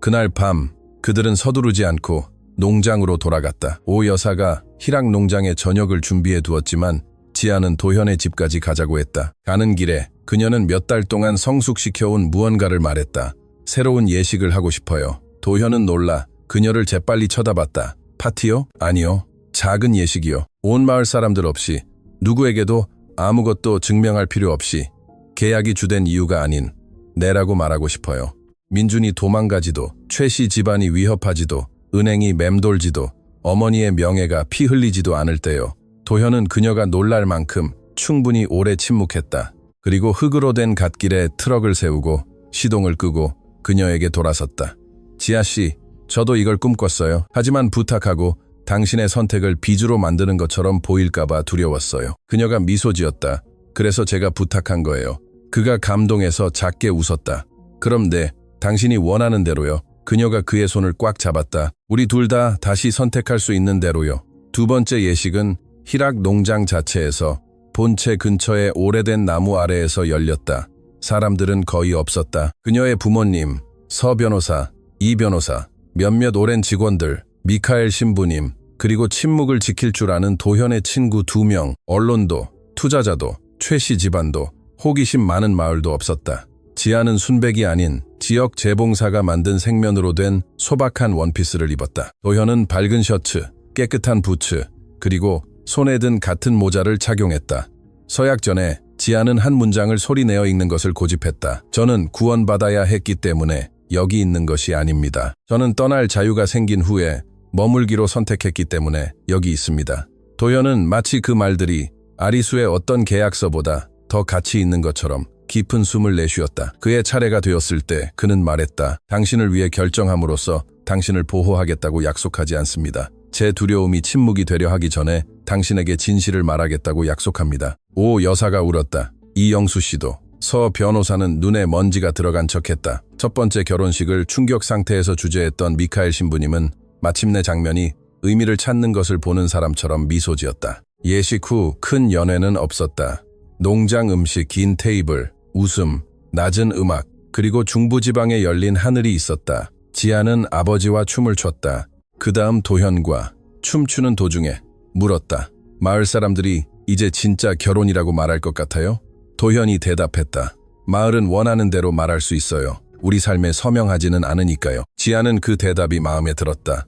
그날 밤 그들은 서두르지 않고 농장으로 돌아갔다. 오 여사가 희락 농장에 저녁을 준비해 두었지만 지아는 도현의 집까지 가자고 했다. 가는 길에 그녀는 몇 달 동안 성숙시켜온 무언가를 말했다. 새로운 예식을 하고 싶어요. 도현은 놀라 그녀를 재빨리 쳐다봤다. 파티요? 아니요. 작은 예식이요. 온 마을 사람들 없이, 누구에게도 아무것도 증명할 필요 없이, 계약이 주된 이유가 아닌 내라고 말하고 싶어요. 민준이 도망가지도, 최씨 집안이 위협하지도, 은행이 맴돌지도, 어머니의 명예가 피 흘리지도 않을 때요. 도현은 그녀가 놀랄 만큼 충분히 오래 침묵했다. 그리고 흙으로 된 갓길에 트럭을 세우고 시동을 끄고 그녀에게 돌아섰다. 지아씨, 저도 이걸 꿈꿨어요. 하지만 부탁하고 당신의 선택을 빚으로 만드는 것처럼 보일까봐 두려웠어요. 그녀가 미소 지었다. 그래서 제가 부탁한 거예요. 그가 감동해서 작게 웃었다. 그럼 네, 당신이 원하는 대로요. 그녀가 그의 손을 꽉 잡았다. 우리 둘 다 다시 선택할 수 있는 대로요. 두 번째 예식은 희락 농장 자체에서 본체 근처의 오래된 나무 아래에서 열렸다. 사람들은 거의 없었다. 그녀의 부모님, 서 변호사, 이 변호사, 몇몇 오랜 직원들, 미카엘 신부님, 그리고 침묵을 지킬 줄 아는 도현의 친구 2명, 언론도, 투자자도, 최씨 집안도, 호기심 많은 마을도 없었다. 지아는 순백이 아닌 지역 재봉사가 만든 생면으로 된 소박한 원피스를 입었다. 도현은 밝은 셔츠, 깨끗한 부츠, 그리고 손에 든 같은 모자를 착용했다. 서약 전에 지아는 한 문장을 소리내어 읽는 것을 고집했다. 저는 구원받아야 했기 때문에 여기 있는 것이 아닙니다. 저는 떠날 자유가 생긴 후에 머물기로 선택했기 때문에 여기 있습니다. 도현은 마치 그 말들이 아리수의 어떤 계약서보다 더 가치 있는 것처럼 깊은 숨을 내쉬었다. 그의 차례가 되었을 때 그는 말했다. 당신을 위해 결정함으로써 당신을 보호하겠다고 약속하지 않습니다. 제 두려움이 침묵이 되려 하기 전에 당신에게 진실을 말하겠다고 약속합니다. 오 여사가 울었다. 이영수 씨도, 서 변호사는 눈에 먼지가 들어간 척했다. 첫 번째 결혼식을 충격 상태에서 주재했던 미카엘 신부님은 마침내 장면이 의미를 찾는 것을 보는 사람처럼 미소 지었다. 예식 후 큰 연회는 없었다. 농장 음식, 긴 테이블, 웃음, 낮은 음악, 그리고 중부지방에 열린 하늘이 있었다. 지아는 아버지와 춤을 췄다. 그 다음 도현과 춤추는 도중에 물었다. 마을 사람들이 이제 진짜 결혼이라고 말할 것 같아요? 도현이 대답했다. 마을은 원하는 대로 말할 수 있어요. 우리 삶에 서명하지는 않으니까요. 지아는 그 대답이 마음에 들었다.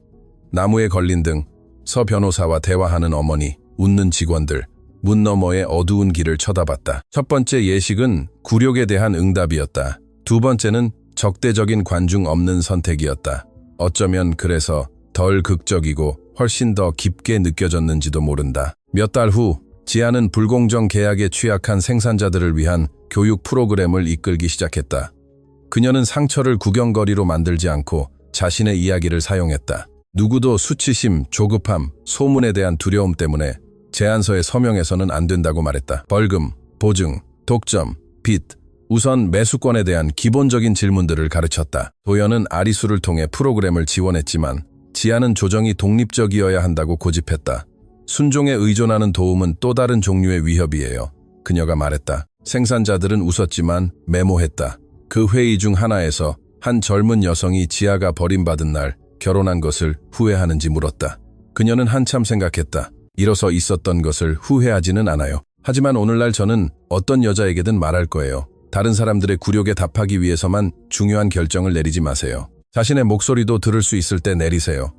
나무에 걸린 등, 서 변호사와 대화하는 어머니, 웃는 직원들, 문 너머의 어두운 길을 쳐다봤다. 첫 번째 예식은 굴욕에 대한 응답이었다. 두 번째는 적대적인 관중 없는 선택이었다. 어쩌면 그래서 덜 극적이고 훨씬 더 깊게 느껴졌는지도 모른다. 몇 달 후, 지아는 불공정 계약에 취약한 생산자들을 위한 교육 프로그램을 이끌기 시작했다. 그녀는 상처를 구경거리로 만들지 않고 자신의 이야기를 사용했다. 누구도 수치심, 조급함, 소문에 대한 두려움 때문에 제안서에 서명해서는 안 된다고 말했다. 벌금, 보증, 독점, 빚, 우선 매수권에 대한 기본적인 질문들을 가르쳤다. 도연은 아리수를 통해 프로그램을 지원했지만 지아는 조정이 독립적이어야 한다고 고집했다. 순종에 의존하는 도움은 또 다른 종류의 위협이에요. 그녀가 말했다. 생산자들은 웃었지만 메모했다. 그 회의 중 하나에서 한 젊은 여성이 지아가 버림받은 날 결혼한 것을 후회하는지 물었다. 그녀는 한참 생각했다. 일어서 있었던 것을 후회하지는 않아요. 하지만 오늘날 저는 어떤 여자에게든 말할 거예요. 다른 사람들의 굴욕에 답하기 위해서만 중요한 결정을 내리지 마세요. 자신의 목소리도 들을 수 있을 때 내리세요.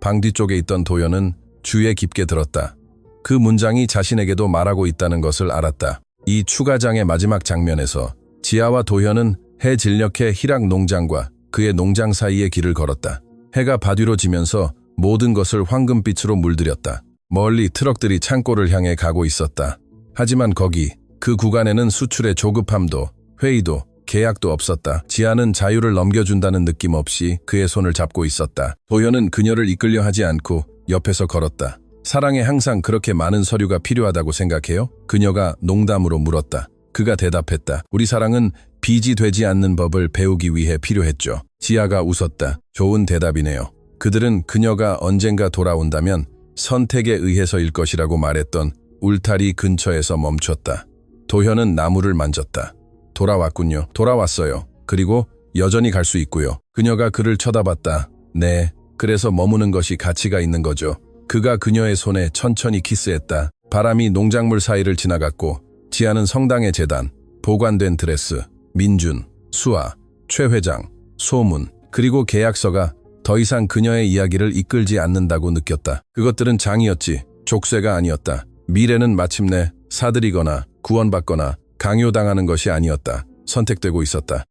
방 뒤쪽에 있던 도연은 주위에 깊게 들었다. 그 문장이 자신에게도 말하고 있다는 것을 알았다. 이 추가장의 마지막 장면에서 지아와 도현은 해 진력해 희락 농장과 그의 농장 사이의 길을 걸었다. 해가 바뒤로 지면서 모든 것을 황금빛으로 물들였다. 멀리 트럭들이 창고를 향해 가고 있었다. 하지만 거기, 그 구간에는 수출의 조급함도, 회의도, 계약도 없었다. 지아는 자유를 넘겨준다는 느낌 없이 그의 손을 잡고 있었다. 도현은 그녀를 이끌려 하지 않고 옆에서 걸었다. 사랑에 항상 그렇게 많은 서류가 필요하다고 생각해요? 그녀가 농담으로 물었다. 그가 대답했다. 우리 사랑은 빚이 되지 않는 법을 배우기 위해 필요했죠. 지아가 웃었다. 좋은 대답이네요. 그들은 그녀가 언젠가 돌아온다면 선택에 의해서일 것이라고 말했던 울타리 근처에서 멈췄다. 도현은 나무를 만졌다. 돌아왔군요. 돌아왔어요. 그리고 여전히 갈 수 있고요. 그녀가 그를 쳐다봤다. 네, 그래서 머무는 것이 가치가 있는 거죠. 그가 그녀의 손에 천천히 키스했다. 바람이 농작물 사이를 지나갔고 지아는 성당의 제단, 보관된 드레스, 민준, 수아, 최 회장, 소문, 그리고 계약서가 더 이상 그녀의 이야기를 이끌지 않는다고 느꼈다. 그것들은 장이었지, 족쇄가 아니었다. 미래는 마침내 사들이거나 구원받거나 강요당하는 것이 아니었다. 선택되고 있었다.